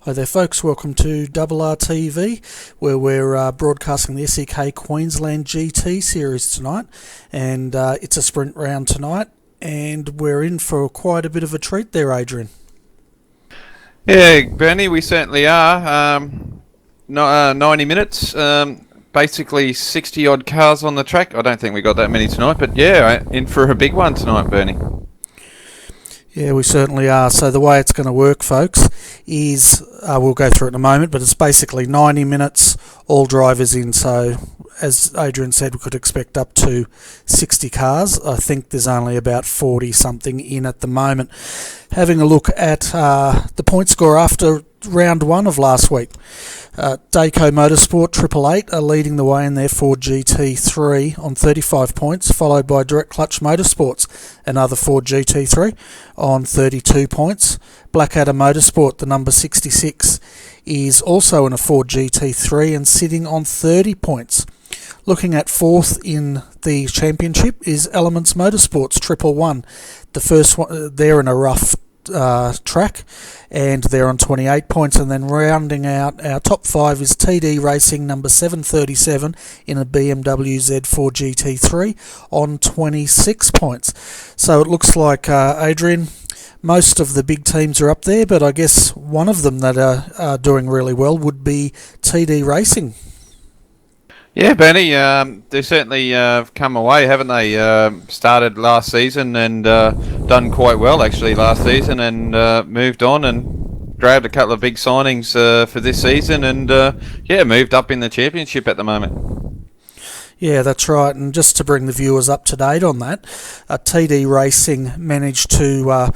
Hi there folks, welcome to RRTV, where we're broadcasting the SEK Queensland GT series tonight, and it's a sprint round tonight, and we're in for quite a bit of a treat there, Adrian. Yeah, Bernie, we certainly are. 90 minutes, basically 60 odd cars on the track. I don't think we got that many tonight, but yeah, in for a big one tonight, Bernie. Yeah, we certainly are. So the way it's going to work, folks, is we'll go through it in a moment, but it's basically 90 minutes, all drivers in. So as Adrian said, we could expect up to 60 cars. I think there's only about 40 something in at the moment. Having a look at the point score after round one of last week. Dayco Motorsport 888 are leading the way in their Ford GT3 on 35 points, followed by Direct Clutch Motorsports, another Ford GT3, on 32 points. Blackadder Motorsport, the number 66, is also in a Ford GT3 and sitting on 30 points. Looking at fourth in the championship is Elements Motorsports 111. The first one, they're in a rough track, and they're on 28 points, and then rounding out our top five is TD Racing number 737 in a BMW Z4 GT3 on 26 points. So it looks like, Adrian, most of the big teams are up there, but I guess one of them that are doing really well would be TD Racing. Yeah, Benny, they certainly come away, haven't they? Started last season and done quite well actually last season, and moved on and grabbed a couple of big signings for this season, and moved up in the championship at the moment. Yeah, that's right, and just to bring the viewers up to date on that, TD Racing managed to,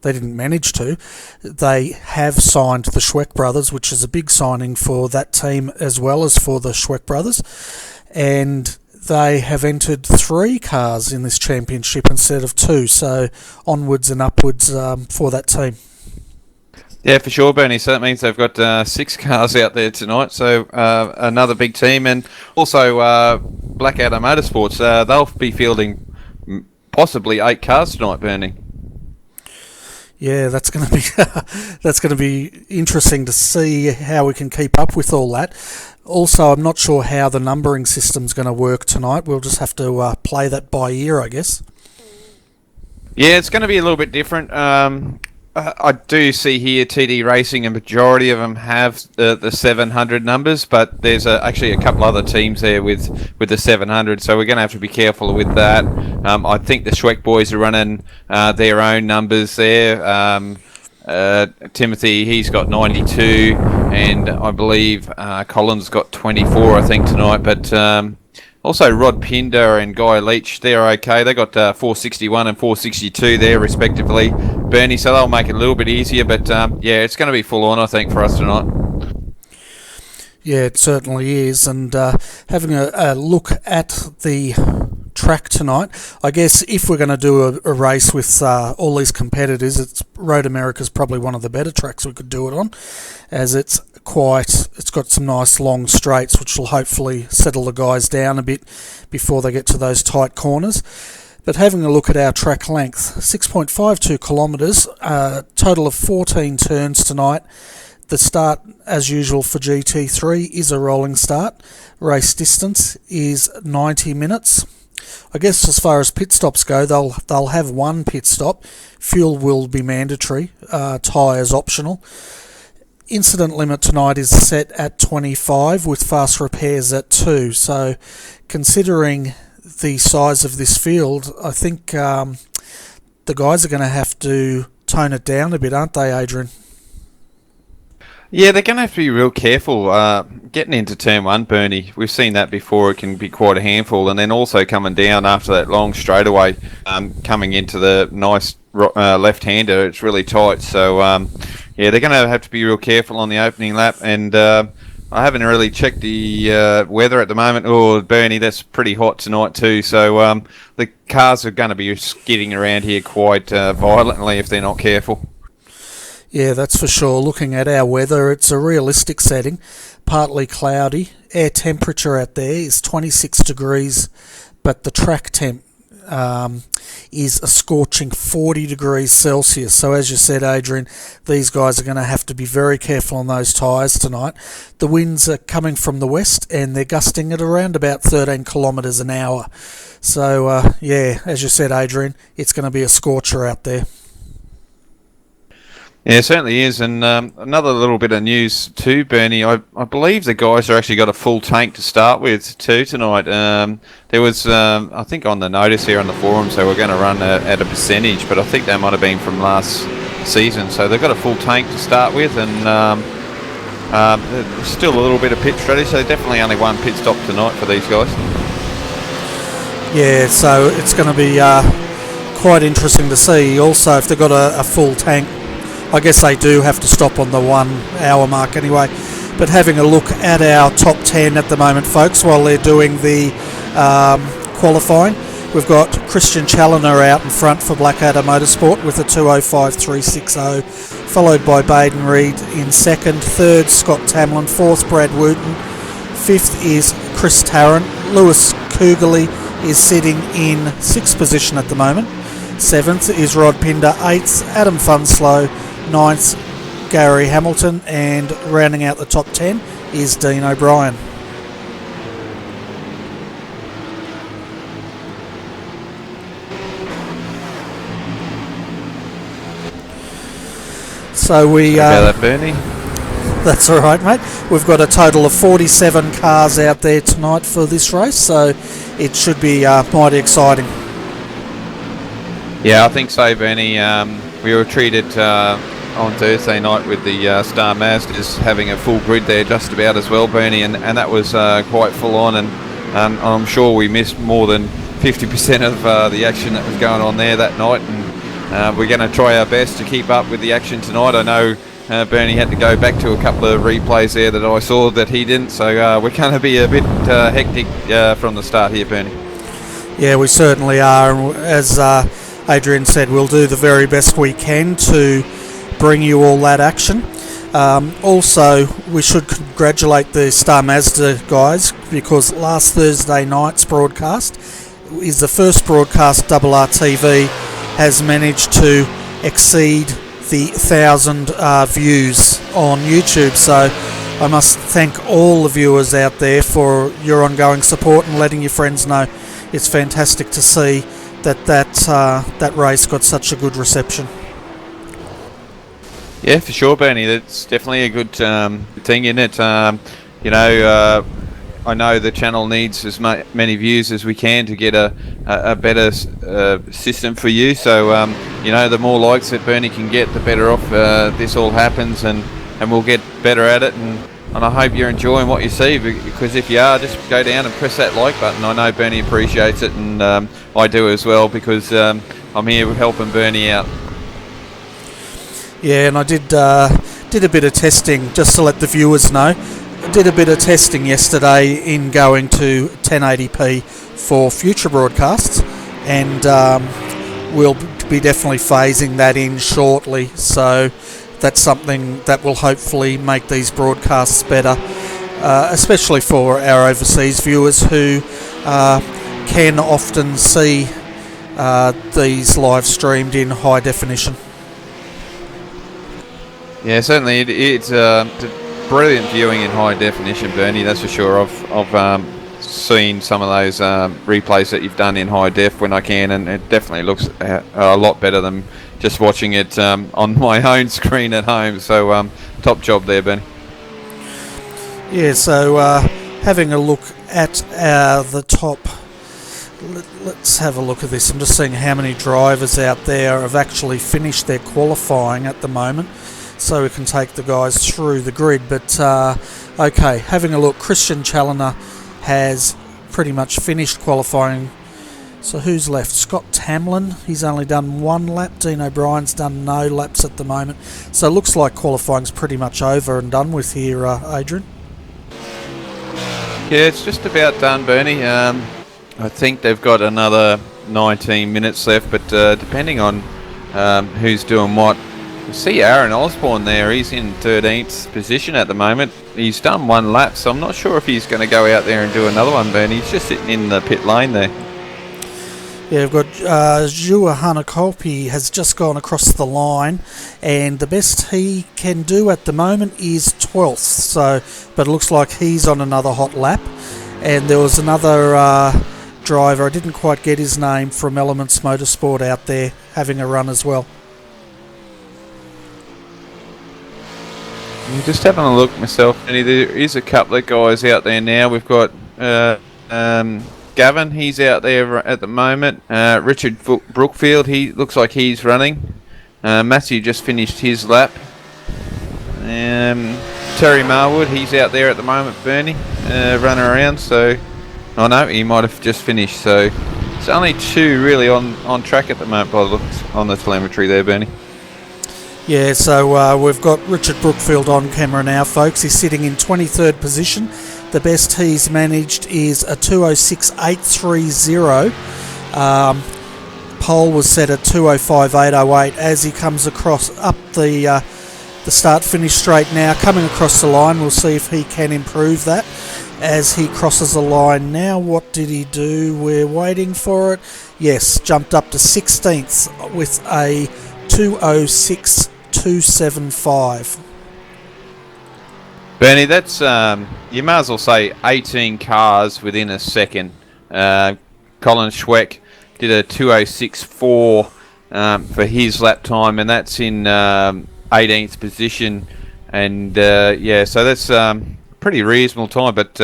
they didn't manage to, they have signed the Schweck brothers, which is a big signing for that team as well as for the Schweck brothers, and they have entered 3 cars in this championship instead of 2, so onwards and upwards for that team. Yeah, for sure, Bernie. So that means they've got 6 cars out there tonight. So another big team, and also Blackadder Motorsports. They'll be fielding possibly 8 cars tonight, Bernie. Yeah, that's going to be interesting to see how we can keep up with all that. Also, I'm not sure how the numbering system's going to work tonight. We'll just have to play that by ear, I guess. Yeah, it's going to be a little bit different. I do see here TD Racing, a majority of them have the 700 numbers, but there's actually a couple other teams there with the 700, so we're going to have to be careful with that. I think the Schweck boys are running their own numbers there. Timothy, he's got 92, and I believe Colin's got 24, I think, tonight, but also Rod Pinder and Guy Leach, they're okay. They got 461 and 462 there respectively, Bernie, so they'll make it a little bit easier, but it's going to be full on, I think, for us tonight. Yeah, it certainly is, and having a look at the track tonight, I guess if we're going to do a race with all these competitors, Road America's probably one of the better tracks we could do it on, as it's got some nice long straights which will hopefully settle the guys down a bit before they get to those tight corners. But having a look at our track length, 6.52 kilometres, total of 14 turns tonight. The start, as usual for GT3, is a rolling start. Race distance is 90 minutes. I guess as far as pit stops go, they'll have one pit stop. Fuel will be mandatory, tyres optional. Incident limit tonight is set at 25 with fast repairs at 2. So considering the size of this field, I think the guys are going to have to tone it down a bit, aren't they, Adrian? Yeah, they're going to have to be real careful getting into turn 1, Bernie. We've seen that before. It can be quite a handful. And then also coming down after that long straightaway, coming into the nice left-hander, it's really tight. So, they're going to have to be real careful on the opening lap. And I haven't really checked the weather at the moment. Oh, Bernie, that's pretty hot tonight too. So the cars are going to be skidding around here quite violently if they're not careful. Yeah, that's for sure. Looking at our weather, it's a realistic setting. Partly cloudy. Air temperature out there is 26 degrees, but the track temp is a scorching 40 degrees Celsius. So as you said, Adrian, these guys are going to have to be very careful on those tyres tonight. The winds are coming from the west and they're gusting at around about 13 kilometres an hour. So yeah, as you said, Adrian, it's going to be a scorcher out there. Yeah, it certainly is. And another little bit of news too, Bernie. I believe the guys are actually got a full tank to start with too tonight. There was, I think on the notice here on the forums, they were going to run at a percentage, but I think that might have been from last season. So they've got a full tank to start with, and still a little bit of pit strategy. So definitely only one pit stop tonight for these guys. Yeah, so it's going to be quite interesting to see. Also, if they've got a full tank, I guess they do have to stop on the 1 hour mark anyway. But having a look at our top 10 at the moment, folks, while they're doing the qualifying, we've got Christian Challoner out in front for Blackadder Motorsport with a 2:05.360, followed by Baden Reed in second, third Scott Tamlin, fourth Brad Wooten, fifth is Chris Tarrant, Lewis Kugeley is sitting in sixth position at the moment, seventh is Rod Pinder, eighth Adam Funslow, ninth Gary Hamilton, and rounding out the top 10 is Dean O'Brien. So we about that, Bernie. That's all right, mate. We've got a total of 47 cars out there tonight for this race, so it should be mighty exciting. Yeah, I think so, Bernie. We were treated on Thursday night with the Star Mazdas having a full grid there just about as well, Bernie, and that was quite full on, and I'm sure we missed more than 50% of the action that was going on there that night, and we're going to try our best to keep up with the action tonight. I know Bernie had to go back to a couple of replays there that I saw that he didn't, so we're going to be a bit hectic from the start here, Bernie. Yeah, we certainly are, and as Adrian said, we'll do the very best we can to bring you all that action. Also, we should congratulate the Star Mazda guys, because last Thursday night's broadcast is the first broadcast RRTV has managed to exceed the 1,000 views on YouTube. So I must thank all the viewers out there for your ongoing support and letting your friends know. It's fantastic to see that race got such a good reception. Yeah, for sure, Bernie. That's definitely a good thing, isn't it? I know the channel needs as many views as we can to get a better system for you. So, the more likes that Bernie can get, the better off this all happens, and we'll get better at it. And I hope you're enjoying what you see, because if you are, just go down and press that like button. I know Bernie appreciates it, and I do as well, because I'm here helping Bernie out. Yeah, and I did a bit of testing, just to let the viewers know. I did a bit of testing yesterday in going to 1080p for future broadcasts, and we'll be definitely phasing that in shortly. So that's something that will hopefully make these broadcasts better, especially for our overseas viewers who can often see these live streamed in high definition. Yeah, certainly it's brilliant viewing in high definition, Bernie, that's for sure. I've seen some of those replays that you've done in high def when I can, and it definitely looks a lot better than just watching it on my own screen at home. So top job there, Bernie. Yeah, so having a look at the top, let's have a look at this. I'm just seeing how many drivers out there have actually finished their qualifying at the moment, so we can take the guys through the grid. But okay, having a look, Christian Challoner has pretty much finished qualifying. So who's left? Scott Tamlin, he's only done one lap. Dean O'Brien's done no laps at the moment. So it looks like qualifying's pretty much over and done with here, Adrian. Yeah, it's just about done, Bernie. I think they've got another 19 minutes left, but depending on who's doing what. See Aaron Osborne there, he's in 13th position at the moment. He's done one lap, so I'm not sure if he's going to go out there and do another one, Bernie. He's just sitting in the pit lane there. Yeah, we've got Zhua Hanakopi has just gone across the line, and the best he can do at the moment is 12th. So, but it looks like he's on another hot lap. And there was another driver, I didn't quite get his name, from Elements Motorsport out there having a run as well. I'm just having a look myself, and there is a couple of guys out there now. We've got Gavin, he's out there at the moment. Richard Brookfield, he looks like he's running. Matthew just finished his lap. Terry Marwood, he's out there at the moment, Bernie, running around. So, I know he might have just finished. So, it's only two really on track at the moment by the looks on the telemetry there, Bernie. Yeah, so we've got Richard Brookfield on camera now, folks. He's sitting in 23rd position. The best he's managed is a 206.830. Pole was set at 205.808 as he comes across up the start-finish straight now. Coming across the line, we'll see if he can improve that as he crosses the line now. What did he do? We're waiting for it. Yes, jumped up to 16th with a 206.275. Bernie, that's you might as well say 18 cars within a second. Colin Schweck did a 206.4 for his lap time, and that's in 18th position. And yeah, so that's pretty reasonable time, but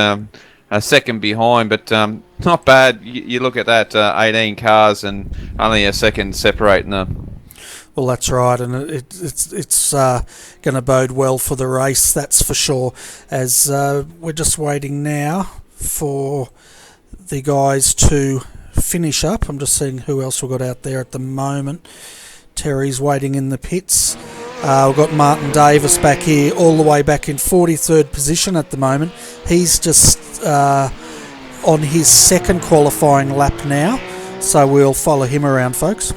a second behind, but not bad. You look at that, 18 cars and only a second separating them. Well, that's right, and it's going to bode well for the race, that's for sure, as we're just waiting now for the guys to finish up. I'm just seeing who else we've got out there at the moment. Terry's waiting in the pits. We've got Martin Davis back here, all the way back in 43rd position at the moment. He's just on his second qualifying lap now, so we'll follow him around, folks.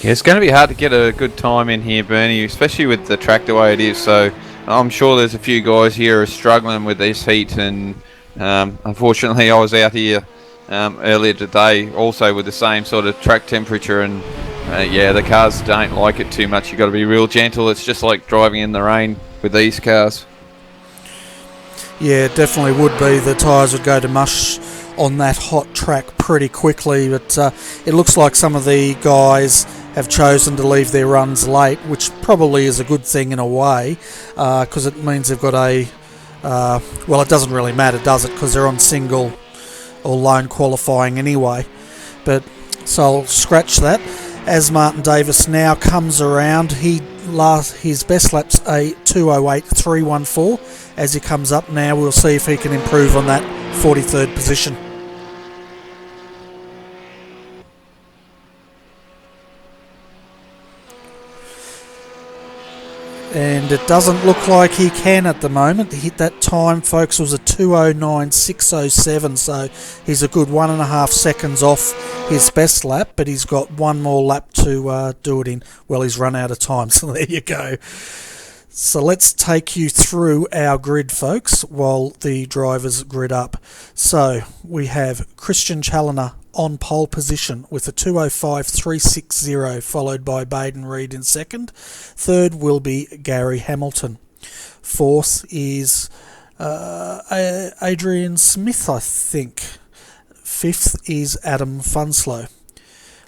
Yeah, it's going to be hard to get a good time in here, Bernie, especially with the track the way it is. So I'm sure there's a few guys here who are struggling with this heat, and unfortunately I was out here earlier today also with the same sort of track temperature, and yeah, the cars don't like it too much. You've got to be real gentle. It's just like driving in the rain with these cars. Yeah, it definitely would be. The tyres would go to mush on that hot track pretty quickly, but it looks like some of the guys have chosen to leave their runs late, which probably is a good thing in a way, because it means they've got a well, it doesn't really matter, does it, because they're on single or lone qualifying anyway. But so I'll scratch that. As Martin Davis now comes around, his best lap's a 208.314. As he comes up now, we'll see if he can improve on that 43rd position. And it doesn't look like he can at the moment. To hit that time, folks, was a 209.607, so he's a good 1.5 seconds off his best lap, but he's got one more lap to do it in. Well, he's run out of time, so there you go. So let's take you through our grid, folks, while the drivers grid up. So we have Christian Challoner on pole position with a 205.360, followed by Baden Reed in second. Third will be Gary Hamilton. Fourth is Adrian Smith, I think. Fifth is Adam Funslow.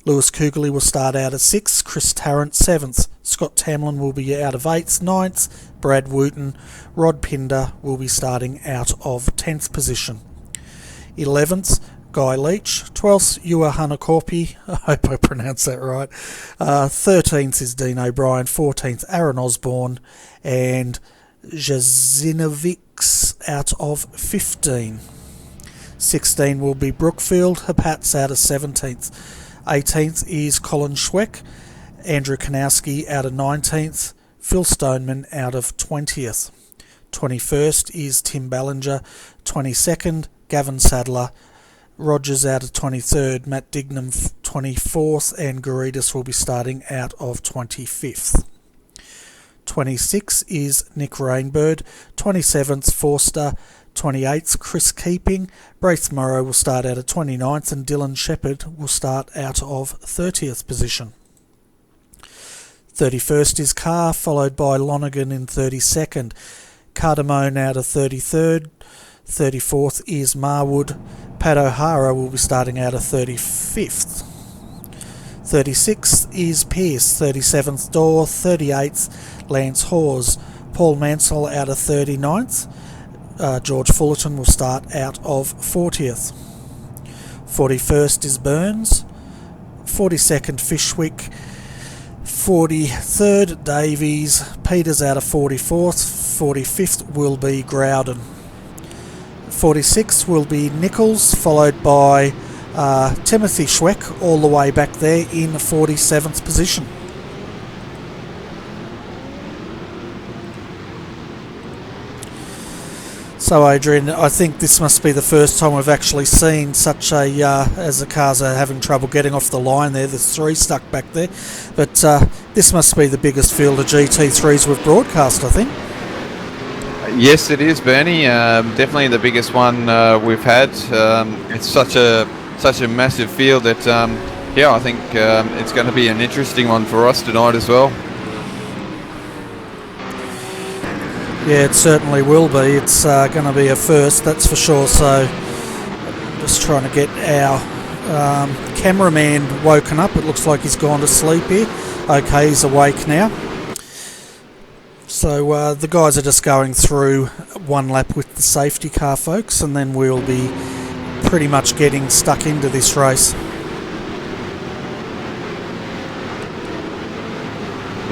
Lewis Kugeley will start out at 6th, Chris Tarrant 7th, Scott Tamlin will be out of 8th, 9th, Brad Wooten, Rod Pinder will be starting out of 10th position. 11th, Guy Leach, 12th, Ewa Hanakorpi, I hope I pronounced that right, 13th is Dean O'Brien, 14th Aaron Osborne, and Jazinovics out of 15. 16 will be Brookfield, Hapat's out of 17th. 18th is Colin Schweck, Andrew Kanowski out of 19th, Phil Stoneman out of 20th. 21st is Tim Ballinger, 22nd, Gavin Sadler, Rogers out of 23rd, Matt Dignam 24th, and Garitas will be starting out of 25th. 26 is Nick Rainbird, 27th Forster, 28th, Chris Keeping. Braith Morrow will start out at 29th, and Dylan Shepherd will start out of 30th position. 31st is Carr, followed by Lonergan in 32nd. Cardamone out of 33rd. 34th is Marwood. Pat O'Hara will be starting out of 35th. 36th is Pearce. 37th Dorr. 38th Lance Hawes. Paul Mansell out of 39th. George Fullerton will start out of 40th. 41st is Burns. 42nd Fishwick. 43rd Davies. Peters out of 44th. 45th will be Growden. 46th will be Nichols, followed by Timothy Schweck all the way back there in 47th position. So Adrian, I think this must be the first time we've actually seen such a, as the cars are having trouble getting off the line there, there's 3 stuck back there, but this must be the biggest field of GT3s we've broadcast, I think. Yes, it is, Bernie. Definitely the biggest one we've had. It's such a massive field that, I think it's going to be an interesting one for us tonight as well. Yeah, it certainly will be. It's going to be a first, that's for sure. So just trying to get our cameraman woken up. It looks like he's gone to sleep here. Okay, he's awake now. So the guys are just going through one lap with the safety car, folks, and then we'll be pretty much getting stuck into this race.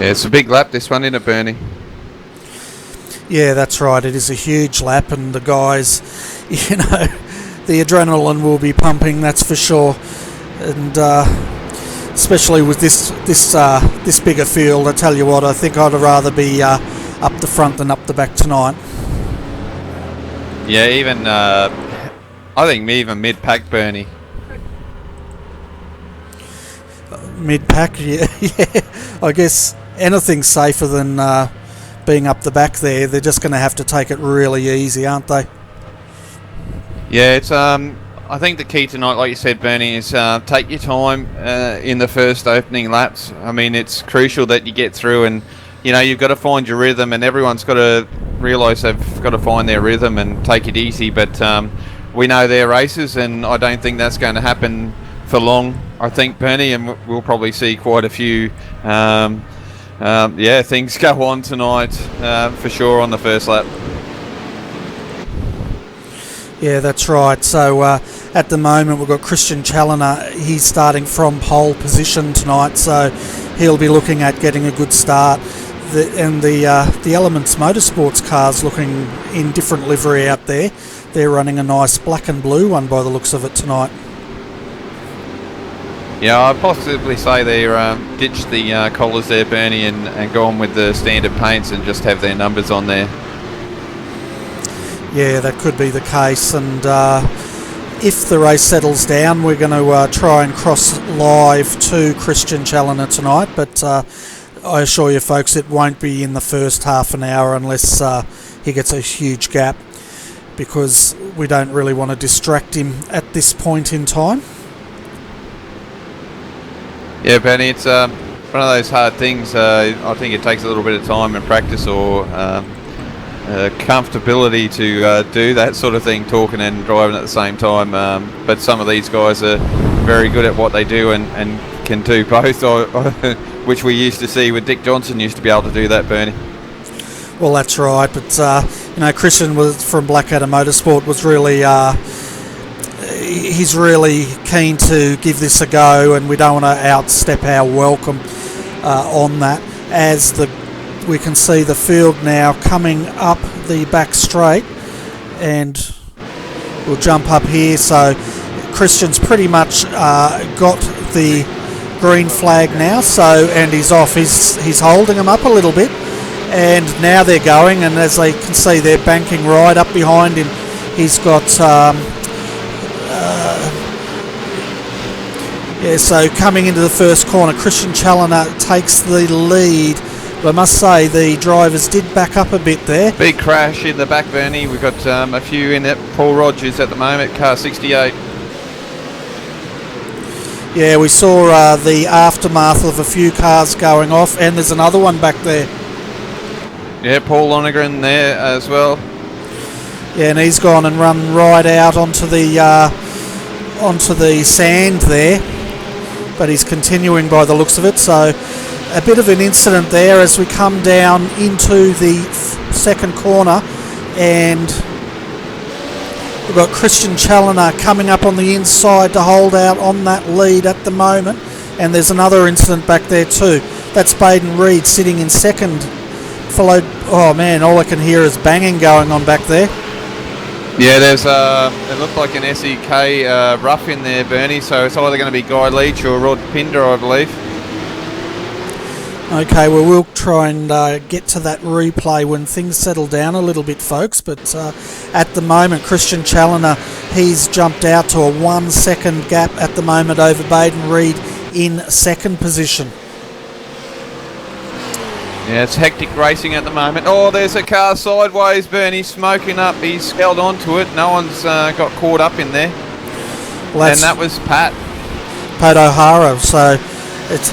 Yeah, it's a big lap, this one, isn't it, Bernie? Yeah, that's right. It is a huge lap, and the guys, the adrenaline will be pumping, that's for sure. And especially with this bigger field, I tell you what, I think I'd rather be up the front than up the back tonight. Yeah, even I think even mid-pack, Bernie. Mid-pack, yeah. I guess anything's safer than being up the back there. They're just going to have to take it really easy, aren't they? Yeah, it's I think the key tonight, like you said, Bernie, is take your time in the first opening laps. I mean, it's crucial that you get through, and you've got to find your rhythm, and everyone's got to realise they've got to find their rhythm and take it easy. But we know they're races, and I don't think that's going to happen for long, I think, Bernie, and we'll probably see quite a few things go on tonight for sure on the first lap. Yeah, that's right. So at the moment we've got Christian Challoner. He's starting from pole position tonight, so he'll be looking at getting a good start. The Elements Motorsports cars looking in different livery out there. They're running a nice black and blue one by the looks of it tonight. Yeah, I'd possibly say they ditched the collars there, Bernie, and gone with the standard paints and just have their numbers on there. Yeah, that could be the case, and if the race settles down, we're going to try and cross live to Christian Challoner tonight, but I assure you folks it won't be in the first half an hour unless he gets a huge gap, because we don't really want to distract him at this point in time. Yeah, Benny, it's one of those hard things. I think it takes a little bit of time and practice or comfortability to do that sort of thing, talking and driving at the same time. But some of these guys are very good at what they do and can do both, which we used to see with Dick Johnson used to be able to do that, Bernie. Well, that's right, but Christian was from Blackadder Motorsport was really he's really keen to give this a go, and we don't want to outstep our welcome on that. As we can see the field now coming up the back straight, and we'll jump up here. So Christian's pretty much got the green flag now, and he's off. He's holding him up a little bit, and now they're going, and as they can see, they're banking right up behind him. He's got so coming into the first corner, Christian Challoner takes the lead But I must say the drivers did back up a bit there. Big crash in the back, Bernie. We've got a few in it. Paul Rogers at the moment, car 68. Yeah, we saw the aftermath of a few cars going off, and there's another one back there. Yeah, Paul Lonergan there as well. Yeah, and he's gone and run right out onto the sand there, but he's continuing by the looks of it. So a bit of an incident there as we come down into the second corner, and we've got Christian Challoner coming up on the inside to hold out on that lead at the moment, and there's another incident back there too. That's Baden Reed sitting in second, followed, oh man, all I can hear is banging going on back there. Yeah, there's it looked like an SEK rough in there, Bernie, so it's either going to be Guy Leach or Rod Pinder, I believe. Okay, well, we'll try and get to that replay when things settle down a little bit, folks. But at the moment, Christian Challoner, he's jumped out to a 1 second gap at the moment over Baden Reed in second position. Yeah, it's hectic racing at the moment. Oh, there's a car sideways, Bernie, smoking up. He's held on to it. No one's got caught up in there. Well, and that was Pat O'Hara, so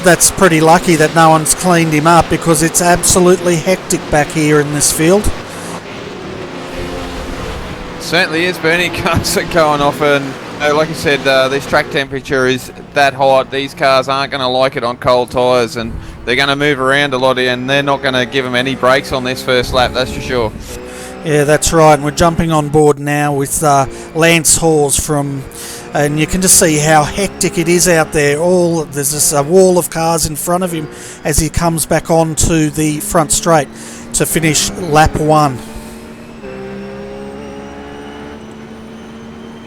that's pretty lucky that no one's cleaned him up, because it's absolutely hectic back here in this field. It certainly is, Bernie. Cars are going off, and like I said, this track temperature is that hot. These cars aren't going to like it on cold tyres, and they're going to move around a lot, and they're not going to give them any brakes on this first lap, that's for sure. Yeah, that's right. And we're jumping on board now with Lance Hawes and you can just see how hectic it is out there. There's just a wall of cars in front of him as he comes back onto the front straight to finish lap 1.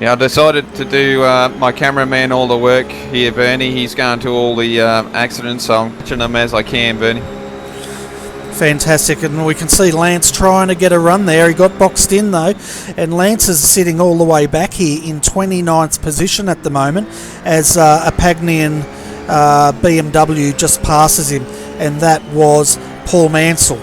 Yeah, I decided to do my cameraman all the work here, Bernie. He's going to all the accidents, so I'm catching them as I can, Bernie. Fantastic, and we can see Lance trying to get a run there. He got boxed in though, and Lance is sitting all the way back here in 29th position at the moment as a Pagnian BMW just passes him, and that was Paul Mansell.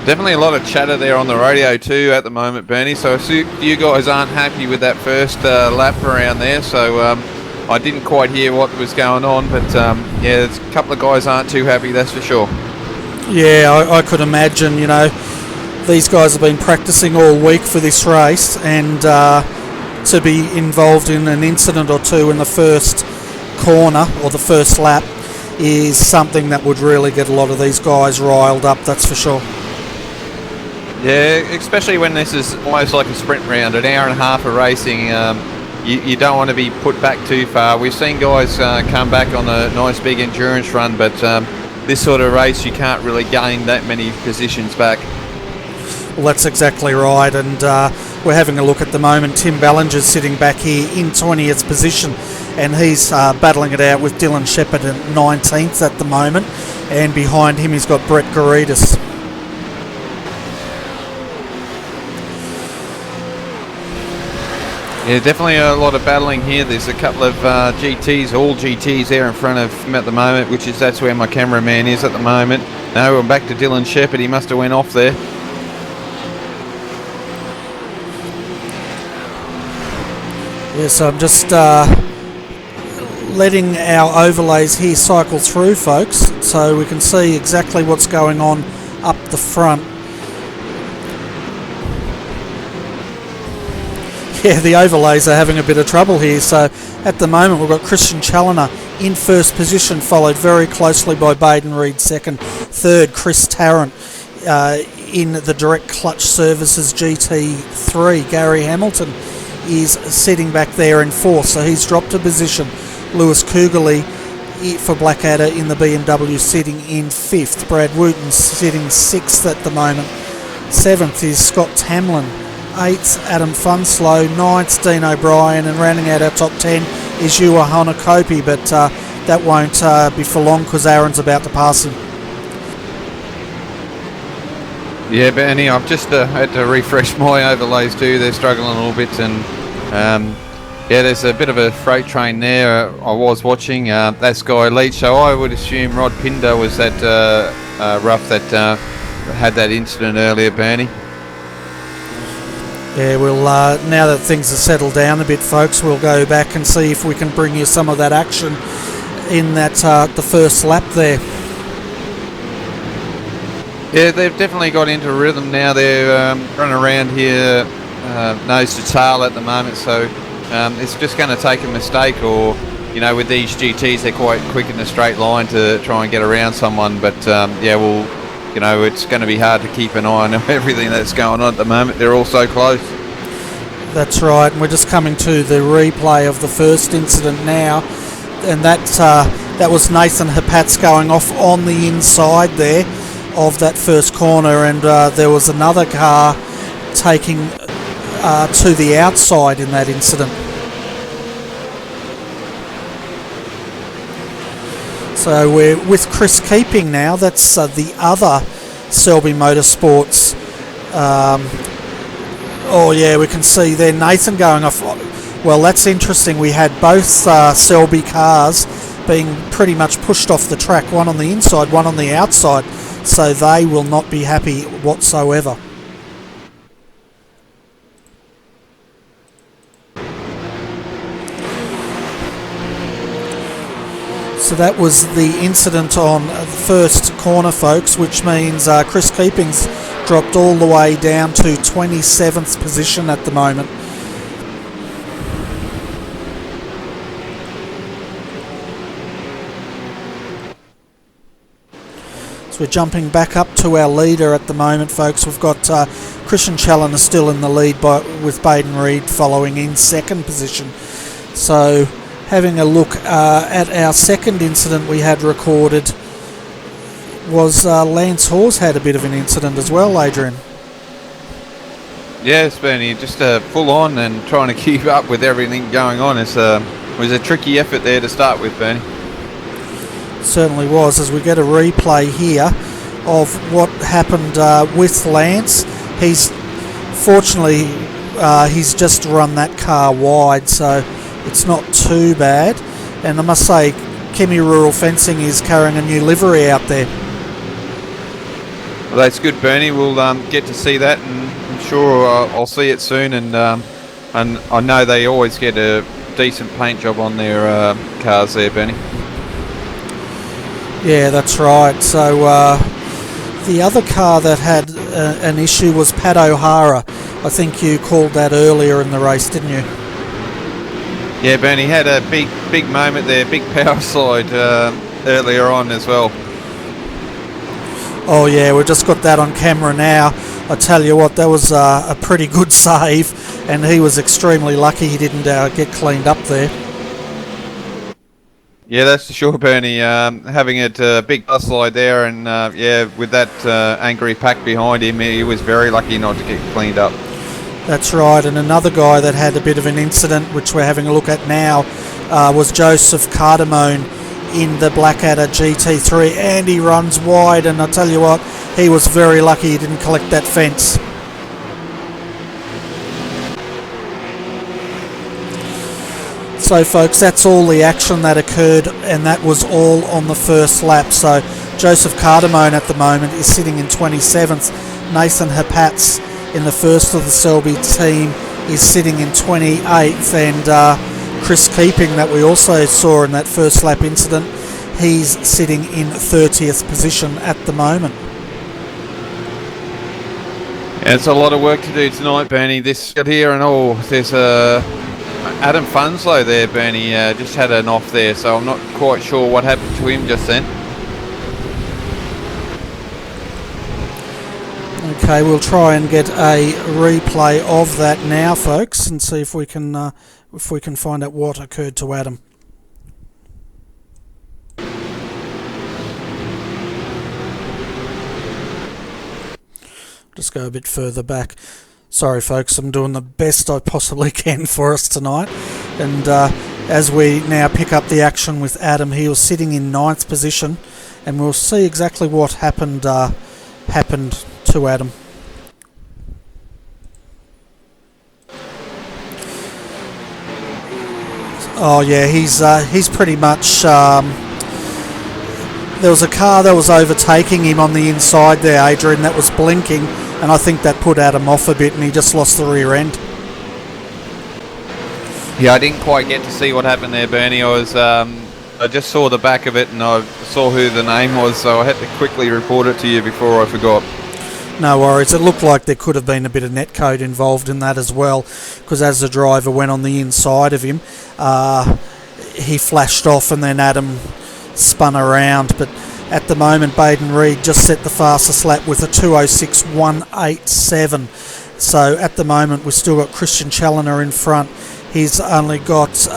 Definitely a lot of chatter there on the radio too at the moment, Bernie, so you guys aren't happy with that first lap around there, so I didn't quite hear what was going on, but yeah, a couple of guys aren't too happy, that's for sure. Yeah, I could imagine, these guys have been practicing all week for this race, and to be involved in an incident or two in the first corner or the first lap is something that would really get a lot of these guys riled up, that's for sure. Yeah, especially when this is almost like a sprint round, an hour and a half of racing. You don't want to be put back too far. We've seen guys come back on a nice big endurance run, but this sort of race you can't really gain that many positions back. Well, that's exactly right, and we're having a look at the moment. Tim Ballinger's sitting back here in 20th position, and he's battling it out with Dylan Shepherd at 19th at the moment, and behind him he's got Brett Garitas. Yeah, definitely a lot of battling here. There's a couple of GTs, all GTs there in front of him at the moment, that's where my cameraman is at the moment. No, we're back to Dylan Shepherd. He must have went off there. Yeah, so I'm just letting our overlays here cycle through, folks, so we can see exactly what's going on up the front. Yeah, the overlays are having a bit of trouble here. So at the moment we've got Christian Challoner in first position, followed very closely by Baden Reed second. Third, Chris Tarrant in the Direct Clutch Services GT3. Gary Hamilton is sitting back there in fourth, so he's dropped a position. Lewis Kugerly for Blackadder in the BMW sitting in fifth. Brad Wooten sitting sixth at the moment. Seventh is Scott Tamlin. 8th, Adam Funslow. 9th, Dean O'Brien, and rounding out our top 10 is Yua Honakopi, but that won't be for long because Aaron's about to pass him. Yeah, Bernie, I've just had to refresh my overlays too. They're struggling a little bit, and Yeah, there's a bit of a freight train there. I was watching that guy lead, so I would assume Rod Pinder was that rough that had that incident earlier, Bernie. Yeah, we'll now that things have settled down a bit, folks, we'll go back and see if we can bring you some of that action in that the first lap there. Yeah, they've definitely got into rhythm now. They're running around here nose to tail at the moment, so it's just going to take a mistake, or with these GTs they're quite quick in a straight line to try and get around someone, but yeah, well, it's going to be hard to keep an eye on everything that's going on at the moment. They're all so close. That's right, and we're just coming to the replay of the first incident now, and that was Nathan Hapatz going off on the inside there of that first corner, and there was another car taking to the outside in that incident. So we're with Chris Keeping now. That's the other Selby Motorsports. Oh yeah, we can see there Nathan going off. Well, that's interesting. We had both Selby cars being pretty much pushed off the track, one on the inside, one on the outside, so they will not be happy whatsoever. So that was the incident on the first corner, folks, which means Chris Keeping's dropped all the way down to 27th position at the moment. So we're jumping back up to our leader at the moment, folks. We've got Christian Challoner still in the lead with Baden Reed following in second position. So having a look at our second incident we had recorded was Lance Hawes had a bit of an incident as well, Adrian. Yeah, it's been just full on and trying to keep up with everything going on. It was a tricky effort there to start with, Bernie. Certainly was, as we get a replay here of what happened with Lance. Fortunately he's just run that car wide, so it's not too bad, and I must say Chemi Rural Fencing is carrying a new livery out there. Well, that's good, Bernie. We'll get to see that, and I'm sure I'll see it soon, and I know they always get a decent paint job on their cars there, Bernie. Yeah, that's right. So the other car that had an issue was Pat O'Hara. I think you called that earlier in the race, didn't you? Yeah, Bernie had a big moment there, big power slide earlier on as well. Oh yeah, we've just got that on camera now. I tell you what, that was a pretty good save, and he was extremely lucky he didn't get cleaned up there. Yeah, that's for sure, Bernie. Having a big bus slide there, and yeah, with that angry pack behind him, he was very lucky not to get cleaned up. That's right, and another guy that had a bit of an incident, which we're having a look at now, was Joseph Cardamone in the Blackadder GT3, and he runs wide, and I tell you what, he was very lucky he didn't collect that fence. So folks, that's all the action that occurred, and that was all on the first lap. So Joseph Cardamone at the moment is sitting in 27th. Nathan Hapatz in the first of the Selby team is sitting in 28th, and Chris Keeping, that we also saw in that first lap incident, he's sitting in 30th position at the moment. Yeah, it's a lot of work to do tonight, Bernie. This here, and there's Adam Funslow there, Bernie, just had an off there, so I'm not quite sure what happened to him just then. Okay, we'll try and get a replay of that now, folks, and see if we can find out what occurred to Adam. Just go a bit further back. Sorry, folks, I'm doing the best I possibly can for us tonight. And as we now pick up the action with Adam, he was sitting in 9th position, and we'll see exactly what happened to Adam. Oh yeah, he's pretty much. There was a car that was overtaking him on the inside there, Adrian, that was blinking, and I think that put Adam off a bit, and he just lost the rear end. Yeah, I didn't quite get to see what happened there, Bernie. I just saw the back of it, and I saw who the name was, so I had to quickly report it to you before I forgot. No worries. It looked like there could have been a bit of netcode involved in that as well, because as the driver went on the inside of him, he flashed off, and then Adam spun around. But at the moment, Baden Reed just set the fastest lap with a 2:06.187. So at the moment, we've still got Christian Challoner in front. He's only got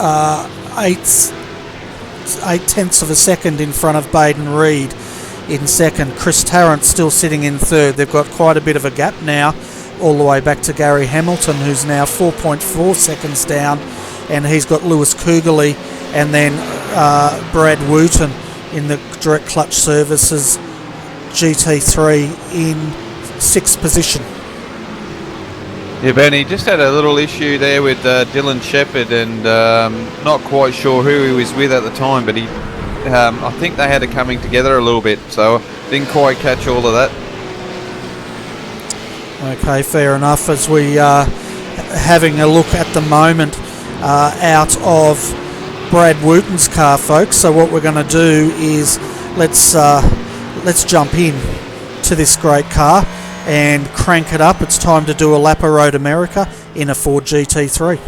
8/10 of a second in front of Baden Reed in second. Chris Tarrant still sitting in third. They've got quite a bit of a gap now, all the way back to Gary Hamilton, who's now 4.4 seconds down, and he's got Lewis Kugeley and then Brad Wooten in the Direct Clutch Services GT3 in 6th position. Yeah, Bernie, just had a little issue there with Dylan Shepherd, and not quite sure who he was with at the time, but I think they had it coming together a little bit, so didn't quite catch all of that. Okay, fair enough. As we are having a look at the moment out of Brad Wooten's car, folks. So what we're going to do is let's jump in to this great car and crank it up. It's time to do a lap of Road America in a Ford GT3.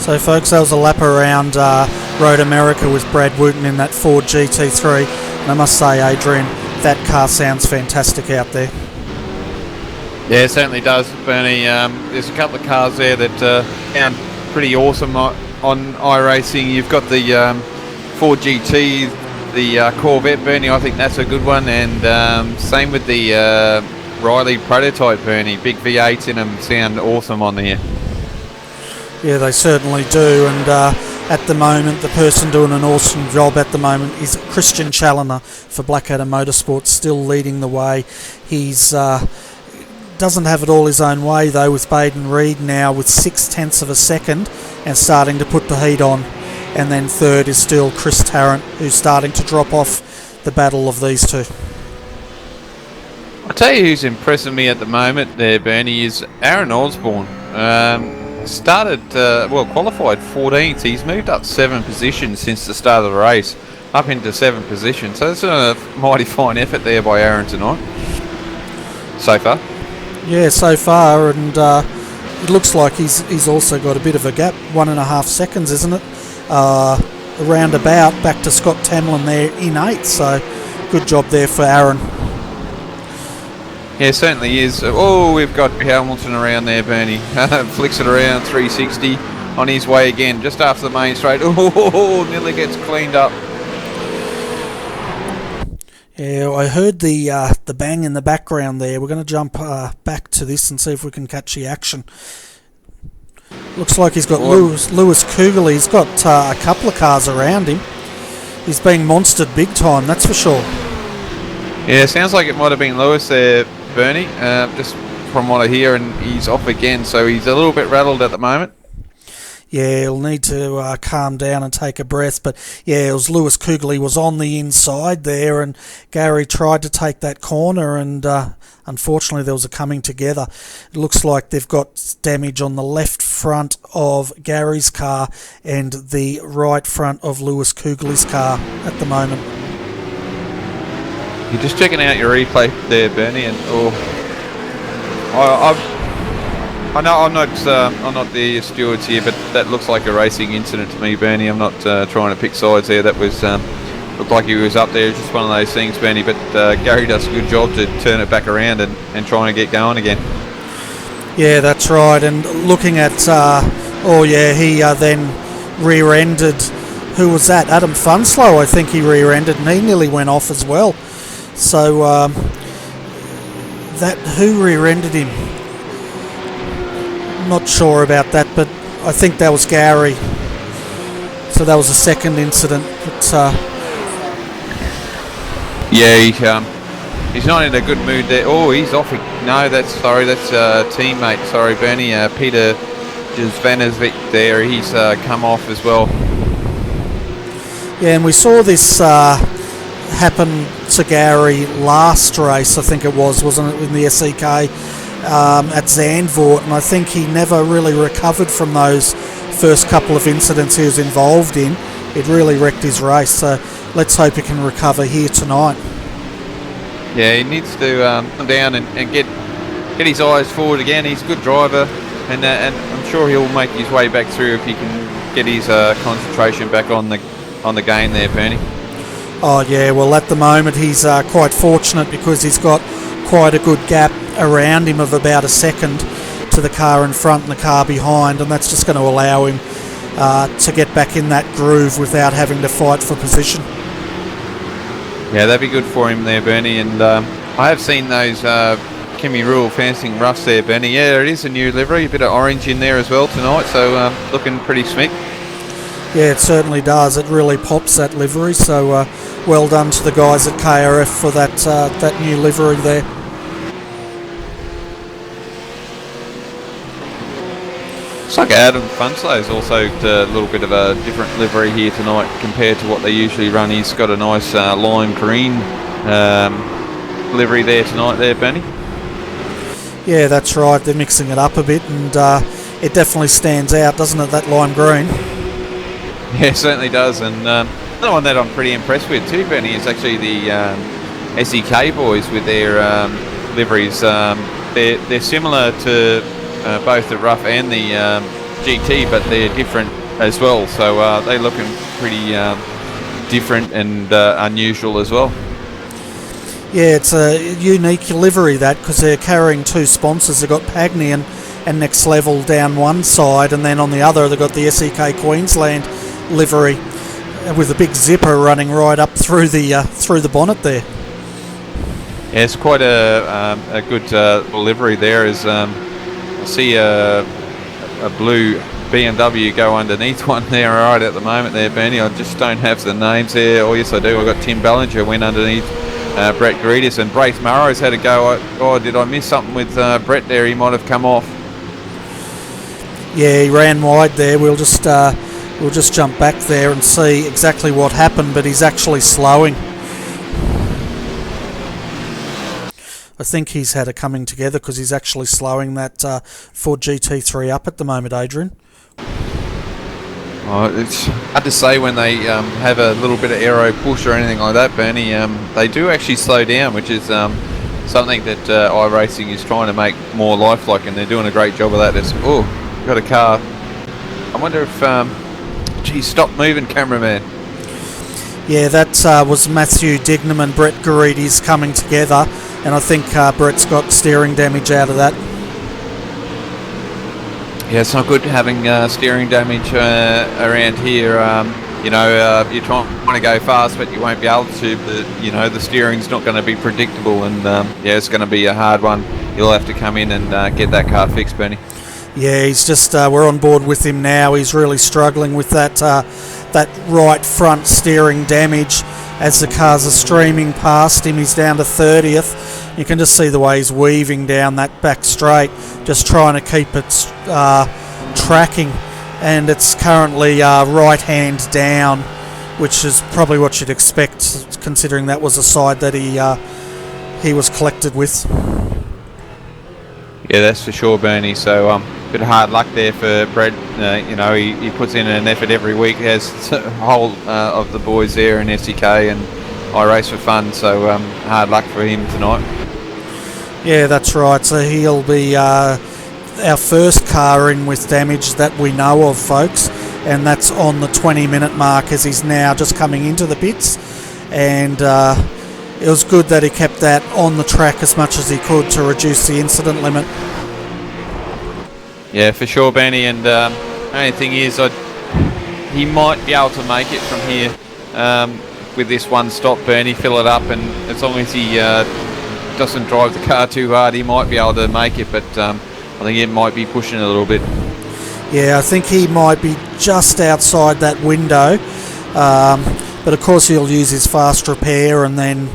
So folks, that was a lap around Road America with Brad Wooten in that Ford GT3, and I must say, Adrian, that car sounds fantastic out there. Yeah, it certainly does, Bernie. There's a couple of cars there that sound pretty awesome on iRacing. You've got the Ford GT, the Corvette, Bernie, I think that's a good one, and same with the Riley prototype, Bernie. Big V8s in them sound awesome on there. Yeah, they certainly do, and at the moment the person doing an awesome job at the moment is Christian Challoner for Blackadder Motorsports, still leading the way. He's doesn't have it all his own way though, with Baden Reed now with 0.6 of a second and starting to put the heat on, and then third is still Chris Tarrant, who's starting to drop off the battle of these two. I tell you who's impressing me at the moment there, Bernie, is Aaron Osborne. Qualified 14th. He's moved up 7 positions since the start of the race, up into 7 positions. So it's a mighty fine effort there by Aaron tonight, so far. Yeah, so far, and it looks like he's also got a bit of a gap, 1.5 seconds, isn't it? Roundabout back to Scott Tamlin there in 8th, so good job there for Aaron. Yeah, certainly is. Oh, we've got Hamilton around there, Bernie. Flicks it around, 360 on his way again, just after the main straight. Oh, nearly gets cleaned up. Yeah, I heard the bang in the background there. We're going to jump back to this and see if we can catch the action. Looks like he's got Lewis Kugel. He's got a couple of cars around him. He's being monstered big time, that's for sure. Yeah, sounds like it might have been Lewis there, Bernie, just from what I hear, and he's off again, so he's a little bit rattled at the moment. Yeah, he'll need to calm down and take a breath, but yeah, it was Lewis Kugel. He was on the inside there, and Gary tried to take that corner, and unfortunately there was a coming together. It looks like they've got damage on the left front of Gary's car and the right front of Lewis Kugel's car at the moment. You're just checking out your replay there, Bernie, and I know I'm not the stewards here, but that looks like a racing incident to me, Bernie. I'm not trying to pick sides there. That was looked like he was up there. It's just one of those things, Bernie. But Gary does a good job to turn it back around and try and get going again. Yeah, that's right. And looking at he then rear-ended. Who was that? Adam Funslow, I think he rear-ended, and he nearly went off as well. So who rear-ended him? Not sure about that, but I think that was Gary. So that was a second incident. But, he's not in a good mood there. Oh, he's off. No, that's teammate. Sorry, Bernie. Peter Jazvanovic there. He's come off as well. Yeah, and we saw this happen to Gary last race, I think it was, wasn't it, in the SEK at Zandvoort, and I think he never really recovered from those first couple of incidents he was involved in. It really wrecked his race, so let's hope he can recover here tonight. Yeah, he needs to come down and get his eyes forward again. He's a good driver, and I'm sure he'll make his way back through if he can get his concentration back on the game there, Bernie. Oh yeah, well at the moment he's quite fortunate because he's got quite a good gap around him of about a second to the car in front and the car behind, and that's just going to allow him to get back in that groove without having to fight for position. Yeah, that'd be good for him there, Bernie, and I have seen those Kimmy Rule fencing roughs there, Bernie. Yeah, it is a new livery, a bit of orange in there as well tonight, so looking pretty smick. Yeah, it certainly does. It really pops, that livery. So well done to the guys at KRF for that new livery there. Looks like Adam Funslow is also a little bit of a different livery here tonight compared to what they usually run. He's got a nice lime green livery there tonight there, Benny. Yeah, that's right. They're mixing it up a bit, and it definitely stands out, doesn't it, that lime green? Yeah, it certainly does. And another one that I'm pretty impressed with too, Benny, is actually the SEK boys with their liveries. They're similar to both the rough and the GT, but they're different as well. So they're looking pretty different and unusual as well. Yeah, it's a unique livery, that, because they're carrying two sponsors. They've got Pagny and Next Level down one side, and then on the other they've got the SEK Queensland livery with a big zipper running right up through the bonnet there. Yeah, it's quite a good livery there. As I see a blue BMW go underneath one there right at the moment there, Bernie. I just don't have the names there. Oh yes I do. I've got Tim Ballinger went underneath Brett Greedis, and Brace Murrow's had a go. Oh, did I miss something with Brett there? He might have come off. Yeah, he ran wide there. We'll just jump back there and see exactly what happened, but he's actually slowing. I think he's had a coming together because he's actually slowing that Ford GT3 up at the moment, Adrian. Oh, it's hard to say when they have a little bit of aero push or anything like that, Bernie. They do actually slow down, which is something that iRacing is trying to make more lifelike, and they're doing a great job of that. Oh, got a car. I wonder if... geez, stop moving, cameraman. Yeah, that was Matthew Dignam and Brett Garides coming together, and I think Brett's got steering damage out of that. Yeah, it's not good having steering damage around here. You're trying to go fast, but you won't be able to. But, the steering's not going to be predictable, and it's going to be a hard one. You'll have to come in and get that car fixed, Bernie. Yeah, he's just, we're on board with him now. He's really struggling with that right front steering damage as the cars are streaming past him. He's down to 30th. You can just see the way he's weaving down that back straight, just trying to keep it tracking. And it's currently right hand down, which is probably what you'd expect, considering that was a side that he was collected with. Yeah, that's for sure, Bernie. So bit of hard luck there for Brett. He puts in an effort every week. He has a whole of the boys there in SEK and iRace for fun. So hard luck for him tonight. Yeah, that's right. So he'll be our first car in with damage that we know of, folks, and that's on the 20-minute mark as he's now just coming into the pits. And it was good that he kept that on the track as much as he could to reduce the incident limit. Yeah, for sure, Benny. And the only thing is, he might be able to make it from here with this one stop, Bernie, fill it up, and as long as he doesn't drive the car too hard, he might be able to make it, but I think it might be pushing a little bit. Yeah, I think he might be just outside that window, but of course he'll use his fast repair, and then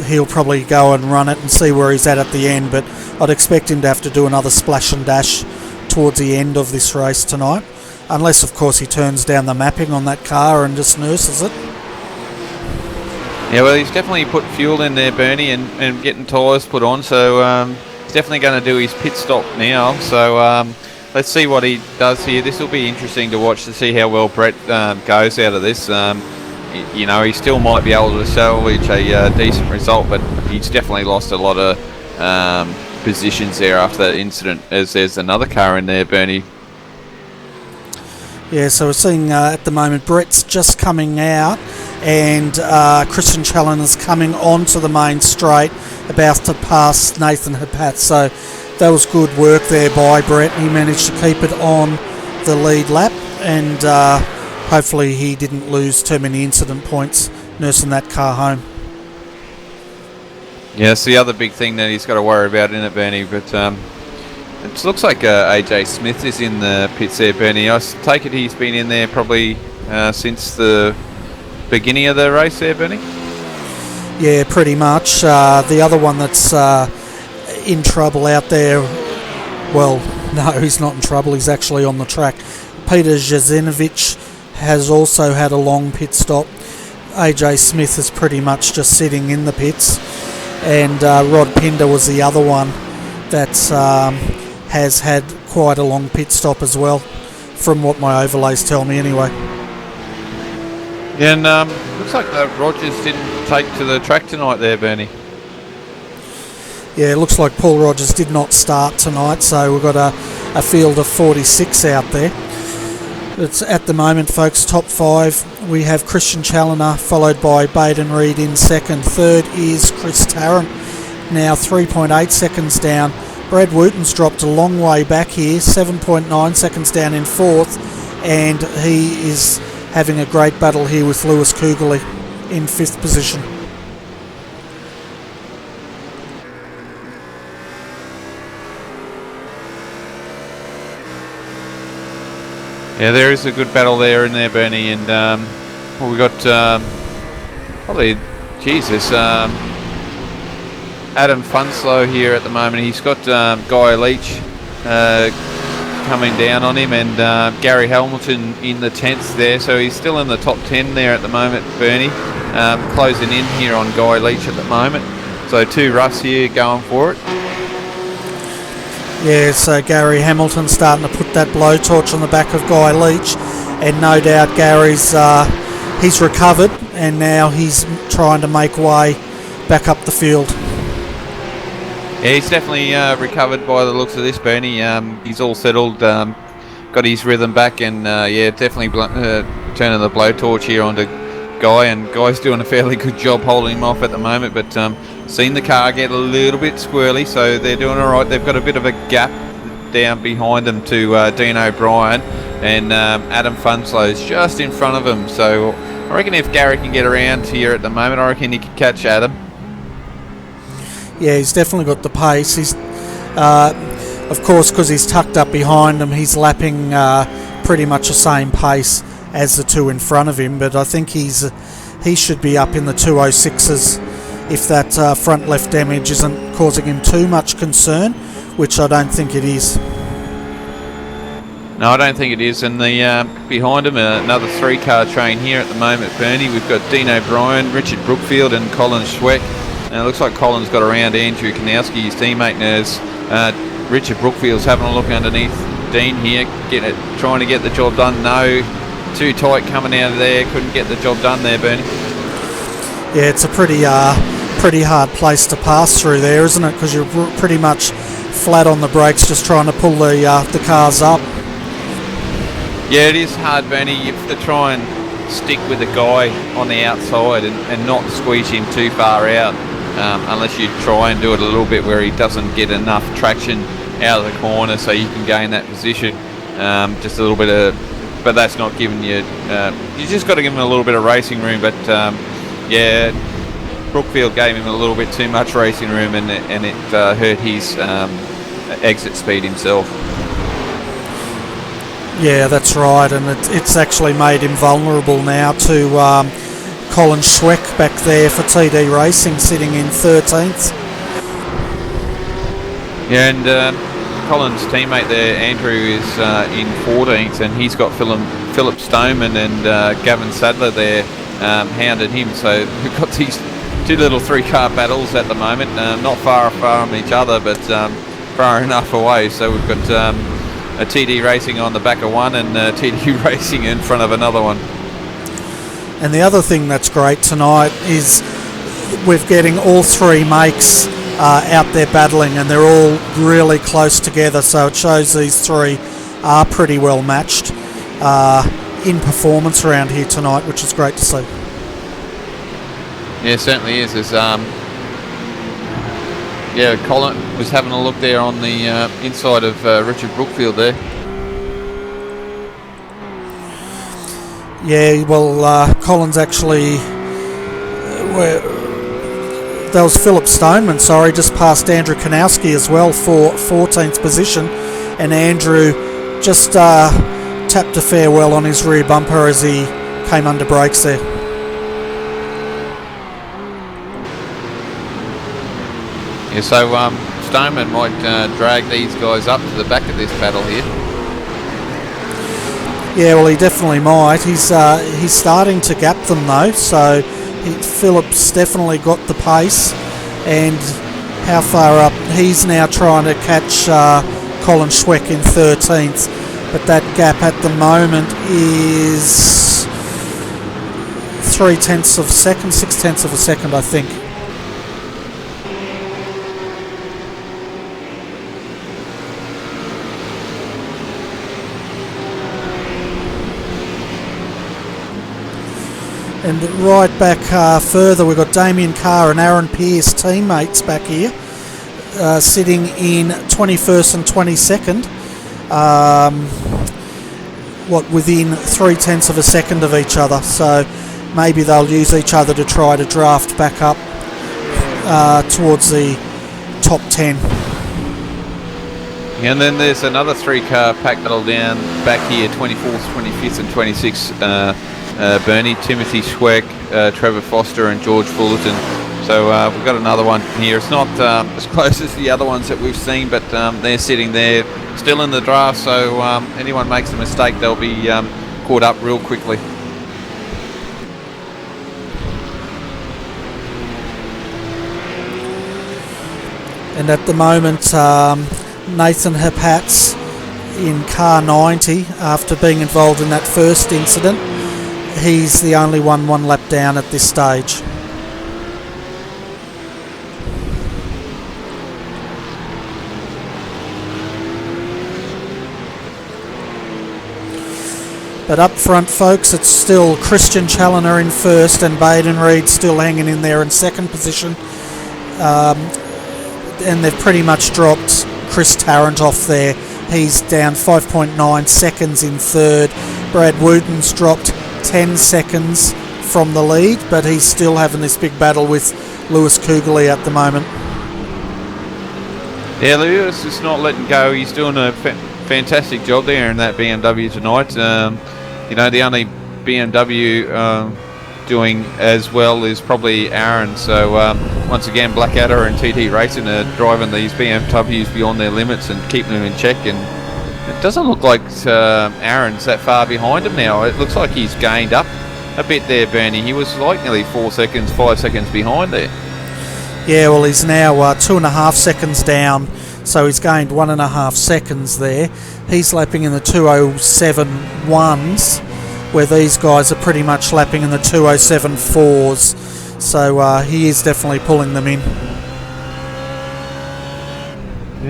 he'll probably go and run it and see where he's at the end. But I'd expect him to have to do another splash and dash towards the end of this race tonight, unless of course he turns down the mapping on that car and just nurses it. Yeah, well, he's definitely put fuel in there, Bernie, and getting tyres put on, so he's definitely going to do his pit stop now. So let's see what he does here. This will be interesting to watch to see how well Brett goes out of this. He still might be able to salvage a decent result, but he's definitely lost a lot of positions there after that incident, as there's another car in there, Bernie. Yeah, so we're seeing at the moment Brett's just coming out, and Christian Challoner's coming onto the main straight, about to pass Nathan Hapat. So that was good work there by Brett. He managed to keep it on the lead lap, and hopefully he didn't lose too many incident points nursing that car home. Yeah, it's the other big thing that he's got to worry about in it, Bernie, but it looks like AJ Smith is in the pits there, Bernie. I take it he's been in there probably since the beginning of the race there, Bernie? Yeah, pretty much. The other one that's in trouble out there, well, no, he's not in trouble. He's actually on the track. Peter Jazinovic has also had a long pit stop. AJ Smith is pretty much just sitting in the pits. And Rod Pinder was the other one that has had quite a long pit stop as well, from what my overlays tell me anyway. Yeah, and looks like Rogers didn't take to the track tonight there, Bernie. Yeah, it looks like Paul Rogers did not start tonight, so we've got a field of 46 out there. It's at the moment, folks, top 5. We have Christian Challoner, followed by Baden Reed in second. Third is Chris Tarrant, now 3.8 seconds down. Brad Wooten's dropped a long way back here, 7.9 seconds down in fourth, and he is having a great battle here with Lewis Kugeley in fifth position. Yeah, there is a good battle there in there, Bernie, and we got probably, Jesus, Adam Funslow here at the moment. He's got Guy Leach coming down on him, and Gary Hamilton in the 10th there, so he's still in the top 10 there at the moment, Bernie, closing in here on Guy Leach at the moment. So 2 roughs here going for it. Yeah, so Gary Hamilton starting to put that blowtorch on the back of Guy Leach, and no doubt Gary's he's recovered and now he's trying to make way back up the field. Yeah, he's definitely recovered by the looks of this, Bernie. He's all settled, got his rhythm back, and yeah, definitely turning the blowtorch here onto Guy, and Guy's doing a fairly good job holding him off at the moment, but seen the car get a little bit squirrely, so they're doing alright. They've got a bit of a gap down behind them to Dean O'Brien, and Adam Funslow's just in front of him, so I reckon if Gary can get around here at the moment, I reckon he could catch Adam. Yeah, he's definitely got the pace. He's, of course, because he's tucked up behind him, he's lapping pretty much the same pace as the 2 in front of him, but I think he should be up in the 206s if that front left damage isn't causing him too much concern, which I don't think it is. No, I don't think it is, and the behind him another 3-car train here at the moment, Bernie. We've got Dean O'Brien, Richard Brookfield and Colin Schweck. And it looks like Colin's got around Andrew Kanowski, his teammate, and as Richard Brookfield's having a look underneath Dean here, trying to get the job done. No, too tight coming out of there, couldn't get the job done there, Bernie. Yeah, it's a pretty hard place to pass through there, isn't it? Because you're pretty much flat on the brakes, just trying to pull the cars up. Yeah, it is hard, Bernie. You have to try and stick with the guy on the outside and not squeeze him too far out, unless you try and do it a little bit where he doesn't get enough traction out of the corner so you can gain that position. Just a little bit of, but that's not giving you, you just got to give him a little bit of racing room, but yeah, Brookfield gave him a little bit too much racing room, and it hurt his exit speed himself. Yeah, that's right, and it's actually made him vulnerable now to Colin Schweck back there for TD Racing, sitting in 13th. Yeah, and Colin's teammate there, Andrew, is in 14th, and he's got Philip Stoneman and Gavin Sadler there hounding him. So we've got these 2 little 3-car battles at the moment, not far from each other, but far enough away. So we've got a TD Racing on the back of one and TD Racing in front of another one. And the other thing that's great tonight is we're getting all 3 makes out there battling, and they're all really close together, so it shows these 3 are pretty well matched in performance around here tonight, which is great to see. Yeah, it certainly is. There's, yeah, Colin was having a look there on the inside of Richard Brookfield there. Yeah, well, Colin's actually... there was Philip Stoneman, sorry, just past Andrew Kanowski as well for 14th position, and Andrew just tapped a farewell on his rear bumper as he came under brakes there. Yeah, so Stoneman might drag these guys up to the back of this battle here. Yeah, well, he definitely might. He's starting to gap them though, so Philip's definitely got the pace. And how far up? He's now trying to catch Colin Schweck in 13th, but that gap at the moment is 0.3 of a second, 0.6 of a second, I think. And right back further, we've got Damien Carr and Aaron Pearce, teammates back here, sitting in 21st and 22nd. Within 0.3 of a second of each other. So maybe they'll use each other to try to draft back up towards the top 10. And then there's another 3-car pack battle down back here, 24th, 25th and 26th. Bernie, Timothy Schweck, Trevor Foster and George Fullerton. So we've got another one here. It's not as close as the other ones that we've seen, but they're sitting there still in the draft, so anyone makes a mistake, they'll be caught up real quickly. And at the moment, Nathan Hapatz in car 90, after being involved in that first incident, he's the only one lap down at this stage. But up front, folks, it's still Christian Challoner in first and Baden Reed still hanging in there in second position. And they've pretty much dropped Chris Tarrant off there. He's down 5.9 seconds in third. Brad Wooten's dropped 10 seconds from the lead, but he's still having this big battle with Lewis Kugeley at the moment. Yeah, Lewis is not letting go. He's doing a fantastic job there in that BMW tonight. The only BMW doing as well is probably Aaron. So once again, Blackadder and TT Racing are driving these BMWs beyond their limits and keeping them in check. And it doesn't look like Aaron's that far behind him now. It looks like he's gained up a bit there, Bernie. He was like nearly 5 seconds behind there. Yeah, well, he's now 2.5 seconds down. So he's gained 1.5 seconds there. He's lapping in the 2:07.1s, where these guys are pretty much lapping in the 2:07.4s. So he is definitely pulling them in.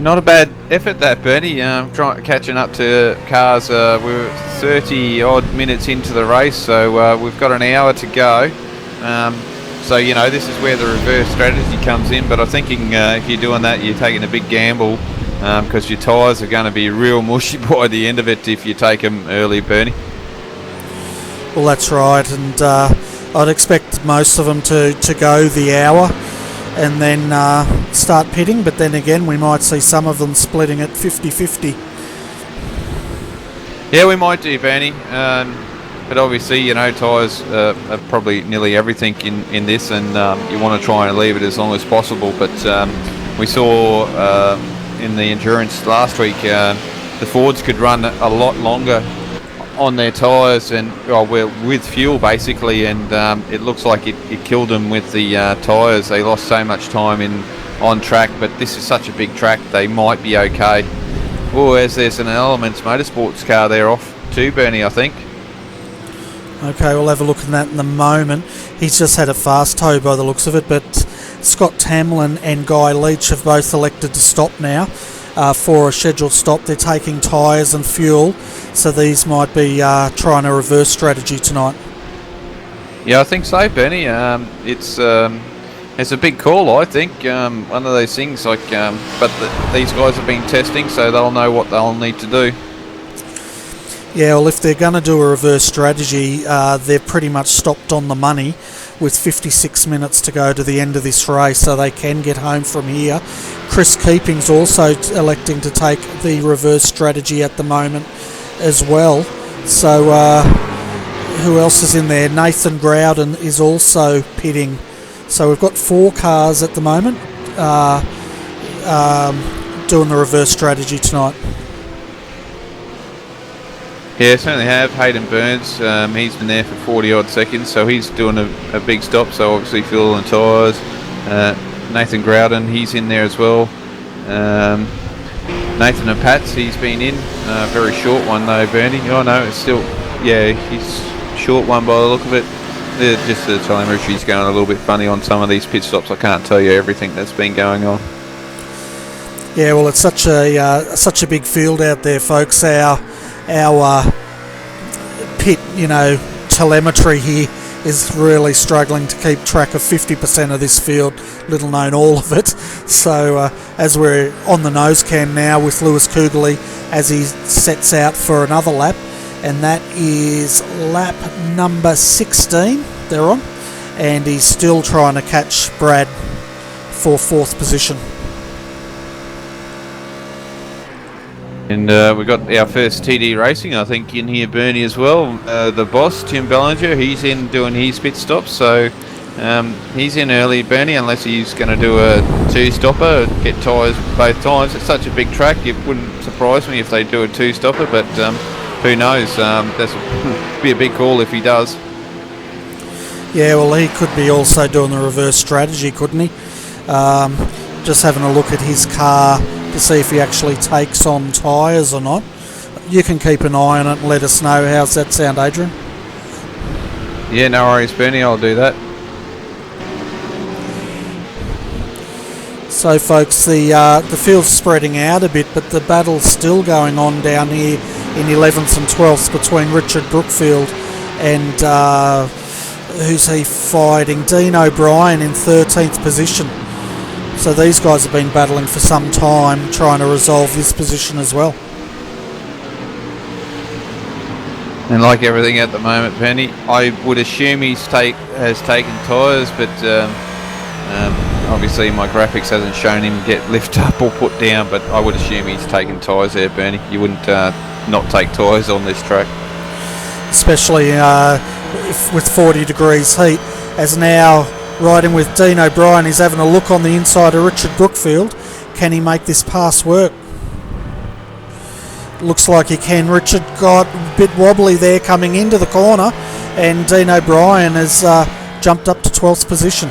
Not a bad effort that, Bernie. Catching up to cars. We're 30 odd minutes into the race, so we've got an hour to go. So, this is where the reverse strategy comes in, but I'm thinking if you're doing that, you're taking a big gamble because your tyres are going to be real mushy by the end of it if you take them early, Bernie. Well, that's right, and I'd expect most of them to go the hour and then start pitting, but then again, we might see some of them splitting at 50-50. Yeah, we might do, Bernie. But obviously, tyres are probably nearly everything in this, and you want to try and leave it as long as possible. But we saw in the endurance last week, the Fords could run a lot longer on their tyres and with fuel basically, and it looks like it killed them with the tyres. They lost so much time on track, but this is such a big track, they might be okay. Oh, as there's an Elements Motorsports car there off too, Bernie, I think. Okay, we'll have a look at that in a moment. He's just had a fast tow by the looks of it, but Scott Tamlin and Guy Leach have both elected to stop now for a scheduled stop. They're taking tyres and fuel, so these might be trying a reverse strategy tonight. Yeah, I think so, Bernie. It's a big call, I think. One of those things, these guys have been testing, so they'll know what they'll need to do. Yeah, well, if they're going to do a reverse strategy, they're pretty much stopped on the money with 56 minutes to go to the end of this race, so they can get home from here. Chris Keeping's also electing to take the reverse strategy at the moment as well. So who else is in there? Nathan Growden is also pitting. So we've got 4 cars at the moment doing the reverse strategy tonight. Yeah, certainly have. Hayden Burns, he's been there for 40 odd seconds, so he's doing a big stop, so obviously fuel and tyres. Nathan Growden, he's in there as well. Nathan and Pats, he's been in. Very short one though, Bernie. Oh no, it's still, yeah, he's short one by the look of it. Just the telemetry's going a little bit funny on some of these pit stops. I can't tell you everything that's been going on. Yeah, well, it's such a big field out there, folks. Our pit, telemetry here is really struggling to keep track of 50% of this field, little known all of it. So as we're on the nose cam now with Lewis Kugeley as he sets out for another lap, and that is lap number 16 they're on, and he's still trying to catch Brad for 4th position. And we've got our first TD Racing, I think, in here, Bernie, as well. The boss, Tim Bellinger, he's in doing his pit stops, so he's in early, Bernie, unless he's going to do a 2-stopper, get tyres both times. It's such a big track, it wouldn't surprise me if they do a 2-stopper, but who knows? That's be a big call if he does. Yeah, well, he could be also doing the reverse strategy, couldn't he? Just having a look at his car to see if he actually takes on tyres or not. You can keep an eye on it and let us know. How's that sound, Adrian? Yeah, no worries, Bernie, I'll do that. So folks, the field's spreading out a bit, but the battle's still going on down here in 11th and 12th between Richard Brookfield and who's he fighting? Dean O'Brien in 13th position. So these guys have been battling for some time, trying to resolve this position as well. And like everything at the moment, Penny, I would assume has taken tyres, but obviously my graphics hasn't shown him get lift up or put down, but I would assume he's taken tyres there, Bernie. You wouldn't not take tyres on this track. Especially with 40 degrees heat, as now riding with Dean O'Brien, he's having a look on the inside of Richard Brookfield. Can he make this pass work? Looks like he can. Richard got a bit wobbly there coming into the corner, and Dean O'Brien has jumped up to 12th position.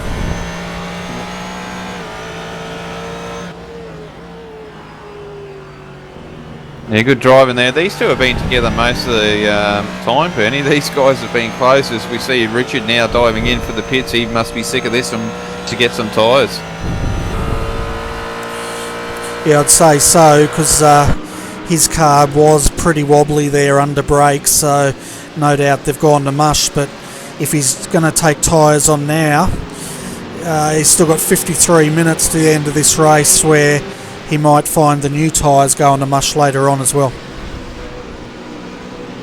Yeah, good driving there. These two have been together most of the time, Bernie. These guys have been close. As we see Richard now diving in for the pits, he must be sick of this to get some tyres. Yeah, I'd say so, because his car was pretty wobbly there under brakes, so no doubt they've gone to mush. But if he's going to take tyres on now, he's still got 53 minutes to the end of this race, where he might find the new tyres going to mush later on as well.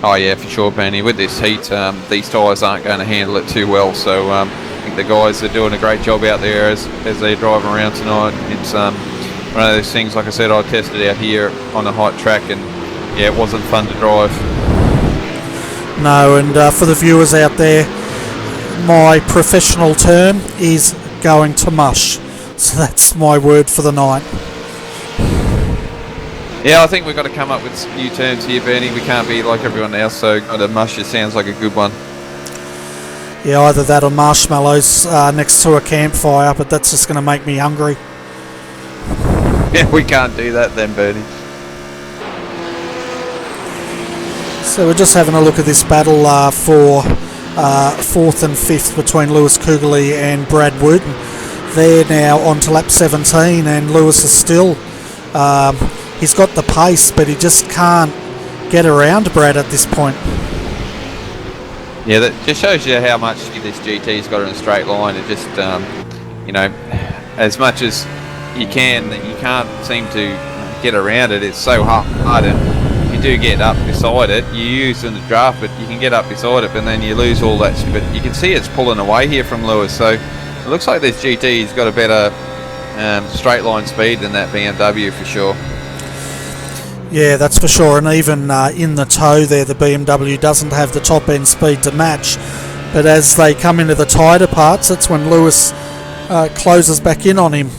Oh yeah, for sure, Bernie. With this heat, these tyres aren't going to handle it too well, so I think the guys are doing a great job out there as they drive around tonight. It's one of those things, like I said, I tested out here on a hot track, and yeah, it wasn't fun to drive. No, and for the viewers out there, my professional term is going to mush. So that's my word for the night. Yeah, I think we've got to come up with new terms here, Bernie. We can't be like everyone else, so kind of mush, it sounds like a good one. Yeah, either that or marshmallows next to a campfire, but that's just going to make me hungry. Yeah, we can't do that then, Bernie. So we're just having a look at this battle for 4th and 5th between Lewis Kugeley and Brad Wooten. They're now on to lap 17, and Lewis is still... he's got the pace, but he just can't get around Brad at this point. Yeah, that just shows you how much this GT's got in a straight line. It just, you know, as much as you can't seem to get around it. It's so hard, and if you do get up beside it, you use in the draft, but you can get up beside it, but then you lose all that. But you can see it's pulling away here from Lewis, so it looks like this GT's got a better straight line speed than that BMW for sure. Yeah, that's for sure, and even in the tow there, the BMW doesn't have the top end speed to match, but as they come into the tighter parts, that's when Lewis closes back in on him.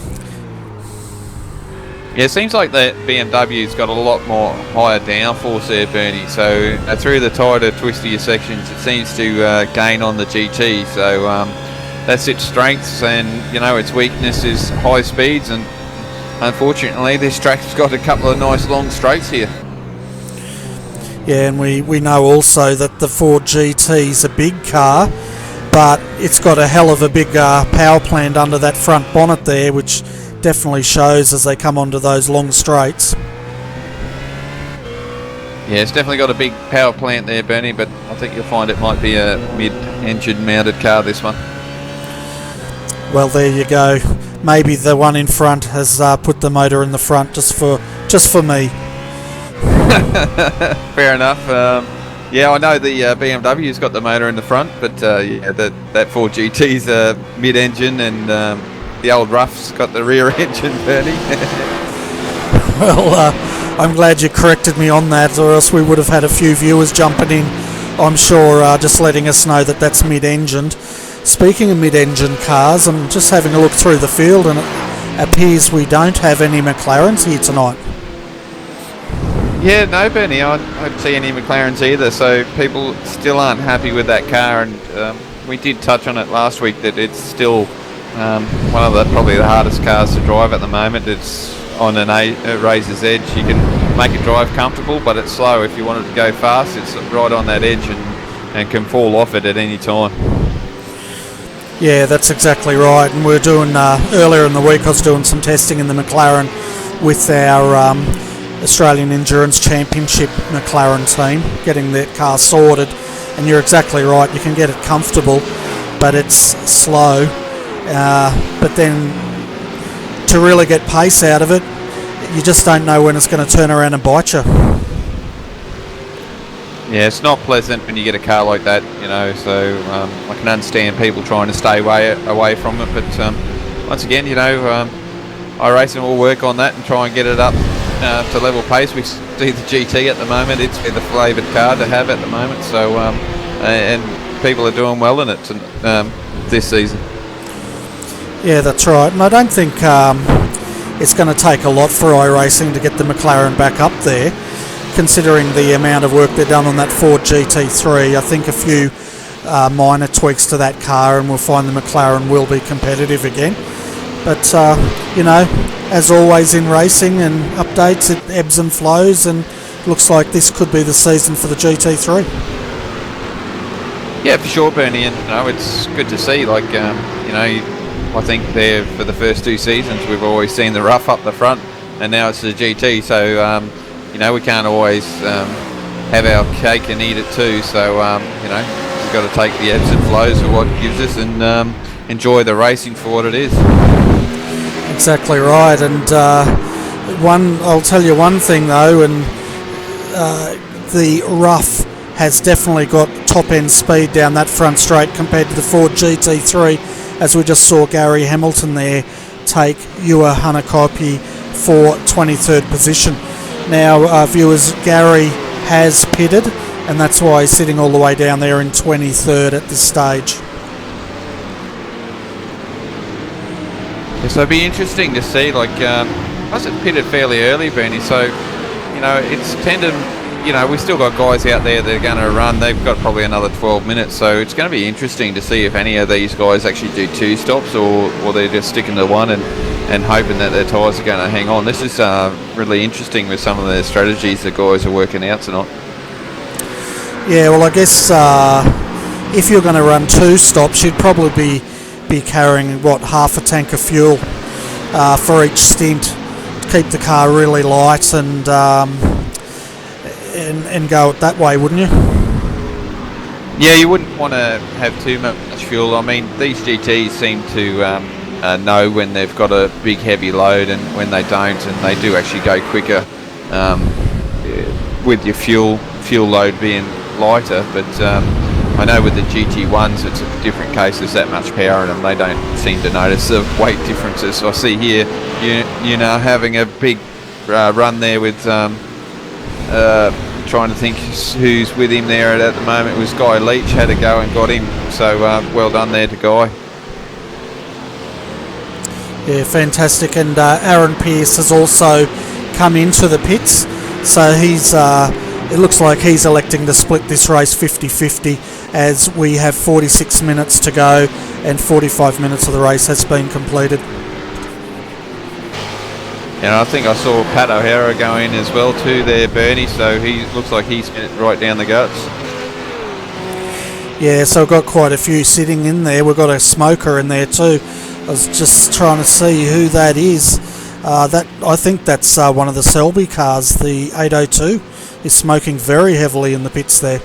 Yeah, it seems like the BMW's got a lot more higher downforce there, Bernie, so through the tighter, twistier sections, it seems to gain on the GT, so that's its strengths, and you know, its weakness is high speeds, and unfortunately this track's got a couple of nice long straights here. Yeah, and we know also that the Ford GT's a big car, but it's got a hell of a big power plant under that front bonnet there, which definitely shows as they come onto those long straights. Yeah, it's definitely got a big power plant there, Bernie, but I think you'll find it might be a mid-engine mounted car, this one. Well, there you go. Maybe the one in front has put the motor in the front just for me. Fair enough. Yeah, I know the BMW's got the motor in the front, but yeah, that Ford GT's mid-engine, and the old Rough's got the rear engine, Bernie. Well, I'm glad you corrected me on that, or else we would have had a few viewers jumping in, I'm sure, just letting us know that that's mid-engined. Speaking of mid-engine cars, I'm just having a look through the field, and it appears we don't have any McLarens here tonight. Yeah, no, Bernie, I don't see any McLarens either, so people still aren't happy with that car, and we did touch on it last week that it's still one of the probably the hardest cars to drive at the moment. It's on a razor's edge. You can make it drive comfortable, but it's slow. If you want it to go fast, it's right on that edge and can fall off it at any time. Yeah, that's exactly right. And we're doing earlier in the week I was doing some testing in the McLaren with our Australian Endurance Championship McLaren team, getting that car sorted. And you're exactly right, you can get it comfortable, but it's slow. But then to really get pace out of it, you just don't know when it's going to turn around and bite you. Yeah, it's not pleasant when you get a car like that, you know, so I can understand people trying to stay away from it, but once again, you know, iRacing will work on that and try and get it up to level pace. We see the GT at the moment, it's the flavoured car to have at the moment, so and people are doing well in it this season. Yeah, that's right, and I don't think it's going to take a lot for iRacing to get the McLaren back up there, considering the amount of work they've done on that Ford GT3. I think a few minor tweaks to that car and we'll find the McLaren will be competitive again. But, you know, as always in racing and updates, it ebbs and flows, and looks like this could be the season for the GT3. Yeah, for sure, Bernie, and you know, it's good to see, like, you know, I think there for the first 2 seasons we've always seen the rough up the front, and now it's the GT, so you know, we can't always have our cake and eat it too, so you know, we've got to take the ebbs and flows of what it gives us and enjoy the racing for what it is. Exactly right, and I'll tell you one thing though, and the rough has definitely got top end speed down that front straight compared to the Ford GT3, as we just saw Gary Hamilton there take Ewa Hanakopi for 23rd position. Now, viewers, Gary has pitted, and that's why he's sitting all the way down there in 23rd at this stage. Yeah, so it'd be interesting to see, like, I was pitted fairly early, Bernie, so, you know, it's tended, you know, we've still got guys out there that are going to run. They've got probably another 12 minutes, so it's going to be interesting to see if any of these guys actually do 2 stops or they're just sticking to one and hoping that their tyres are going to hang on. This is really interesting with some of the strategies the guys are working out tonight. Yeah, well, I guess if you're going to run 2 stops, you'd probably be carrying, what, half a tank of fuel for each stint to keep the car really light and go it that way, wouldn't you? Yeah, you wouldn't want to have too much fuel. I mean, these GTs seem to know when they've got a big heavy load and when they don't, and they do actually go quicker with your fuel load being lighter, but I know with the GT1s it's a different case. There's that much power in them, they don't seem to notice the weight differences. I see here you know, having a big run there with trying to think who's with him there at the moment. It was Guy Leach had a go and got him, so well done there to Guy. Yeah, fantastic. And Aaron Pearce has also come into the pits, so he's it looks like he's electing to split this race 50-50, as we have 46 minutes to go and 45 minutes of the race has been completed. And I think I saw Pat O'Hara go in as well too there, Bernie, so he looks like he's right down the guts. Yeah, so we've got quite a few sitting in there. We've got a smoker in there too. I was just trying to see who that is. I think that's one of the Selby cars, the 802, is smoking very heavily in the pits there.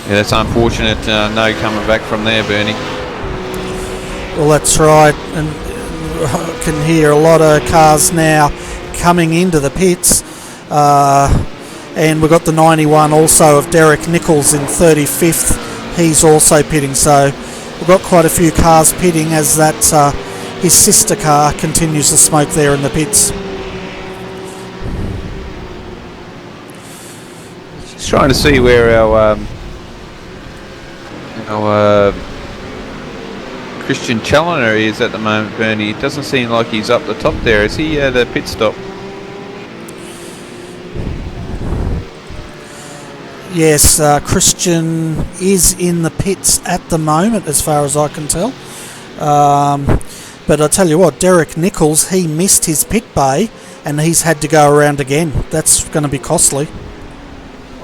Yeah, that's unfortunate. No coming back from there, Bernie. Well, that's right, and I can hear a lot of cars now coming into the pits. And we've got the 91 also of Derek Nichols in 35th. He's also pitting, so we've got quite a few cars pitting as that his sister car continues to smoke there in the pits. Just trying to see where our Christian Challoner is at the moment, Bernie. It doesn't seem like he's up the top there. Is he at a pit stop? Yes, Christian is in the pits at the moment, as far as I can tell. But I tell you what, Derek Nichols, he missed his pit bay, and he's had to go around again. That's going to be costly.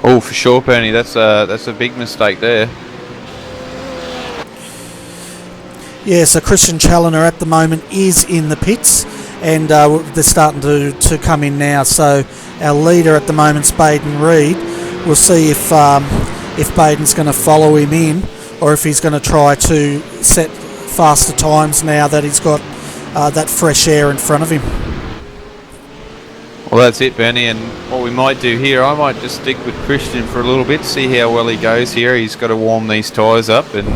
Oh, for sure, Bernie. That's a big mistake there. Yeah, so Christian Challoner at the moment is in the pits, and they're starting to come in now. So our leader at the moment's Baden Reed. We'll see if Baden's going to follow him in, or if he's going to try to set faster times now that he's got that fresh air in front of him. Well, that's it, Bernie, and what we might do here, I might just stick with Christian for a little bit, see how well he goes here. He's got to warm these tyres up and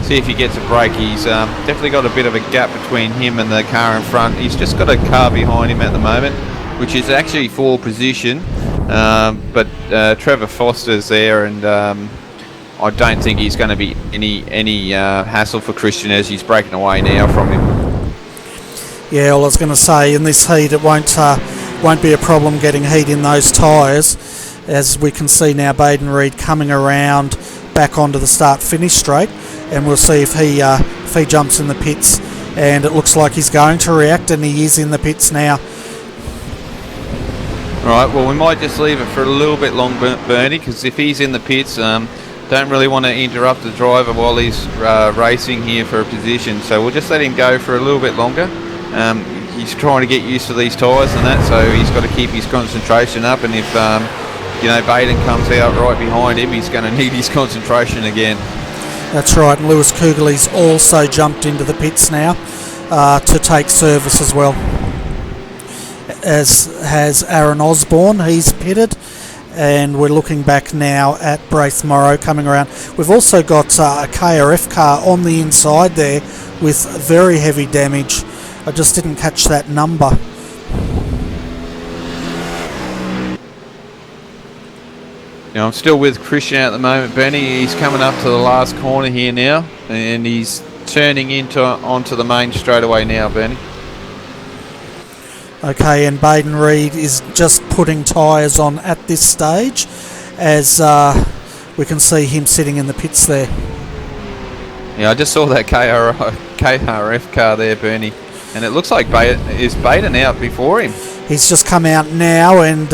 see if he gets a break. He's definitely got a bit of a gap between him and the car in front. He's just got a car behind him at the moment, which is actually for position, but Trevor Foster's there, and I don't think he's going to be any hassle for Christian as he's breaking away now from him. Yeah, well, I was going to say, in this heat it won't be a problem getting heat in those tyres, as we can see now Baden Reed coming around back onto the start-finish straight, and we'll see if he jumps in the pits, and it looks like he's going to react, and he is in the pits now. Right, well, we might just leave it for a little bit long, Bernie, because if he's in the pits, don't really want to interrupt the driver while he's racing here for a position, so we'll just let him go for a little bit longer. He's trying to get used to these tyres and that, so he's got to keep his concentration up, and if Baden comes out right behind him, he's going to need his concentration again. That's right, and Lewis Kugeley's also jumped into the pits now to take service as well, as has Aaron Osborne. He's pitted, and we're looking back now at Braith Morrow coming around. We've also got a KRF car on the inside there with very heavy damage. I just didn't catch that number. Now, I'm still with Christian at the moment, Benny. He's coming up to the last corner here now, and he's turning onto the main straightaway now, Benny. Okay, and Baden Reed is just putting tyres on at this stage, as we can see him sitting in the pits there. Yeah, I just saw that KRF car there, Bernie, and it looks like is Baden out before him. He's just come out now, and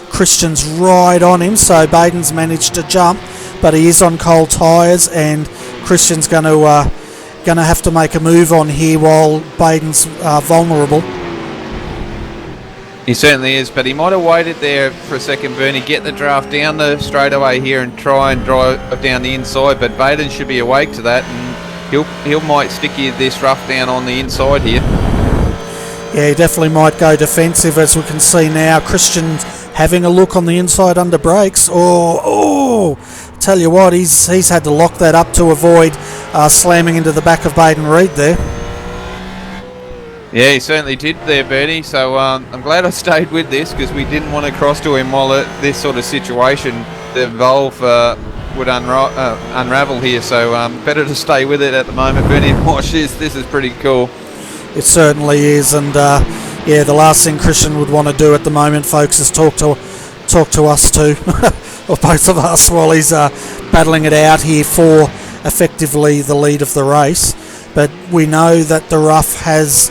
Christian's right on him, so Baden's managed to jump, but he is on cold tyres, and Christian's going to have to make a move on here while Baden's vulnerable. He certainly is, but he might have waited there for a second, Bernie, get the draft down the straightaway here and try and drive down the inside, but Baden should be awake to that, and he'll might stick this rough down on the inside here. Yeah, he definitely might go defensive, as we can see now. Christian's having a look on the inside under brakes. Tell you what, he's had to lock that up to avoid slamming into the back of Baden Reed there. Yeah, he certainly did there, Bernie, so I'm glad I stayed with this, because we didn't want to cross to him while this sort of situation, the valve would unravel here, so better to stay with it at the moment, Bernie, and watch this. This is pretty cool. It certainly is, and yeah, the last thing Christian would want to do at the moment, folks, is talk to us too, or both of us, while he's battling it out here for effectively the lead of the race. But we know that the rough has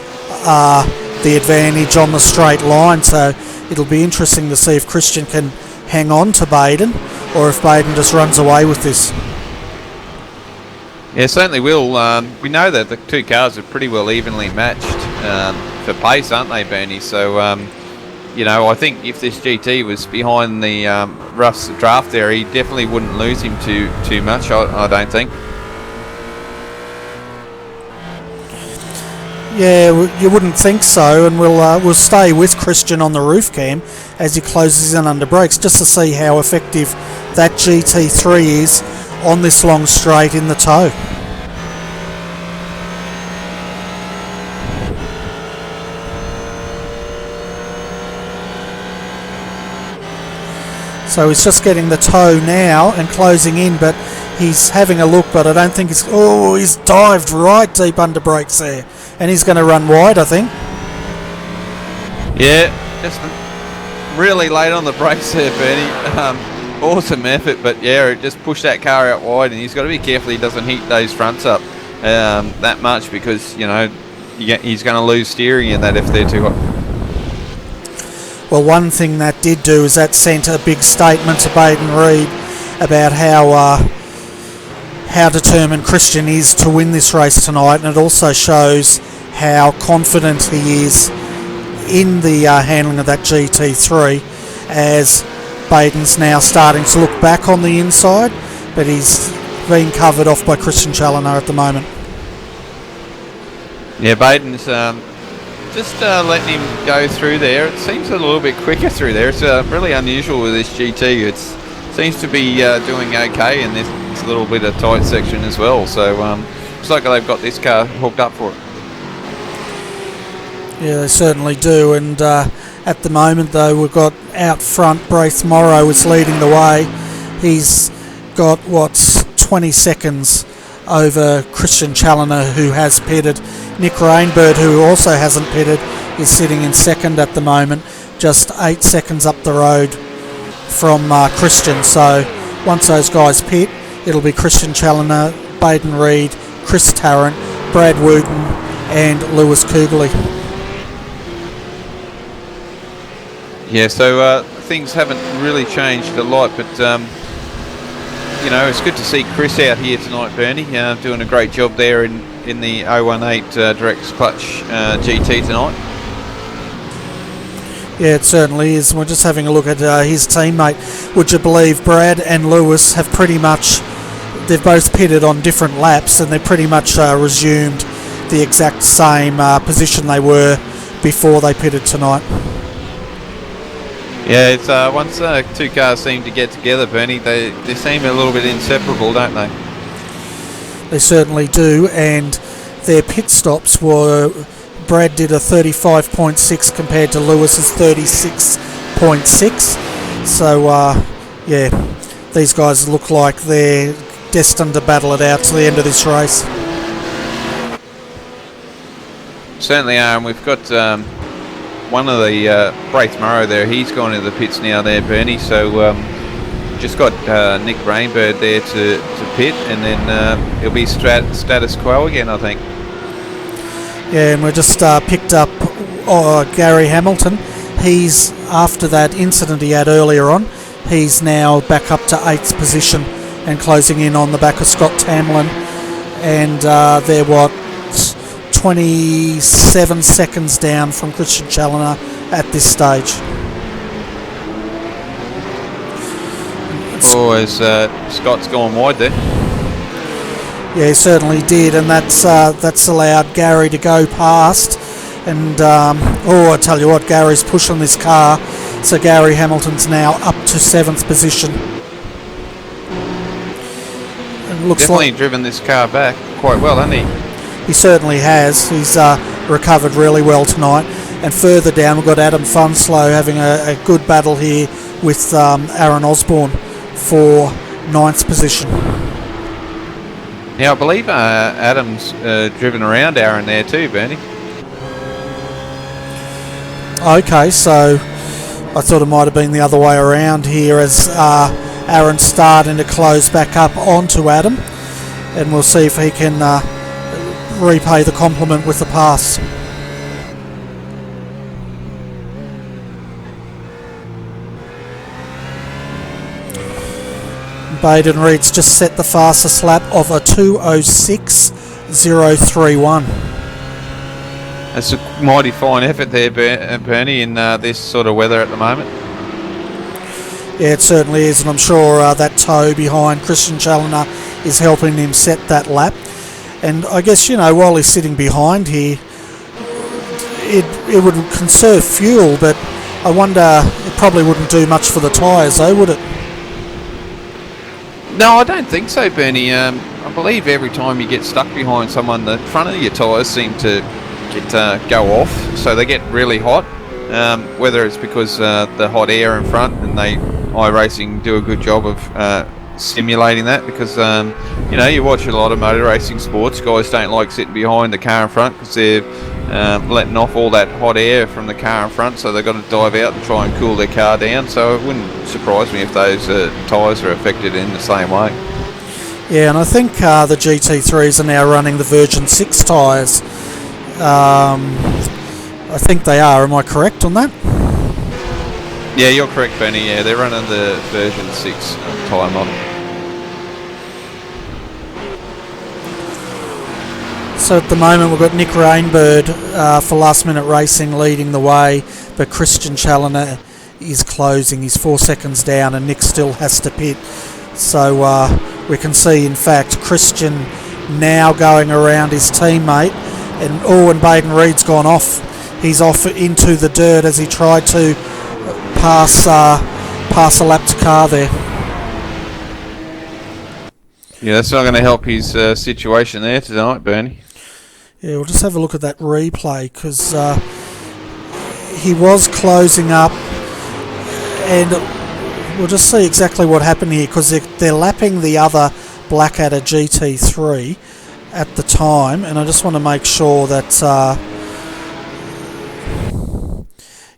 the advantage on the straight line, so it'll be interesting to see if Christian can hang on to Baden, or if Baden just runs away with this. Yeah, certainly will. We know that the two cars are pretty well evenly matched for pace, aren't they, Bernie? So, I think if this GT was behind the Rough's draft there, he definitely wouldn't lose him too much, I don't think. Yeah, you wouldn't think so, and we'll stay with Christian on the roof cam as he closes in under brakes, just to see how effective that GT3 is on this long straight in the toe. So he's just getting the toe now and closing in, but he's having a look, but I don't think he's dived right deep under brakes there, and he's going to run wide, I think. Yeah, just really late on the brakes there, Bernie. awesome effort, but yeah, it just pushed that car out wide, and he's got to be careful he doesn't heat those fronts up that much, because he's going to lose steering in that if they're too hot. Well, one thing that did do is that sent a big statement to Baden Reed about how determined Christian is to win this race tonight, and it also shows how confident he is in the handling of that GT3, as Baden's now starting to look back on the inside, but he's being covered off by Christian Challoner at the moment. Yeah, Baden's just letting him go through there. It seems a little bit quicker through there. It's really unusual with this GT. It seems to be doing okay in this little bit of tight section as well. So looks like they've got this car hooked up for it. Yeah, they certainly do. And at the moment, though, we've got out front, Braith Morrow is leading the way. He's got 20 seconds over Christian Challoner, who has pitted. Nick Rainbird, who also hasn't pitted, is sitting in second at the moment, just 8 seconds up the road from Christian. So once those guys pit, it'll be Christian Challoner, Baden Reed, Chris Tarrant, Brad Wooten and Lewis Kugeley. Yeah, so things haven't really changed a lot, but it's good to see Chris out here tonight, Bernie, doing a great job there in the 018 direct clutch GT tonight. Yeah, it certainly is. We're just having a look at his teammate. Would you believe Brad and Lewis have pretty much, they've both pitted on different laps, and they've pretty much resumed the exact same position they were before they pitted tonight. Yeah, it's once two cars seem to get together, Bernie, they seem a little bit inseparable, don't they? They certainly do, and their pit stops were, Brad did a 35.6 compared to Lewis's 36.6. So, yeah, these guys look like they're destined to battle it out to the end of this race. Certainly are, and we've got one of the Braith Morrow there. He's gone into the pits now there, Bernie, so just got Nick Rainbird there to pit, and then it'll be status quo again, I think. Yeah, and we just picked up Gary Hamilton. He's, after that incident he had earlier on, he's now back up to 8th position and closing in on the back of Scott Tamlin, and they're 27 seconds down from Christian Challoner at this stage. Oh, as Scott's gone wide there. Yeah, he certainly did, and that's allowed Gary to go past. And I tell you what, Gary's pushing this car, so Gary Hamilton's now up to 7th position. It looks definitely like driven this car back quite well, hasn't he? He certainly has. He's recovered really well tonight. And further down, we've got Adam Funslow having a good battle here with Aaron Osborne for 9th position. Yeah, I believe Adam's driven around Aaron there too, Bernie. Okay, so I thought it might have been the other way around here, as Aaron's starting to close back up onto Adam, and we'll see if he can repay the compliment with the pass. Baden Reed's just set the fastest lap of a 2:06.031. That's a mighty fine effort there, Bernie, in this sort of weather at the moment. Yeah, it certainly is, and I'm sure that tow behind Christian Challoner is helping him set that lap. And I guess, while he's sitting behind here, it would conserve fuel, but I wonder, it probably wouldn't do much for the tyres though, would it? No, I don't think so, Bernie. I believe every time you get stuck behind someone, the front of your tyres seem to go off, so they get really hot. Whether it's because the hot air in front, and iRacing do a good job of simulating that, because you know, you watch a lot of motor racing sports, guys don't like sitting behind the car in front because they're letting off all that hot air from the car in front, so they've got to dive out and try and cool their car down. So it wouldn't surprise me if those tyres are affected in the same way. Yeah, and I think the GT3s are now running the Version 6 tyres. I think they are. Am I correct on that? Yeah, you're correct, Benny. Yeah, they're running the Version 6 tyre model. So at the moment we've got Nick Rainbird for Last Minute Racing leading the way, but Christian Challoner is closing. He's 4 seconds down and Nick still has to pit. So we can see, in fact, Christian now going around his teammate, and Baden Reed's gone off. He's off into the dirt as he tried to pass a lapped car there. Yeah, that's not going to help his situation there tonight, Bernie. Yeah, we'll just have a look at that replay, because he was closing up, and we'll just see exactly what happened here, because they're lapping the other Blackadder GT3 at the time, and I just want to make sure that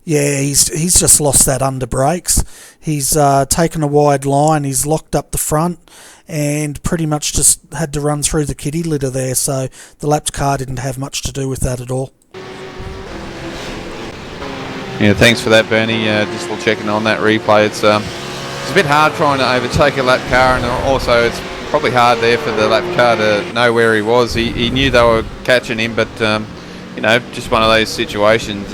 yeah, he's just lost that under brakes. He's taken a wide line, he's locked up the front, and pretty much just had to run through the kitty litter there, so the lapped car didn't have much to do with that at all. Yeah, thanks for that, Bernie. Just while checking on that replay, it's a bit hard trying to overtake a lap car, and also it's probably hard there for the lap car to know where he was. He knew they were catching him, but you know, just one of those situations.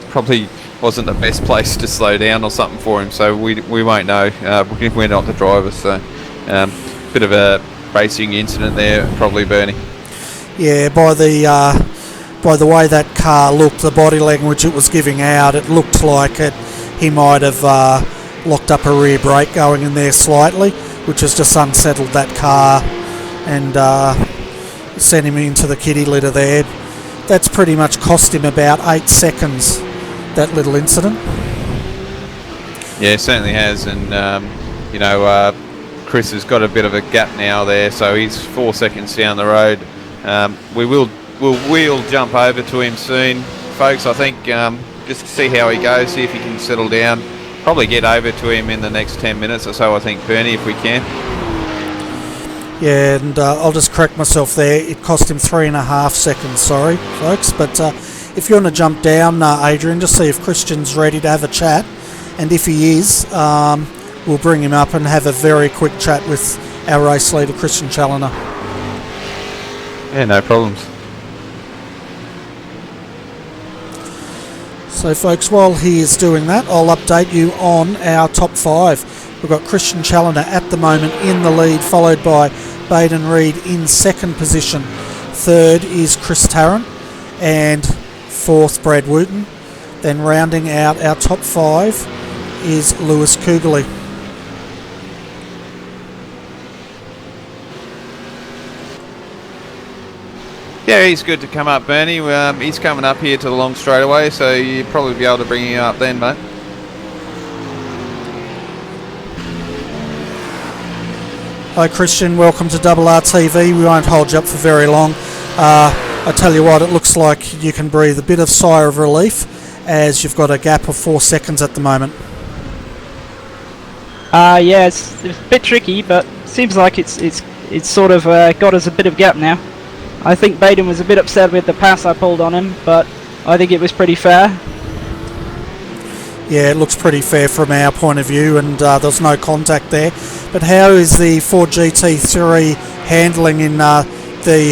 Probably wasn't the best place to slow down or something for him, so we won't know. We're not the drivers, so bit of a racing incident there, probably, Bernie. Yeah, by the way that car looked, the body language it was giving out, it looked like he might have locked up a rear brake going in there slightly, which has just unsettled that car and sent him into the kitty litter there. That's pretty much cost him about 8 seconds, that little incident. Yeah, it certainly has, and you know, Chris has got a bit of a gap now there, so he's 4 seconds down the road. We'll jump over to him soon, folks. I think just to see how he goes, see if he can settle down. Probably get over to him in the next 10 minutes or so, I think, Bernie, if we can. Yeah, and I'll just correct myself there. It cost him 3.5 seconds, sorry, folks. But if you want to jump down, Adrian, just see if Christian's ready to have a chat. And if he is, we'll bring him up and have a very quick chat with our race leader, Christian Challoner. Yeah, no problems. So folks, while he is doing that, I'll update you on our top 5. We've got Christian Challoner at the moment in the lead, followed by Baden Reed in second position. Third is Chris Tarrant, and fourth Brad Wooten. Then rounding out our top 5 is Lewis Kugeley. Yeah, he's good to come up, Bernie. He's coming up here to the long straightaway, so you'll probably be able to bring him up then, mate. Hi Christian, welcome to RRTV. We won't hold you up for very long. I tell you what, it looks like you can breathe a bit of sigh of relief as you've got a gap of 4 seconds at the moment. Yeah, it's a bit tricky, but seems like it's sort of got us a bit of gap now. I think Baden was a bit upset with the pass I pulled on him, but I think it was pretty fair. Yeah, it looks pretty fair from our point of view, and there's no contact there. But how is the Ford GT3 handling in the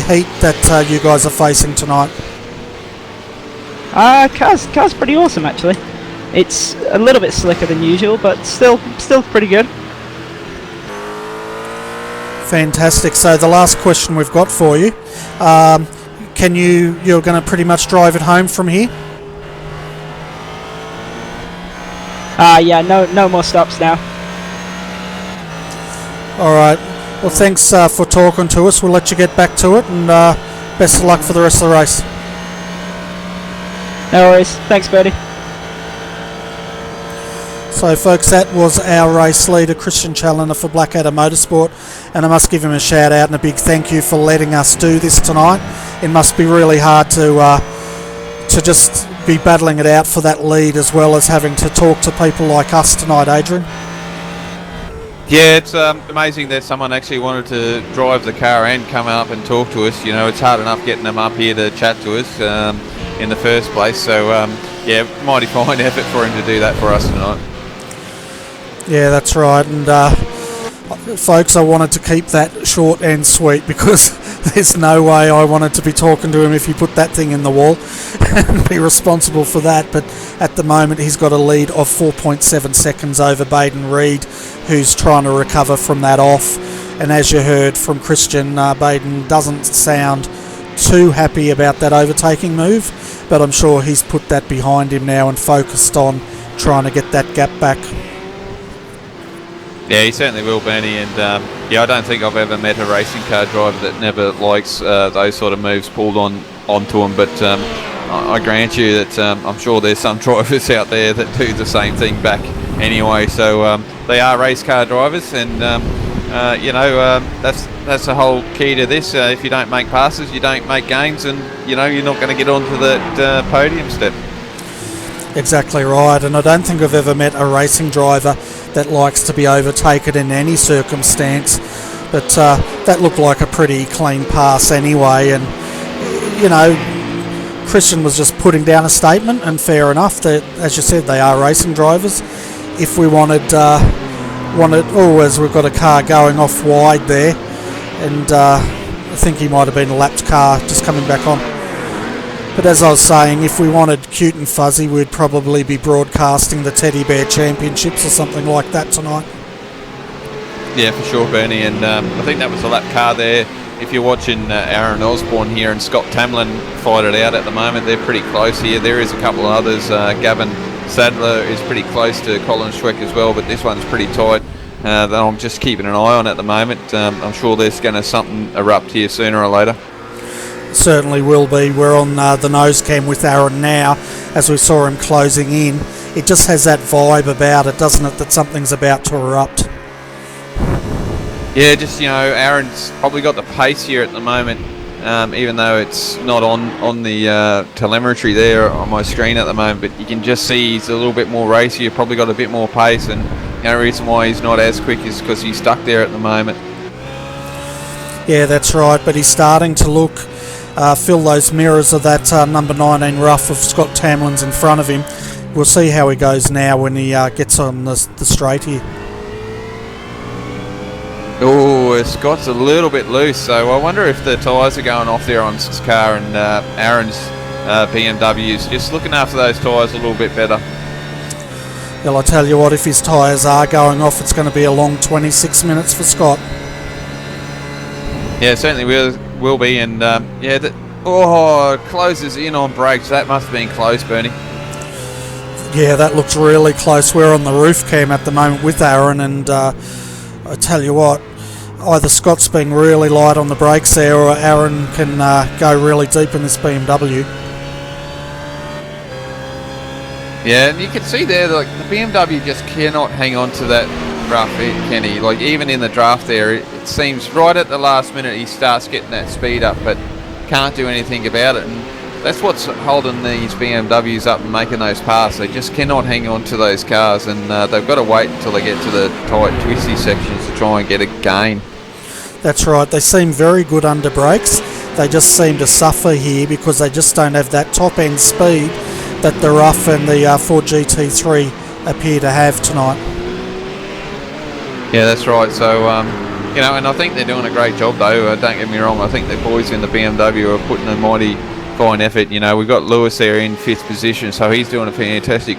heat that you guys are facing tonight? Car's pretty awesome actually. It's a little bit slicker than usual, but still pretty good. Fantastic. So the last question we've got for you, you're going to pretty much drive it home from here? Yeah, no more stops now. Alright, well thanks for talking to us. We'll let you get back to it, and best of luck for the rest of the race. No worries, thanks Bertie. So folks, that was our race leader, Christian Challoner for Blackadder Motorsport, and I must give him a shout out and a big thank you for letting us do this tonight. It must be really hard to just be battling it out for that lead, as well as having to talk to people like us tonight, Adrian. Yeah, it's amazing that someone actually wanted to drive the car and come up and talk to us. You know, it's hard enough getting them up here to chat to us in the first place. So, yeah, mighty fine effort for him to do that for us tonight. Yeah, that's right. And folks, I wanted to keep that short and sweet, because there's no way I wanted to be talking to him if he put that thing in the wall and be responsible for that. But at the moment, he's got a lead of 4.7 seconds over Baden Reed, who's trying to recover from that off. And as you heard from Christian, Baden doesn't sound too happy about that overtaking move, but I'm sure he's put that behind him now and focused on trying to get that gap back. Yeah, he certainly will, Bernie, and yeah, I don't think I've ever met a racing car driver that never likes those sort of moves pulled onto him, but I grant you that I'm sure there's some drivers out there that do the same thing back anyway. So they are race car drivers, and you know, that's the whole key to this. If you don't make passes, you don't make gains, and you know, you're not going to get onto that podium step. Exactly right, and I don't think I've ever met a racing driver that likes to be overtaken in any circumstance, but that looked like a pretty clean pass anyway. And you know, Christian was just putting down a statement, and fair enough, that, as you said, they are racing drivers. If we wanted, as we've got a car going off wide there, and I think he might have been a lapped car just coming back on. But as I was saying, if we wanted cute and fuzzy, we'd probably be broadcasting the Teddy Bear Championships or something like that tonight. Yeah, for sure, Bernie, and I think that was a lap car there. If you're watching Aaron Osborne here and Scott Tamlin fight it out at the moment, they're pretty close here. There is a couple of others. Gavin Sadler is pretty close to Colin Schweck as well, but this one's pretty tight. That I'm just keeping an eye on at the moment. I'm sure there's going to something erupt here sooner or later. Certainly will be. We're on the nose cam with Aaron now, as we saw him closing in. It just has that vibe about it, doesn't it, that something's about to erupt. Yeah, just, you know, Aaron's probably got the pace here at the moment, even though it's not on the telemetry there on my screen at the moment, but you can just see he's a little bit more racy, probably got a bit more pace, and the only reason why he's not as quick is because he's stuck there at the moment. Yeah, that's right, but he's starting to look, fill those mirrors of that number 19 rough of Scott Tamlin's in front of him. We'll see how he goes now when he gets on the straight here. Oh, Scott's a little bit loose, so I wonder if the tyres are going off there on his car, and Aaron's BMW's just looking after those tyres a little bit better. Well, I tell you what, if his tyres are going off, it's going to be a long 26 minutes for Scott. Yeah, certainly will be, and yeah, closes in on brakes. That must have been close, Bernie. Yeah, that looks really close. We're on the roof cam at the moment with Aaron, and I tell you what, either Scott's being really light on the brakes there, or Aaron can go really deep in this BMW. Yeah, and you can see there, like, the BMW just cannot hang on to that rough, can he? Like, even in the draft there, it seems right at the last minute he starts getting that speed up, but can't do anything about it. And that's what's holding these BMWs up and making those passes. They just cannot hang on to those cars, and they've got to wait until they get to the tight, twisty sections to try and get a gain. That's right. They seem very good under brakes. They just seem to suffer here because they just don't have that top end speed that the Rough and the Ford GT3 appear to have tonight. Yeah, that's right. So, you know, and I think they're doing a great job though. Don't get me wrong. I think the boys in the BMW are putting a mighty fine effort. You know, we've got Lewis there in 5th position, so he's doing a fantastic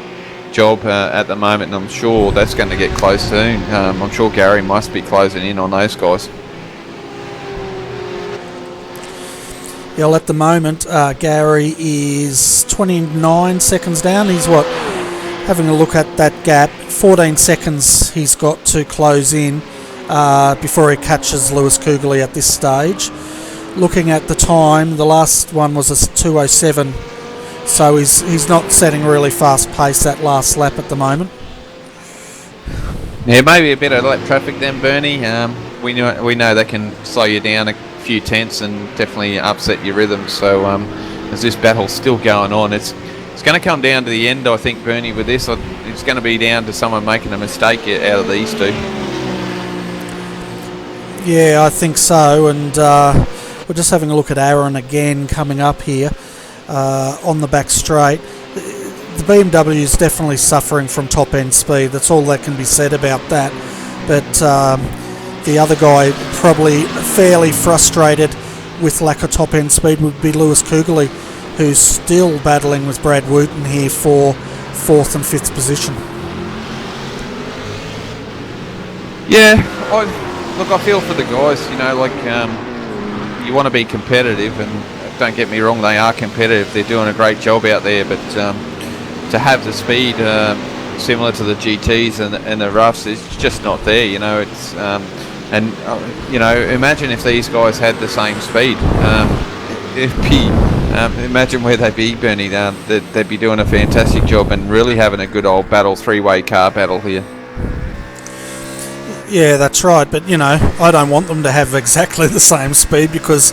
job at the moment, and I'm sure that's going to get close soon. I'm sure Gary must be closing in on those guys. Yeah, well, at the moment, Gary is 29 seconds down. He's having a look at that gap. 14 seconds he's got to close in before he catches Lewis Kugeley at this stage. Looking at the time, the last one was a 2:07, so he's not setting really fast pace that last lap at the moment. Yeah, maybe a bit of lap traffic then, Bernie. We know that can slow you down a few tenths and definitely upset your rhythm. So as this battle's still going on, it's going to come down to the end, I think, Bernie. With this, it's going to be down to someone making a mistake out of these two. Yeah, I think so. And we're just having a look at Aaron again coming up here on the back straight. The BMW is definitely suffering from top end speed. That's all that can be said about that. But the other guy probably fairly frustrated with lack of top end speed would be Lewis Kugeley, who's still battling with Brad Wooten here for 4th and 5th position. Yeah, I feel for the guys. You know, like you want to be competitive, and don't get me wrong, they are competitive. They're doing a great job out there, but to have the speed similar to the GTs and the roughs is just not there. You know, it's you know, imagine if these guys had the same speed. Imagine where they'd be, Bernie. They'd be doing a fantastic job and really having a good old battle, three-way car battle here. Yeah, that's right. But, you know, I don't want them to have exactly the same speed, because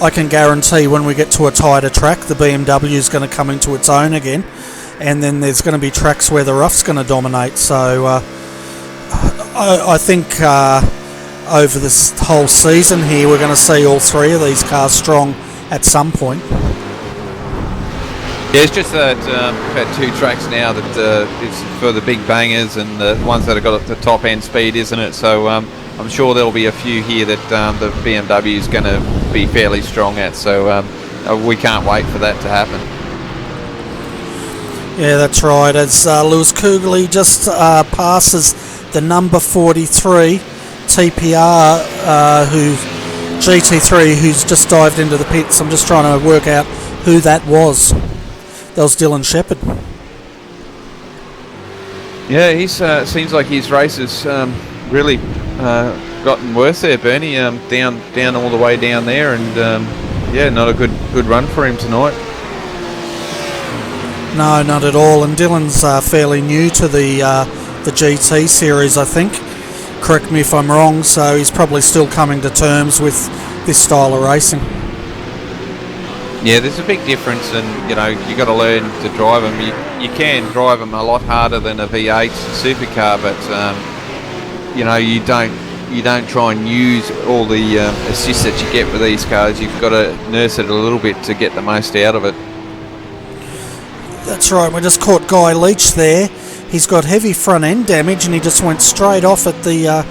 I can guarantee when we get to a tighter track, the BMW is going to come into its own again. And then there's going to be tracks where the rough's going to dominate. So I think over this whole season here, we're going to see all three of these cars strong at some point. Yeah, it's just that we've had 2 tracks now that it's for the big bangers and the ones that have got the top end speed, isn't it? So I'm sure there'll be a few here that the BMW is going to be fairly strong at. So we can't wait for that to happen. Yeah, that's right. As Lewis Kugeley just passes the number 43 TPR, GT3, who's just dived into the pits. I'm just trying to work out who that was. That was Dylan Shepherd. Yeah, he's seems like his race has really gotten worse there, Bernie. Down all the way down there, and yeah, not a good run for him tonight. No, not at all. And Dylan's fairly new to the GT series, I think. Correct me if I'm wrong. So he's probably still coming to terms with this style of racing. Yeah, there's a big difference, and you know, you got to learn to drive them. You can drive them a lot harder than a V8 supercar, but you know, you don't try and use all the assists that you get with these cars. You've got to nurse it a little bit to get the most out of it. That's right. We just caught Guy Leach there. He's got heavy front end damage, and he just went straight off at the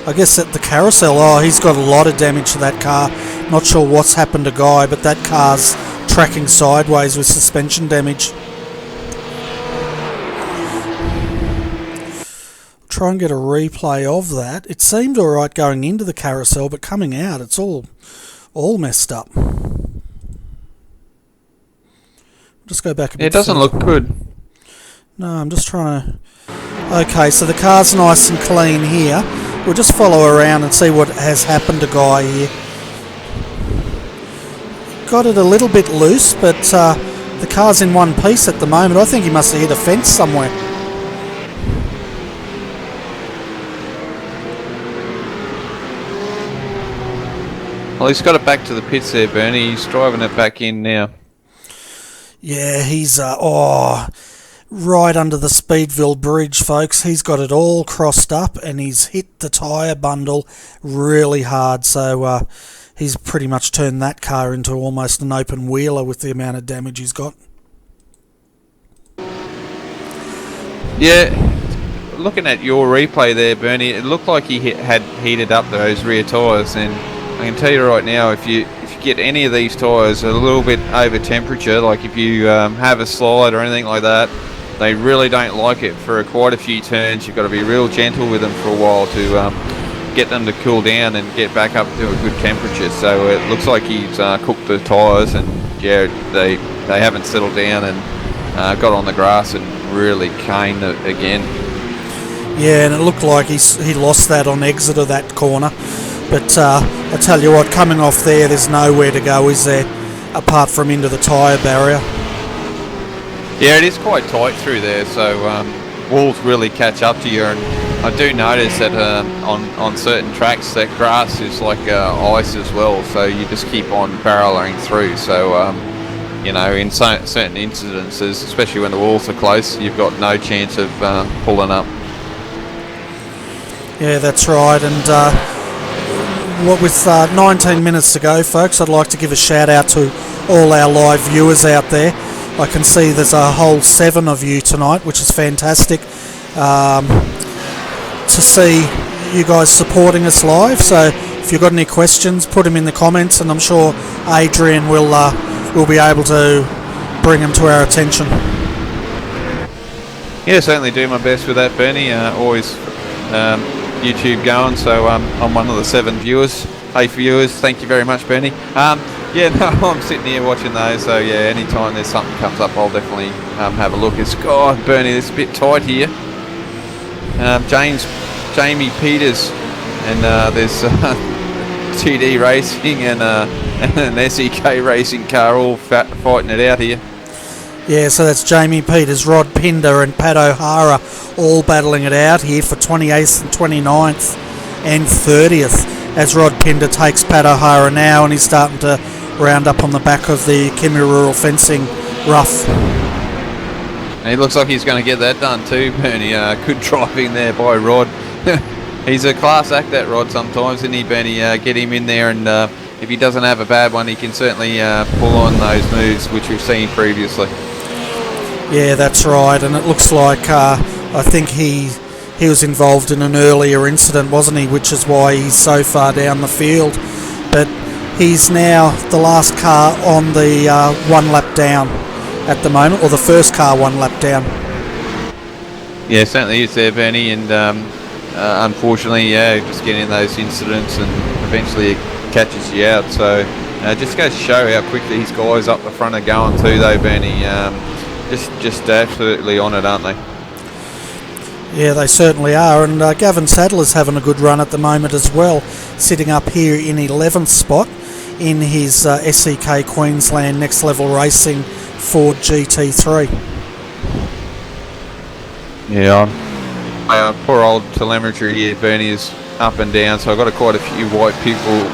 I guess at the carousel. Oh, he's got a lot of damage to that car. Not sure what's happened to Guy, but that car's tracking sideways with suspension damage. Try and get a replay of that. It seemed alright going into the carousel, but coming out, it's all messed up. Just go back a bit. It doesn't look good. No, I'm just trying to... Okay, so the car's nice and clean here. We'll just follow around and see what has happened to Guy here. Got it a little bit loose, but the car's in one piece at the moment. I think he must have hit a fence somewhere. Well, he's got it back to the pits there, Bernie. He's driving it back in now. Yeah, he's right under the Speedville Bridge, folks. He's got it all crossed up, and he's hit the tyre bundle really hard. So he's pretty much turned that car into almost an open wheeler with the amount of damage he's got. Yeah, looking at your replay there, Bernie, it looked like he had heated up those rear tyres, and I can tell you right now, if you get any of these tyres a little bit over temperature, like if you have a slide or anything like that, they really don't like it for quite a few turns. You've got to be real gentle with them for a while to get them to cool down and get back up to a good temperature. So it looks like he's cooked the tyres, and yeah, they haven't settled down and got on the grass and really caned it again. Yeah, and it looked like he lost that on exit of that corner. But I tell you what, coming off there, there's nowhere to go, is there, apart from into the tyre barrier? Yeah, it is quite tight through there, so walls really catch up to you, and I do notice that on certain tracks that grass is like ice as well, so you just keep on barreling through. So you know, in certain incidences, especially when the walls are close, you've got no chance of pulling up. Yeah, that's right. And what with 19 minutes to go, folks, I'd like to give a shout out to all our live viewers out there. I can see there's a whole 7 of you tonight, which is fantastic. To see you guys supporting us live. So if you've got any questions, put them in the comments, and I'm sure Adrian will be able to bring them to our attention. Yeah, certainly do my best with that, Bernie. Always YouTube going, so I'm one of the 7 viewers. 8 viewers, thank you very much, Bernie. Yeah, no, I'm sitting here watching those, so yeah, anytime there's something comes up, I'll definitely have a look. It's, God, Bernie, it's a bit tight here. Jamie Peters, and there's TD Racing and an SEK Racing car all fighting it out here. Yeah, so that's Jamie Peters, Rod Pinder and Pat O'Hara all battling it out here for 28th and 29th and 30th, as Rod Pinder takes Pat O'Hara now, and he's starting to round up on the back of the Kimmy Rural Fencing rough. And he looks like he's going to get that done too, Bernie. Good driving there by Rod. He's a class act, that Rod, sometimes, isn't he, Bernie? Get him in there, and if he doesn't have a bad one, he can certainly pull on those moves which we've seen previously. Yeah, that's right, and it looks like I think he was involved in an earlier incident, wasn't he, which is why he's so far down the field. But he's now the last car on the 1 lap down at the moment, or the first car 1 lap down. Yeah, certainly is there, Bernie, and unfortunately, yeah, just getting those incidents, and eventually it catches you out. So just goes to show how quickly these guys up the front are going too, though, Bernie. Just absolutely on it, aren't they? Yeah, they certainly are, and Gavin Sadler's having a good run at the moment as well, sitting up here in 11th spot in his SEK Queensland Next Level Racing Ford GT3. Yeah, poor old telemetry here, Bernie, is up and down, so I've got quite a few white people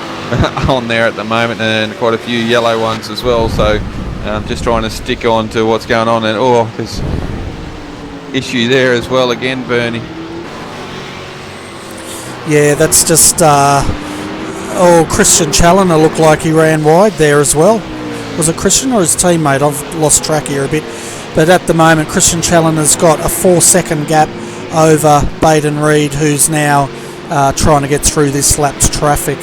on there at the moment, and quite a few yellow ones as well, so I'm just trying to stick on to what's going on. And there's issue there as well again, Bernie. Yeah, that's just Christian Challoner looked like he ran wide there as well. Was it Christian or his teammate? I've lost track here a bit. But at the moment, Christian Challoner's got a 4-second gap over Baden Reed, who's now trying to get through this lap's traffic,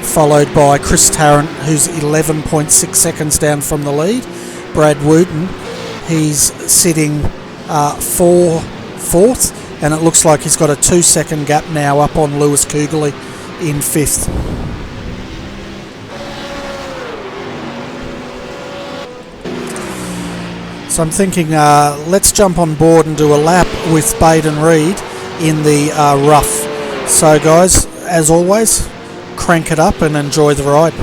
followed by Chris Tarrant, who's 11.6 seconds down from the lead. Brad Wooten, he's sitting fourth, and it looks like he's got a 2-second gap now up on Lewis Kugeley in 5th. So I'm thinking let's jump on board and do a lap with Baden Reed in the rough. So guys, as always, crank it up and enjoy the ride.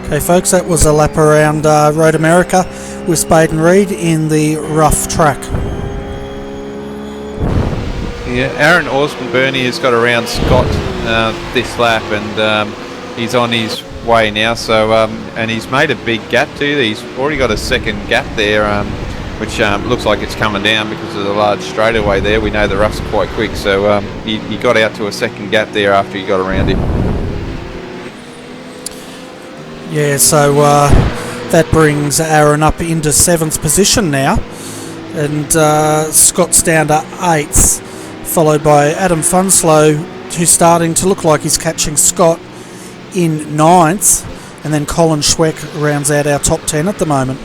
Okay folks, that was a lap around Road America with Spade and Reed in the rough track. Yeah, Aaron Osborne Bernie has got around Scott this lap, and he's on his way now. So and he's made a big gap too. He's already got a second gap there, which looks like it's coming down because of the large straightaway there. We know the rough's quite quick, so he got out to a second gap there after he got around him. Yeah, so that brings Aaron up into 7th position now, and Scott's down to 8th, followed by Adam Funslow, who's starting to look like he's catching Scott in 9th, and then Colin Schweck rounds out our top 10 at the moment.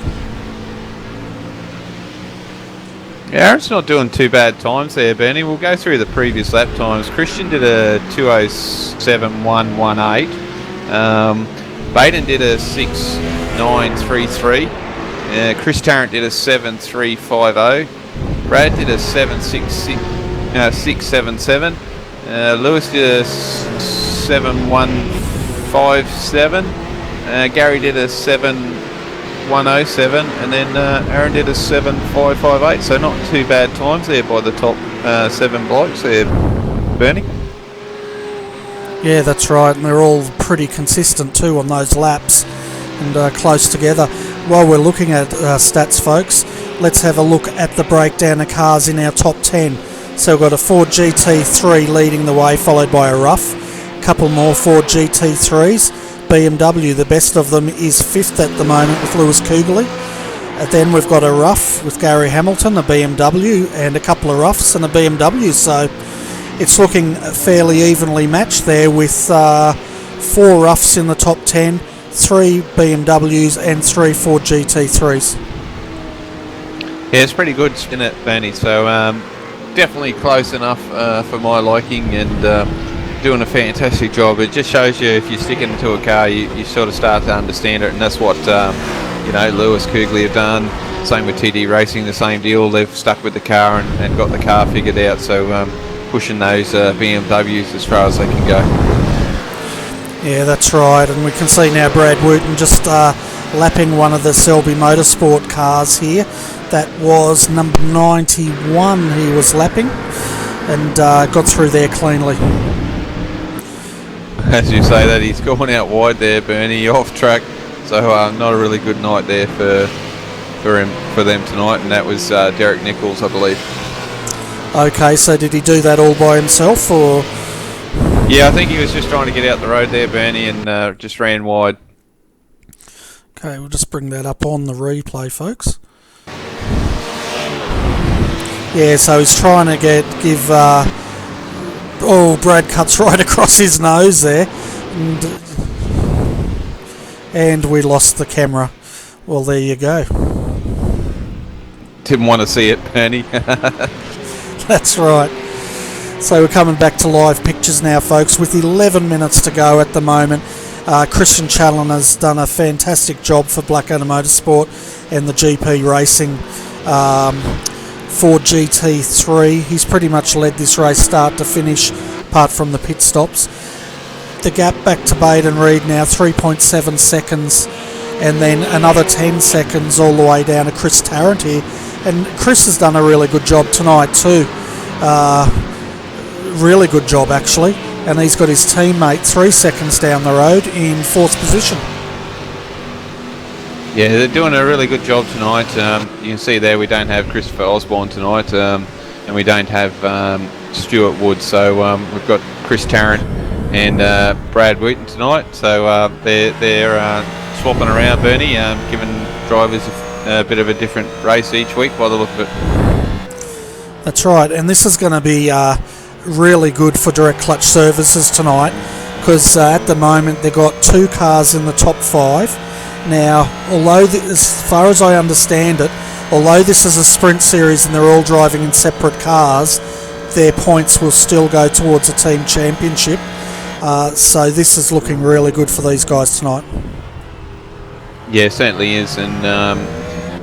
Yeah, Aaron's not doing too bad times there, Bernie. We'll go through the previous lap times. Christian did a 2:07.118. Baden did a 6:9.33. Chris Tarrant did a 7:3.50. Brad did a 6:77. Lewis did a 7:157. Gary did a 7:107, and then Aaron did a 7:558. So not too bad times there by the top 7 blokes there, Bernie. Yeah, that's right, and they're all pretty consistent too on those laps and close together. While we're looking at stats, folks, let's have a look at the breakdown of cars in our top 10. So we've got a Ford GT3 leading the way, followed by a Rough. A couple more Ford GT3s. BMW, the best of them, is 5th at the moment with Lewis Kugeley. Then we've got a Rough with Gary Hamilton, a BMW, and a couple of Roughs and a BMW. So it's looking fairly evenly matched there with 4 Roughs in the top 10, 3 BMWs and 3 Ford GT3s. Yeah, it's pretty good, isn't it, Bernie? So definitely close enough for my liking, and doing a fantastic job. It just shows you if you stick into a car, you sort of start to understand it, and that's what Lewis Kugeley have done. Same with TD Racing, the same deal. They've stuck with the car and got the car figured out. So pushing those BMWs as far as they can go. Yeah, that's right, and we can see now Brad Wooten just lapping one of the Selby Motorsport cars here. That was number 91 he was lapping, and got through there cleanly. As you say that, he's gone out wide there, Bernie, off track. So not a really good night there for them tonight, and that was Derek Nichols, I believe. Okay, so did he do that all by himself, or? Yeah, I think he was just trying to get out the road there, Bernie, and just ran wide. Okay, we'll just bring that up on the replay, folks. Yeah, so he's trying to give. Brad cuts right across his nose there, and we lost the camera. Well, there you go. Didn't want to see it, Bernie. That's right. So we're coming back to live pictures now, folks, with 11 minutes to go at the moment. Christian Challoner's done a fantastic job for Blackadder Motorsport and the GP Racing Ford GT3. He's pretty much led this race start to finish, apart from the pit stops. The gap back to Baden Reed now, 3.7 seconds, and then another 10 seconds all the way down to Chris Tarrant here. And Chris has done a really good job tonight too. Really good job actually, and he's got his teammate 3 seconds down the road in 4th position. Yeah, they're doing a really good job tonight. You can see there we don't have Christopher Osborne tonight, and we don't have Stuart Wood, so we've got Chris Tarrant and Brad Wheaton tonight. So they're swapping around, Bernie, giving drivers a bit of a different race each week by the look of it. That's right, and this is going to be really good for Direct Clutch Services tonight, because at the moment they've got 2 cars in the top 5. Now, although as far as I understand it, although this is a sprint series and they're all driving in separate cars, their points will still go towards a team championship. So this is looking really good for these guys tonight. Yeah, it certainly is, and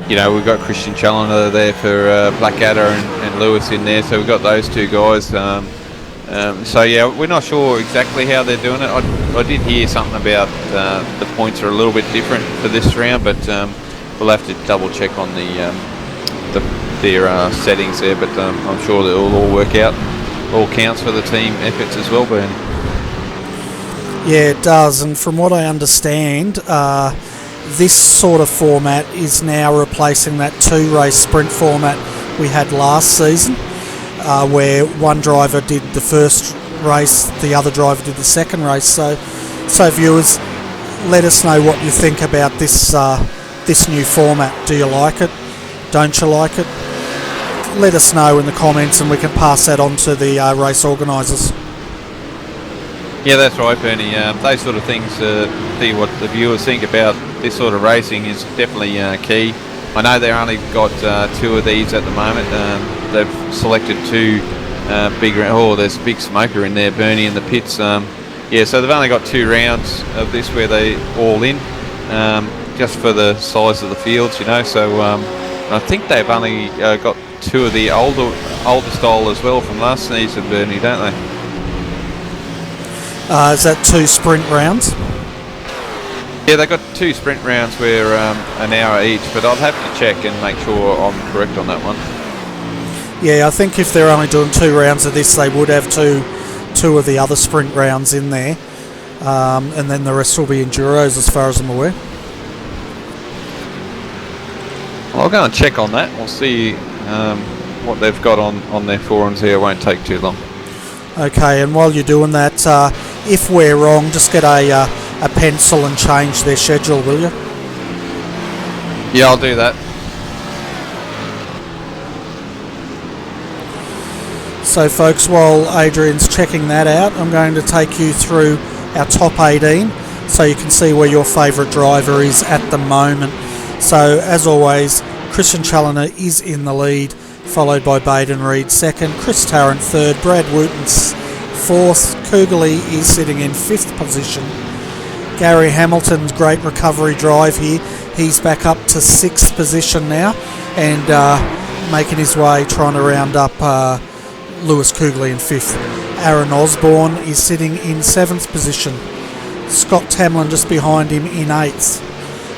we've got Christian Challoner there for Blackadder and Lewis in there, so we've got those 2 guys. So yeah, we're not sure exactly how they're doing it. I did hear something about the points are a little bit different for this round, but we'll have to double check on their settings there. But I'm sure that it'll all work out. All counts for the team efforts as well, Bernie. Yeah, it does. And from what I understand, this sort of format is now replacing that 2-race sprint format we had last season, where one driver did the first race, the other driver did the second race. So viewers, let us know what you think about this this new format. Do you like it? Don't you like it? Let us know in the comments, and we can pass that on to the race organisers. Yeah, that's right, Bernie. Those sort of things, see what the viewers think about this sort of racing is definitely key. I know they've only got 2 of these at the moment. They've selected 2 there's a big smoker in there, Bernie, in the pits. Yeah, so they've only got 2 rounds of this where they all in, just for the size of the fields, you know. So I think they've only got 2 of the older style as well from last season, Bernie, don't they? Is that 2 sprint rounds? Yeah, they've got 2 sprint rounds where an hour each, but I'll have to check and make sure I'm correct on that one. Yeah, I think if they're only doing 2 rounds of this, they would have two of the other sprint rounds in there, and then the rest will be enduros as far as I'm aware. Well, I'll go and check on that. We'll see what they've got on their forums here. It won't take too long. Okay, and while you're doing that, if we're wrong, just get a pencil and change their schedule, will you? Yeah, I'll do that. So folks, while Adrian's checking that out, I'm going to take you through our top 18 so you can see where your favourite driver is at the moment. So as always, Christian Challoner is in the lead, followed by Baden Reed second, Chris Tarrant third, Brad Wooten fourth, Kugeley is sitting in 5th position. Gary Hamilton's great recovery drive here, he's back up to 6th position now, and making his way, trying to round up Lewis Kugeley in 5th. Aaron Osborne is sitting in 7th position. Scott Tamlin just behind him in 8th.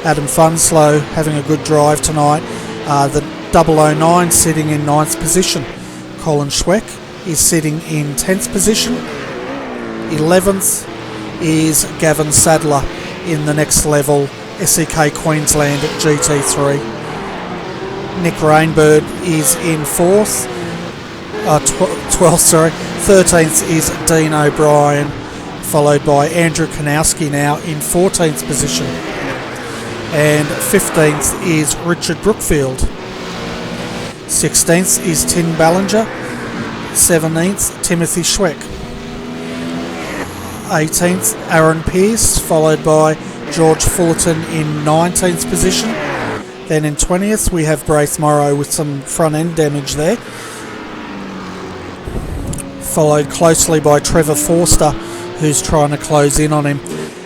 Adam Funslow having a good drive tonight. The 009 sitting in 9th position. Colin Schweck is sitting in 10th position. 11th is Gavin Sadler in the next level, SEK Queensland GT3. Nick Rainbird is in 4th. 12th, sorry. 13th is Dean O'Brien, followed by Andrew Kanowski now in 14th position. And 15th is Richard Brookfield. 16th is Tim Ballinger. 17th, Timothy Schweck. 18th, Aaron Pearce, followed by George Fullerton in 19th position. Then in 20th, we have Braith Morrow with some front end damage there, followed closely by Trevor Forster, who's trying to close in on him.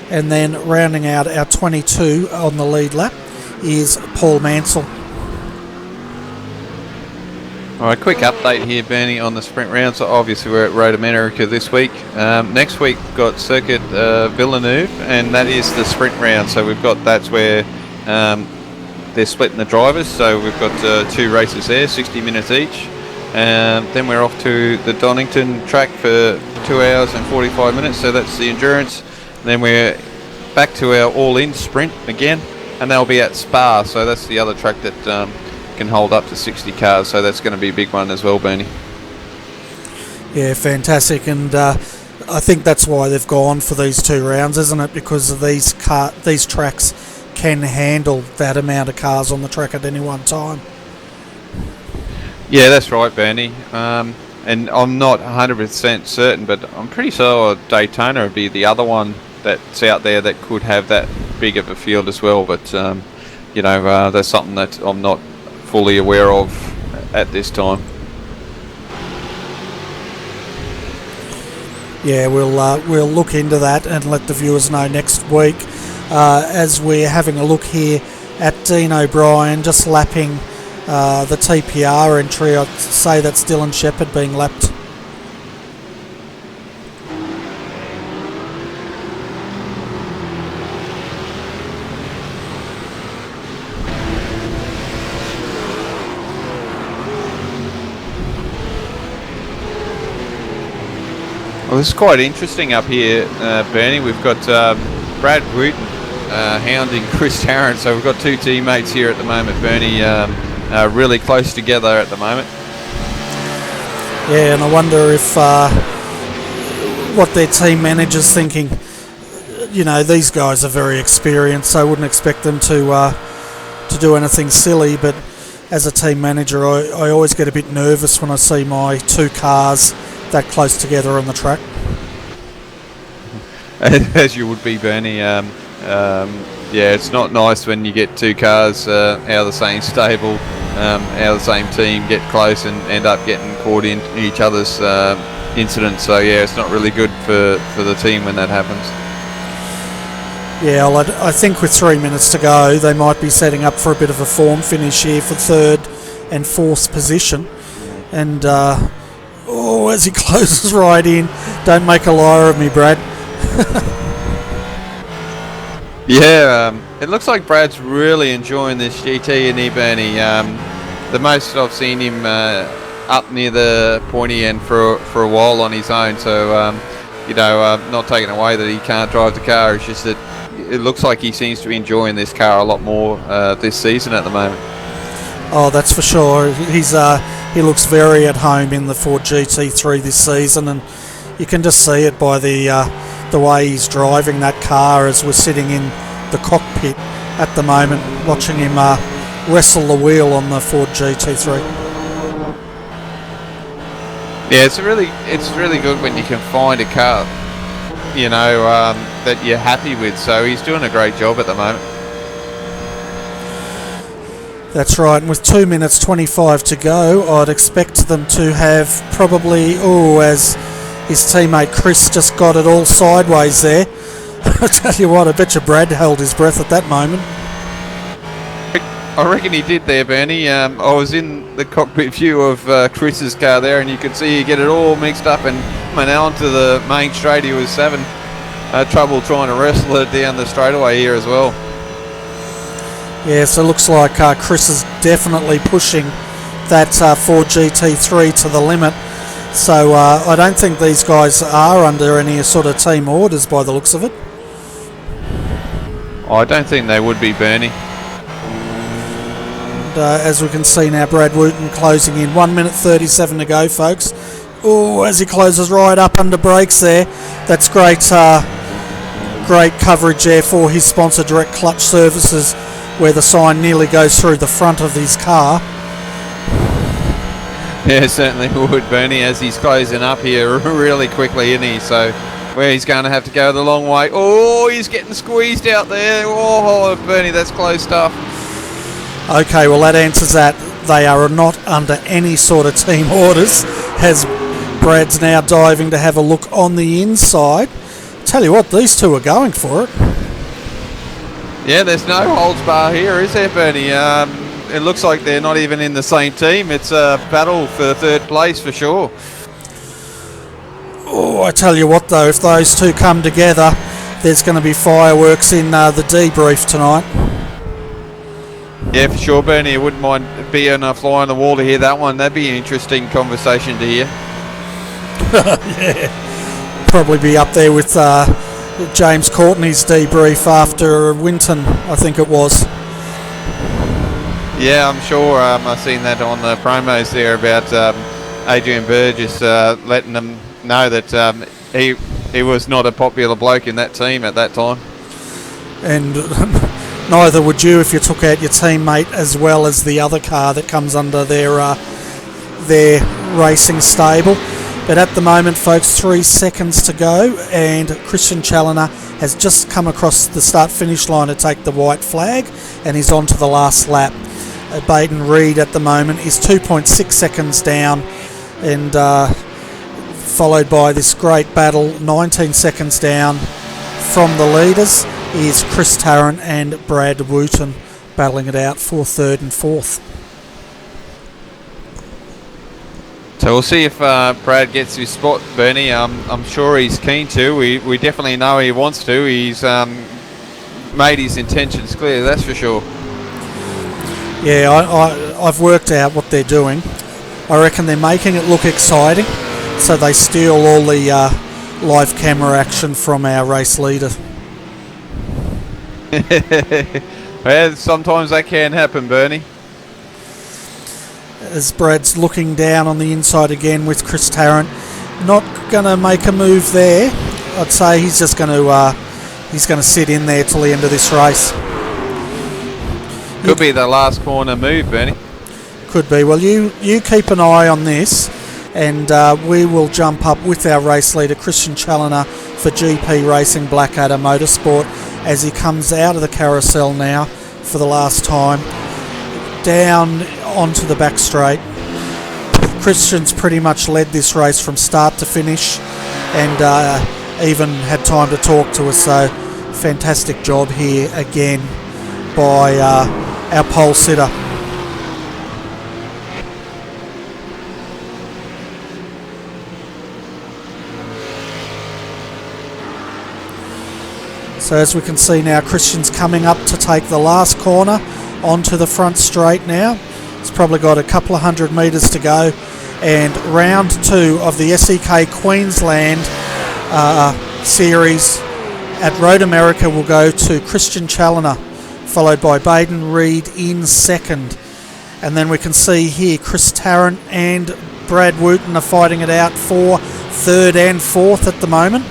And then rounding out our 22 on the lead lap is Paul Mansell. Alright, quick update here, Bernie, on the sprint rounds. So obviously we're at Road America this week. Next week we've got Circuit Villeneuve, and that is the sprint round. So we've got, that's where they're splitting the drivers. So we've got 2 races there, 60 minutes each. Then we're off to the Donington track for 2 hours and 45 minutes, so that's the endurance. Then we're back to our all-in sprint again, and they'll be at Spa, so that's the other track that can hold up to 60 cars, so that's going to be a big one as well, Bernie. Yeah, fantastic, and I think that's why they've gone for these 2 rounds, isn't it? Because of these tracks can handle that amount of cars on the track at any one time. Yeah, that's right, Bernie. And I'm not 100% certain, but I'm pretty sure Daytona would be the other one that's out there that could have that big of a field as well. But, you know, that's something that I'm not fully aware of at this time. Yeah, we'll look into that and let the viewers know next week. As we're having a look here at Dean O'Brien, just lapping the TPR entry, I'd say that's Dylan Shepherd being lapped. Well, this is quite interesting up here, Bernie. We've got Brad Wooten hounding Chris Tarrant, so we've got two teammates here at the moment, Bernie, really close together at the moment. Yeah, and I wonder if what their team manager's thinking. You know, these guys are very experienced, so I wouldn't expect them to do anything silly, but as a team manager, I always get a bit nervous when I see my two cars that close together on the track. As you would be, Bernie. Yeah, it's not nice when you get two cars out of the same stable, out of the same team, get close and end up getting caught in each other's incidents. So yeah, it's not really good for the team when that happens. Yeah, well, I think with 3 minutes to go, they might be setting up for a bit of a form finish here for third and fourth position. And as he closes right in, don't make a liar of me, Brad. Yeah, it looks like Brad's really enjoying this GT, isn't he, Bernie? The most I've seen him up near the pointy end for a while on his own. So, not taking away that he can't drive the car. It's just that it looks like he seems to be enjoying this car a lot more this season at the moment. Oh, that's for sure. He looks very at home in the Ford GT3 this season, and you can just see it by the way he's driving that car as we're sitting in the cockpit at the moment, watching him wrestle the wheel on the Ford GT3. Yeah, it's really good when you can find a car, that you're happy with. So he's doing a great job at the moment. That's right, and with 2 minutes 25 to go, I'd expect them to have probably, as his teammate Chris just got it all sideways there. I tell you what, I bet you Brad held his breath at that moment. I reckon he did there, Bernie. I was in the cockpit view of Chris's car there, and you could see he get it all mixed up, and coming onto the main straight, he was having trouble trying to wrestle it down the straightaway here as well. Yeah, so it looks like Chris is definitely pushing that Ford GT3 to the limit. So I don't think these guys are under any sort of team orders by the looks of it. I don't think they would be, Bernie. And, as we can see now, Brad Wooten closing in. 1 minute 37 to go, folks. As he closes right up under brakes there. That's great, great coverage there for his sponsor, Direct Clutch Services, where the sign nearly goes through the front of his car. Yeah, certainly would, Bernie, as he's closing up here really quickly, isn't he? So where he's going to have to go the long way. Oh, he's getting squeezed out there. Oh, Bernie, that's close stuff. Okay, well, that answers that. They are not under any sort of team orders, as Brad's now diving to have a look on the inside. Tell you what, these two are going for it. Yeah, there's no holds bar here, is there, Bernie? It looks like they're not even in the same team. It's a battle for third place for sure. I tell you what, though, if those two come together, there's going to be fireworks in the debrief tonight. Yeah, for sure, Bernie. I wouldn't mind being a fly on the wall to hear that one. That'd be an interesting conversation to hear. Yeah, probably be up there with James Courtney's debrief after Winton, I think it was. Yeah, I'm sure. I've seen that on the promos there about Adrian Burgess letting them know that he was not a popular bloke in that team at that time. And neither would you if you took out your teammate as well as the other car that comes under their racing stable. But at the moment, folks, 3 seconds to go, and Christian Challoner has just come across the start-finish line to take the white flag, and he's on to the last lap. Baden Reed at the moment is 2.6 seconds down, and followed by this great battle, 19 seconds down from the leaders is Chris Tarrant and Brad Wooten battling it out for third and fourth. So we'll see if Brad gets his spot, Bernie. I'm sure he's keen to. We definitely know he wants to. He's made his intentions clear, that's for sure. Yeah, I've worked out what they're doing. I reckon they're making it look exciting, so they steal all live camera action from our race leader. Well, sometimes that can happen, Bernie. As Brad's looking down on the inside again with Chris Tarrant, not going to make a move there. I'd say he's just going to sit in there till the end of this race. Could be the last corner move, Bernie. Could be. Well, you keep an eye on this, and we will jump up with our race leader, Christian Challoner, for GP Racing Blackadder Motorsport, as he comes out of the carousel now for the last time, down onto the back straight. Christian's pretty much led this race from start to finish, and even had time to talk to us, so fantastic job here again by our pole sitter. So as we can see now, Christian's coming up to take the last corner onto the front straight now. It's probably got a couple of 100 metres to go, and round 2 of the SEK Queensland series at Road America will go to Christian Challoner, followed by Baden Reed in second. And then we can see here Chris Tarrant and Brad Wooten are fighting it out for third and fourth at the moment.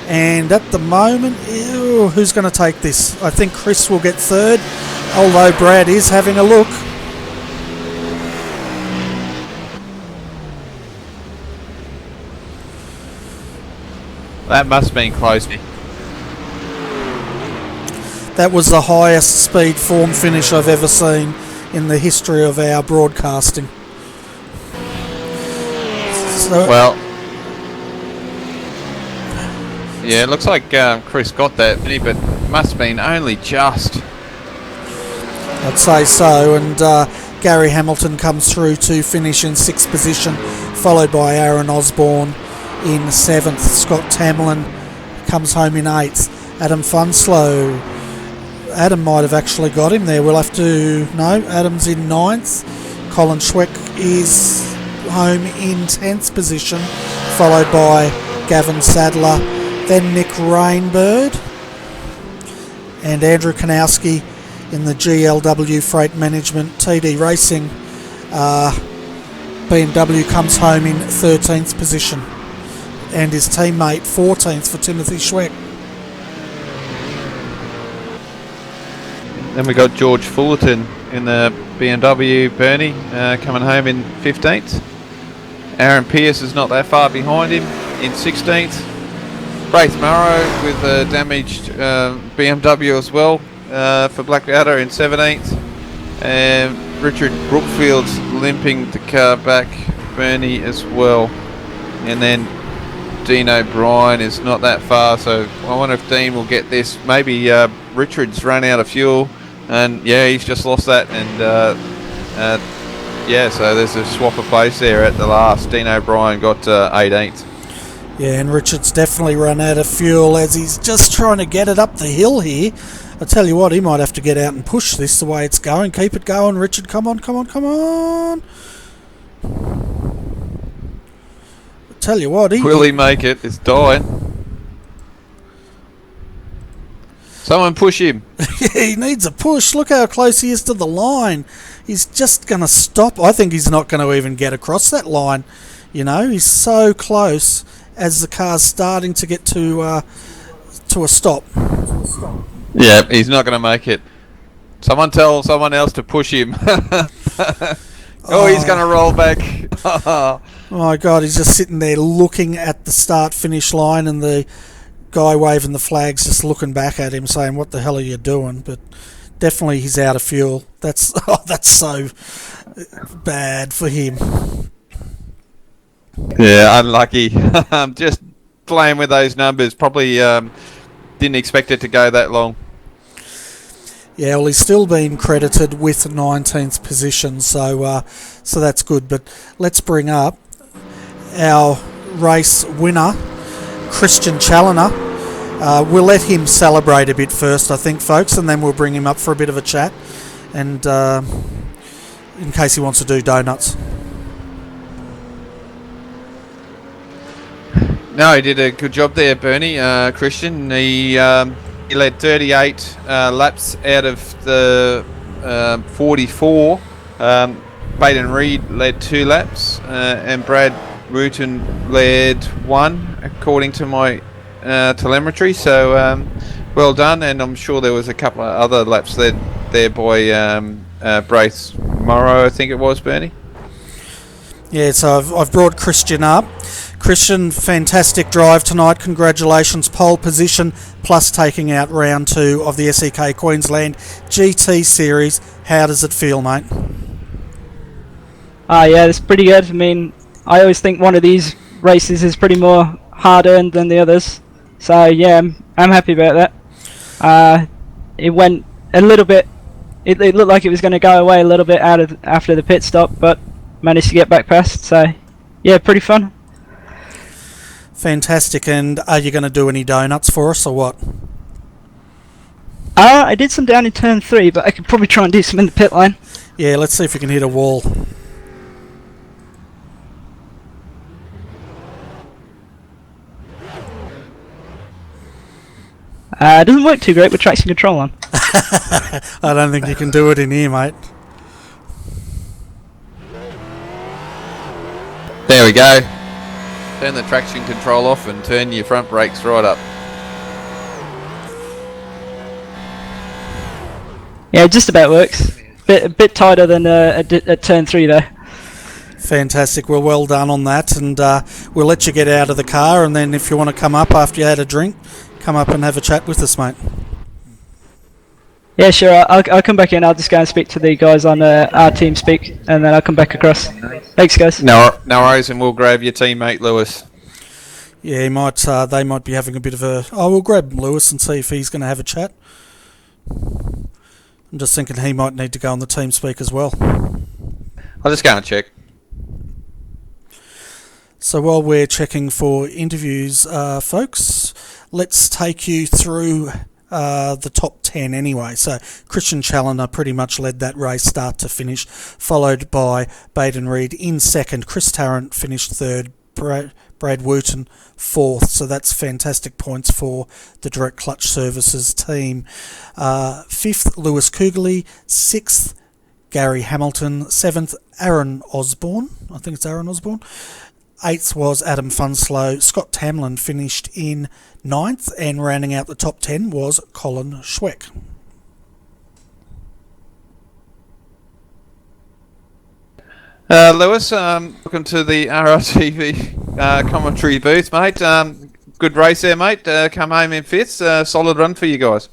And at the moment, who's going to take this? I think Chris will get third, although Brad is having a look. That must have been close. That was the highest speed form finish I've ever seen in the history of our broadcasting. So, well, yeah, it looks like Chris got that, but must have been only just. I'd say so, and Gary Hamilton comes through to finish in 6th position, followed by Aaron Osborne in 7th. Scott Tamlin comes home in 8th. Adam Funslow. Adam might have actually got him there. We'll have to... No, Adam's in 9th. Colin Schweck is home in 10th position, followed by Gavin Sadler, then Nick Rainbird, and Andrew Kanowski in the GLW Freight Management TD Racing. BMW comes home in 13th position, and his teammate 14th for Timothy Schweck. Then we got George Fullerton in the BMW, Bernie, coming home in 15th. Aaron Pearce is not that far behind him in 16th. Braith Murrow with a damaged BMW as well for Blackadder in 17th. And Richard Brookfield's limping the car back, Bernie, as well. And then Dean O'Brien is not that far, so I wonder if Dean will get this. Maybe Richard's run out of fuel, and yeah, he's just lost that, and yeah, so there's a swap of place there at the last. Dean O'Brien got 18th. Yeah, and Richard's definitely run out of fuel as he's just trying to get it up the hill here. I tell you what, he might have to get out and push this the way it's going. Keep it going, Richard. Come on, come on, come on. I tell you what, will he make it? It's dying. Someone push him. He needs a push. Look how close he is to the line. He's just going to stop. I think he's not going to even get across that line. You know, he's so close as the car's starting to get to a stop. Yeah, he's not going to make it. Someone tell someone else to push him. Oh, he's going to roll back. Oh my God, he's just sitting there looking at the start-finish line, and the guy waving the flags just looking back at him saying, what the hell are you doing? But definitely he's out of fuel. That's so bad for him. Yeah, unlucky. Just playing with those numbers. Probably didn't expect it to go that long. Yeah, well, he's still been credited with 19th position, so that's good. But let's bring up our race winner, Christian Challoner. We'll let him celebrate a bit first, I think, folks, and then we'll bring him up for a bit of a chat, and in case he wants to do donuts. No, he did a good job there, Bernie. Christian, he led 38 laps out of the 44. Baden Reed led 2 laps, and Brad Rutan led 1, according to my telemetry. So well done, and I'm sure there was a couple of other laps led there by Brace Morrow, I think it was, Bernie. Yeah, so I've brought Christian up. Christian, fantastic drive tonight. Congratulations, pole position, plus taking out round 2 of the SEK Queensland GT Series. How does it feel, mate? Yeah, it's pretty good. I mean, I always think one of these races is pretty more hard-earned than the others. So yeah, I'm happy about that. It went a little bit. It looked like it was going to go away a little bit after the pit stop, but managed to get back past. So yeah, pretty fun. Fantastic. And are you going to do any donuts for us or what? I did some down in turn 3, but I could probably try and do some in the pit line. Yeah, let's see if we can hit a wall. It doesn't work too great with traction control on. I don't think you can do it in here, mate. There we go. Turn the traction control off and turn your front brakes right up. Yeah, it just about works. A bit tighter than at turn 3 there. Fantastic. Well done on that, and we'll let you get out of the car, and then if you want to come up after you had a drink, come up and have a chat with us, mate. Yeah, sure. I'll come back in. I'll just go and speak to the guys on our team speak, and then I'll come back across. Thanks, guys. No worries, and we'll grab your teammate Lewis. Yeah, he might. They might be having a bit of a. Oh, we'll grab Lewis and see if he's going to have a chat. I'm just thinking he might need to go on the team speak as well. I'll just go and check. So while we're checking for interviews, folks, let's take you through the top 10 anyway. So Christian Challoner pretty much led that race start to finish, followed by Baden Reed in second. Chris Tarrant finished third. Brad Wooten fourth. So that's fantastic points for the Direct Clutch Services team. Fifth, Lewis Kugeley. Sixth, Gary Hamilton. Seventh, Aaron Osborne. I think it's Aaron Osborne. Eighth was Adam Funslow. Scott Tamlin finished in ninth, and rounding out the top 10 was Colin Schweck. Lewis, welcome to the RRTV commentary booth, mate. Good race there, mate. Come home in fifth. Solid run for you guys.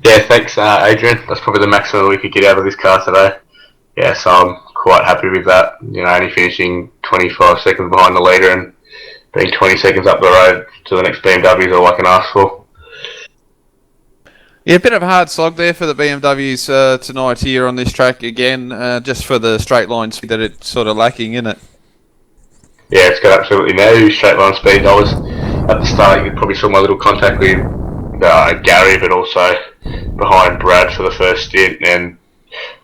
Yeah, thanks, Adrian. That's probably the maximum we could get out of this car today. Yeah, so I'm quite happy with that. You know, only finishing 25 seconds behind the leader and being 20 seconds up the road to the next BMW is all I can ask for. Yeah, a bit of a hard slog there for the BMWs tonight here on this track again, just for the straight line speed that it's sort of lacking, isn't it? Yeah, it's got absolutely no straight line speed. I was at the start, you probably saw my little contact with Gary, but also behind Brad for the first stint, and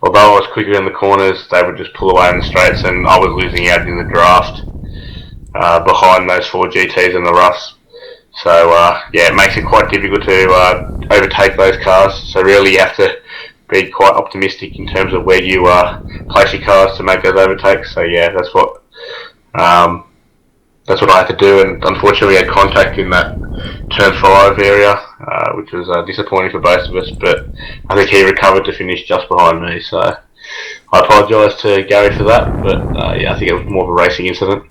although I was quicker in the corners, they would just pull away in the straights, and I was losing out in the draft behind those 4 GTs in the roughs. So yeah, it makes it quite difficult to overtake those cars. So really you have to be quite optimistic in terms of where you place your cars to make those overtakes. So yeah, that's what I had to do, and unfortunately we had contact in that turn 5 area, which was disappointing for both of us, but I think he recovered to finish just behind me, so I apologise to Gary for that, but yeah, I think it was more of a racing incident.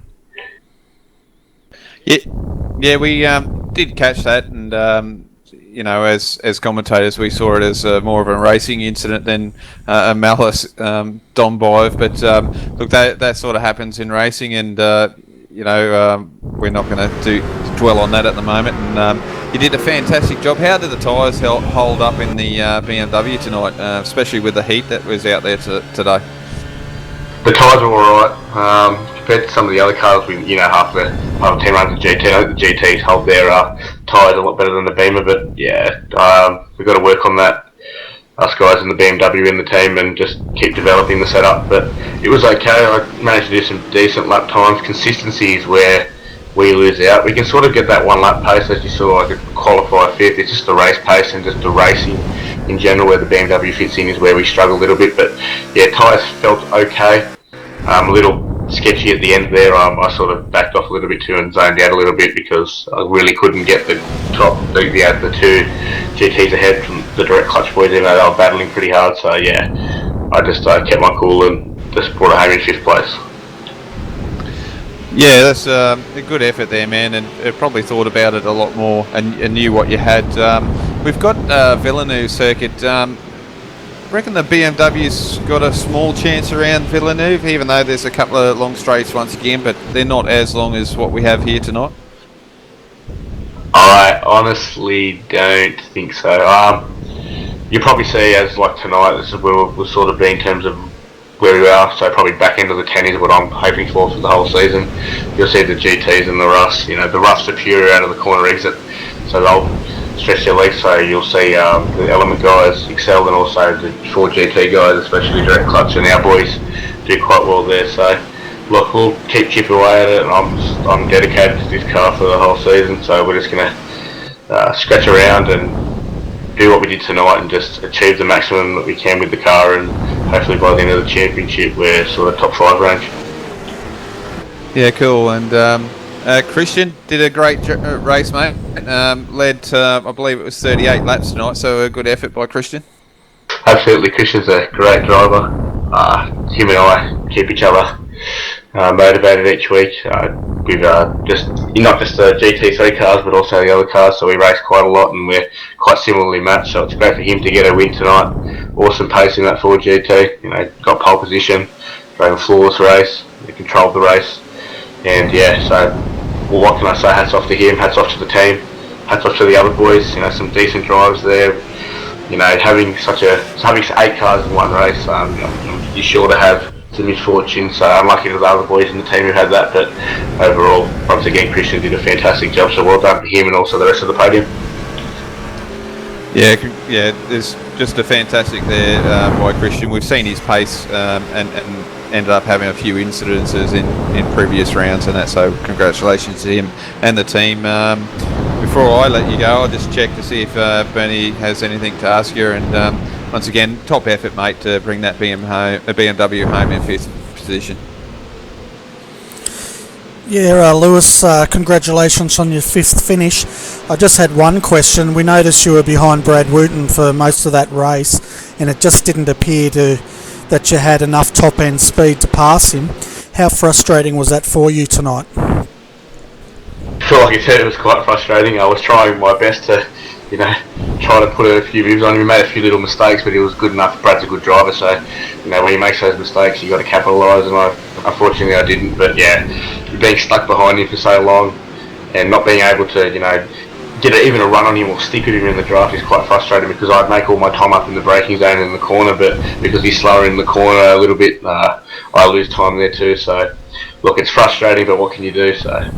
Yeah, we did catch that, and you know, as commentators, we saw it as more of a racing incident than a malice Dom Bive. But look, that sort of happens in racing, and you know, we're not going to dwell on that at the moment. And you did a fantastic job. How did the tyres hold up in the BMW tonight, especially with the heat that was out there today? The tyres were alright. Compared to some of the other cars, half the team runs the GT. I think the GTs hold their tyres a lot better than the Beamer, but yeah, we've got to work on that, us guys in the BMW in the team, and just keep developing the setup. But it was okay. I managed to do some decent lap times. Consistency is where we lose out. We can sort of get that one lap pace as you saw. I could qualify fifth. It's just the race pace and just the racing in general where the BMW fits in is where we struggle a little bit. But yeah, tyres felt okay. A little sketchy at the end there. I sort of backed off a little bit too and zoned out a little bit because I really couldn't get the two GTs ahead from the direct clutch boys, even though they were battling pretty hard. So yeah, I just kept my cool and just brought it home in fifth place. Yeah, that's a good effort there, man, and probably thought about it a lot more and knew what you had. We've got Villeneuve circuit. Reckon the BMW's got a small chance around Villeneuve, even though there's a couple of long straights once again, but they're not as long as what we have here tonight. I honestly don't think so. You probably see as like tonight, this is where we'll sort of be in terms of where we are, so probably back end of the 10 is what I'm hoping for the whole season. You'll see the GTs and the Russ, the Russ superior out of the corner exit, so they'll stretch their legs, so you'll see the Element guys excel, and also the 4 GT guys, especially direct clutch, and our boys do quite well there. So look, we'll keep chipping away at it, and I'm dedicated to this car for the whole season, so we're just going to scratch around and do what we did tonight and just achieve the maximum that we can with the car, and hopefully by the end of the championship we're sort of top 5 range. Yeah, cool. And Christian did a great race, mate. Led, I believe it was 38 laps tonight, so a good effort by Christian. Absolutely, Christian's a great driver. Him and I keep each other motivated each week. We've just not just the GT3 cars, but also the other cars. So we race quite a lot, and we're quite similarly matched. So it's great for him to get a win tonight. Awesome pace in that Ford GT. Got pole position, drove a flawless race. He controlled the race, and yeah. So what can I say? Hats off to him. Hats off to the team. Hats off to the other boys. Some decent drivers there. Having 8 cars in one race, you're sure to have some misfortune, so unlucky to the other boys in the team who had that, but overall, once again, Christian did a fantastic job, so well done to him and also the rest of the podium. Yeah, there's just a fantastic there by Christian. We've seen his pace and ended up having a few incidences in previous rounds and that, so congratulations to him and the team. Before I let you go, I'll just check to see if Bernie has anything to ask you, and once again, top effort, mate, to bring that BMW home in 5th position. Yeah, Lewis, congratulations on your 5th finish. I just had one question. We noticed you were behind Brad Wooten for most of that race, and it just didn't appear that you had enough top-end speed to pass him. How frustrating was that for you tonight? Sure, like you said, it was quite frustrating. I was trying my best to, try to put a few moves on him. He made a few little mistakes, but he was good enough. Brad's a good driver, so, when he makes those mistakes, you got to capitalise, and unfortunately I didn't. But yeah, being stuck behind him for so long and not being able to, get even a run on him or stick with him in the draft is quite frustrating, because I'd make all my time up in the braking zone in the corner, but because he's slower in the corner a little bit, I lose time there too. So look, it's frustrating, but what can you do? So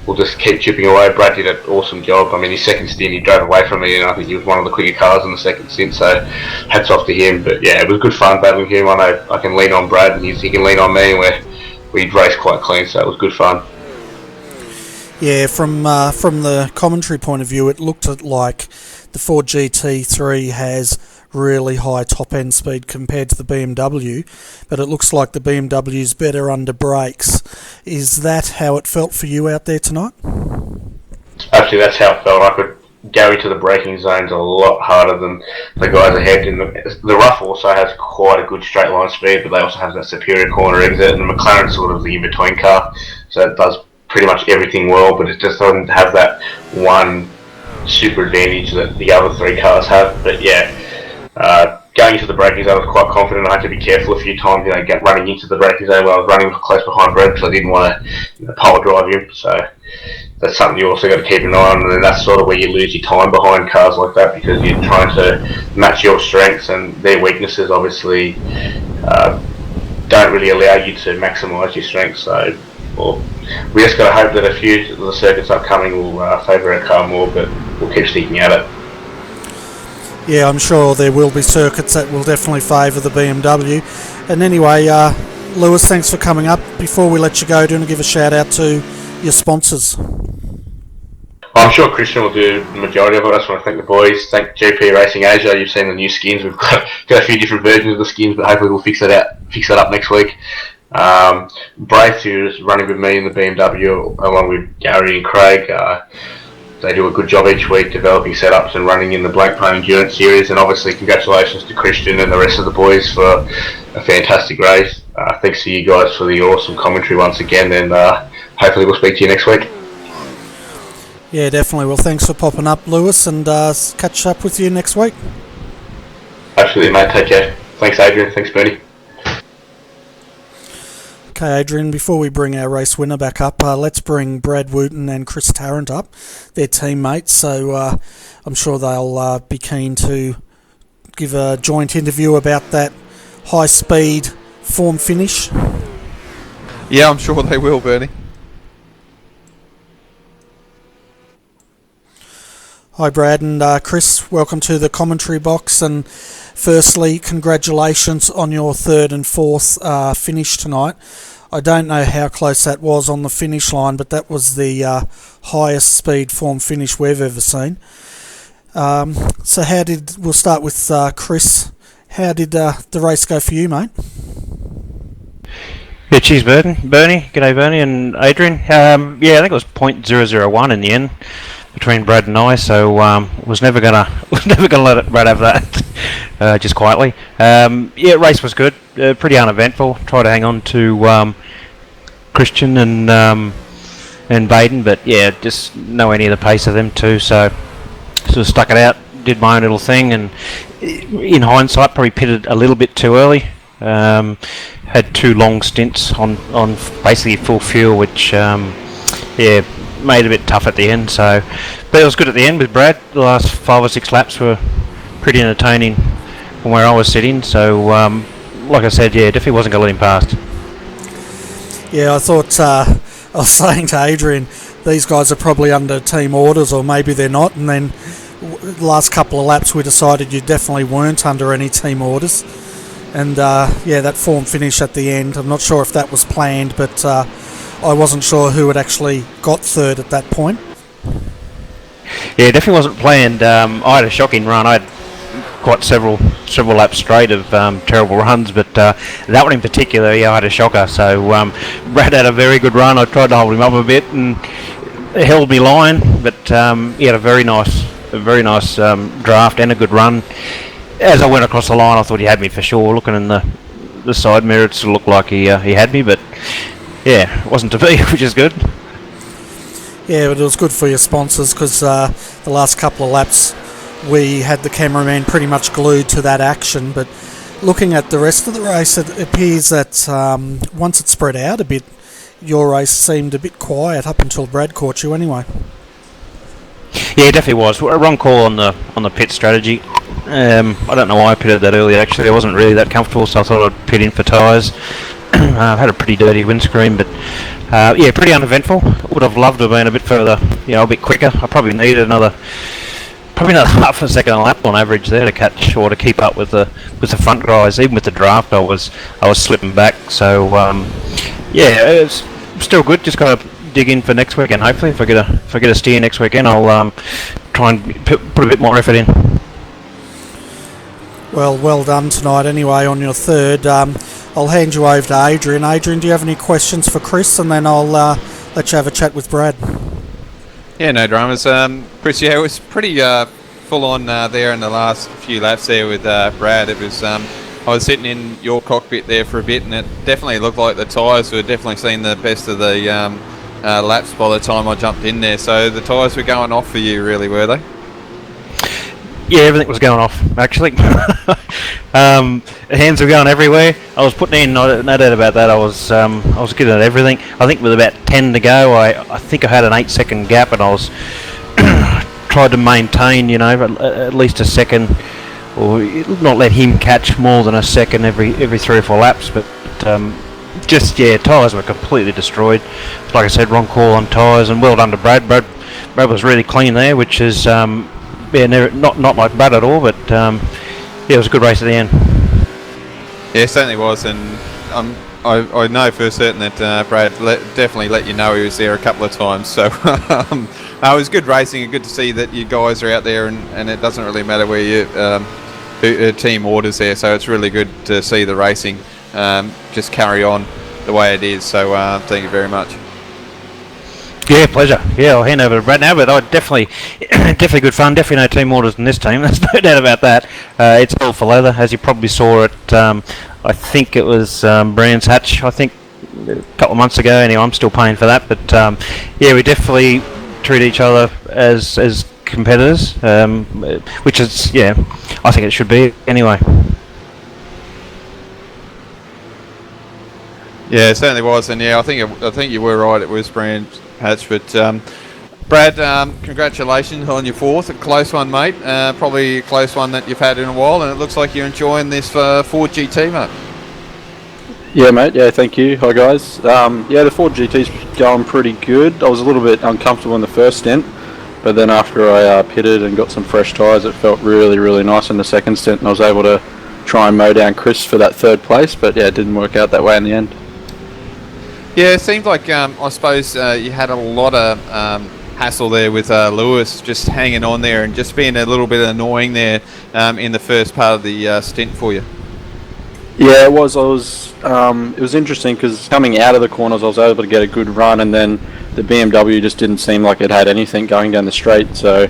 we'll just keep chipping away. Brad did an awesome job. I mean, his second stint, he drove away from me, and I think he was one of the quicker cars in the second stint, so hats off to him. But yeah, it was good fun battling him. I know I can lean on Brad, and he can lean on me, and we'd race quite clean, so it was good fun. Yeah, from the commentary point of view, it looked like the Ford GT3 has really high top-end speed compared to the BMW, but it looks like the BMW's better under brakes. Is that how it felt for you out there tonight? Actually, that's how it felt. I could go into the braking zones a lot harder than the guys ahead. The Rough also has quite a good straight line speed, but they also have that superior corner exit, and the McLaren's sort of the in-between car, so it does pretty much everything well, but it just doesn't have that one super advantage that the other 3 cars have. But yeah, going into the braking zone, I was quite confident. I had to be careful a few times, running into the braking zone when I was running close behind Brad, because I didn't want to pole drive him. So that's something you also got to keep an eye on, and then that's sort of where you lose your time behind cars like that, because you're trying to match your strengths, and their weaknesses obviously don't really allow you to maximise your strengths. So we just got to hope that a few of the circuits upcoming will favour our car more, but we'll keep sticking at it. Yeah, I'm sure there will be circuits that will definitely favour the BMW. And anyway, Lewis, thanks for coming up. Before we let you go, do you want to give a shout out to your sponsors. I'm sure Christian will do the majority of it. I just want to thank the boys. Thank GP Racing Asia. You've seen the new skins. We've got a few different versions of the skins, but hopefully we'll fix that up next week. Braith, who's running with me in the BMW, along with Gary and Craig, they do a good job each week developing setups and running in the Blank Plane Endurance Series. And obviously, congratulations to Christian and the rest of the boys for a fantastic race. Thanks to you guys for the awesome commentary once again, and hopefully we'll speak to you next week. Yeah, definitely. Well, thanks for popping up, Lewis, and catch up with you next week. Absolutely, mate. Take care. Thanks, Adrian. Thanks, Bernie. Okay, Adrian, before we bring our race winner back up, let's bring Brad Wooten and Chris Tarrant up. They're teammates, so I'm sure they'll be keen to give a joint interview about that high-speed form finish. Yeah, I'm sure they will, Bernie. Hi Brad and Chris, welcome to the commentary box, and firstly congratulations on your third and fourth finish tonight. I don't know how close that was on the finish line, but that was the highest speed form finish we've ever seen. So we'll start with Chris, how did the race go for you, mate? Yeah, cheers, Bernie. G'day, Bernie and Adrian. I think it was .001 in the end between Brad and I, so was never gonna let Brad have that just quietly. Race was good, pretty uneventful. Tried to hang on to Christian and Baden, but yeah, just nowhere near the pace of them two. So sort of stuck it out, did my own little thing, and in hindsight, probably pitted a little bit too early. Had 2 long stints on basically full fuel, which made it a bit tough at the end. So, but it was good at the end with Brad. The last 5 or 6 laps were pretty entertaining from where I was sitting. So, like I said, definitely wasn't going to let him past. Yeah, I thought I was saying to Adrian, these guys are probably under team orders, or maybe they're not. And then the last couple of laps, we decided you definitely weren't under any team orders. And that form finish at the end, I'm not sure if that was planned, but I wasn't sure who had actually got third at that point. Yeah, it definitely wasn't planned. I had a shocking run. I had quite several laps straight of terrible runs, but that one in particular, I had a shocker. So Brad had a very good run. I tried to hold him up a bit and held me line, but he had a very nice draft and a good run. As I went across the line, I thought he had me for sure. Looking in the side mirror, it sort of looked like he had me, but yeah, it wasn't to be, which is good. Yeah, but it was good for your sponsors, because the last couple of laps we had the cameraman pretty much glued to that action. But looking at the rest of the race, it appears that once it spread out a bit, your race seemed a bit quiet up until Brad caught you anyway. Yeah, it definitely was. A wrong call on the pit strategy. I don't know why I pitted that early, actually. I wasn't really that comfortable, so I thought I'd pit in for tyres. I've had a pretty dirty windscreen, but pretty uneventful. Would have loved to have been a bit further, a bit quicker. I probably needed another half a second a lap on average there to catch or to keep up with the front guys. Even with the draft, I was slipping back. So it's still good. Just got to dig in for next weekend. Hopefully, if I get a steer next weekend, I'll try and put a bit more effort in. Well done tonight anyway on your third. I'll hand you over to Adrian. Adrian, do you have any questions for Chris? And then I'll let you have a chat with Brad. Yeah, no dramas. Chris, it was pretty full on there in the last few laps there with Brad. It was I was sitting in your cockpit there for a bit, and it definitely looked like the tyres were definitely seeing the best of the laps by the time I jumped in there. So the tyres were going off for you, really, were they? Yeah, everything was going off, actually. Hands were going everywhere. I was putting in, no doubt about that, I was good at everything. I think with about 10 to go, I think I had an 8-second gap, and I was tried to maintain, at least a second, or not let him catch more than a second every 3 or 4 laps. But tyres were completely destroyed. Like I said, wrong call on tyres, and well done to Brad. Brad was really clean there, which is not like Brad at all, but it was a good race at the end. Yeah, it certainly was, and I'm I know for certain that Brad definitely let you know he was there a couple of times. So it was good racing, and good to see that you guys are out there, and it doesn't really matter where you team orders there. So it's really good to see the racing just carry on the way it is. So thank you very much. Yeah, pleasure. Yeah, I'll hand over to Brad now, but I definitely good fun. Definitely no team orders in this team. There's no doubt about that. It's all for leather, as you probably saw it. I think it was Brands Hatch. I think a couple of months ago. Anyway, I'm still paying for that, but yeah, we definitely treat each other as competitors, which is I think it should be anyway. Yeah, it certainly was, and I think you were right. It was Brands Hatch, but Brad, congratulations on your fourth. A close one, mate. Probably a close one that you've had in a while, and it looks like you're enjoying this Ford GT, mate. Yeah, mate. Yeah, thank you. Hi, guys. The Ford GT's going pretty good. I was a little bit uncomfortable in the first stint, but then after I pitted and got some fresh tyres, it felt really, really nice in the second stint, and I was able to try and mow down Chris for that third place, but yeah, it didn't work out that way in the end. Yeah, it seemed like I suppose you had a lot of hassle there with Lewis just hanging on there and just being a little bit annoying there in the first part of the stint for you. Yeah, it was. It was interesting because coming out of the corners, I was able to get a good run, and then the BMW just didn't seem like it had anything going down the straight. So,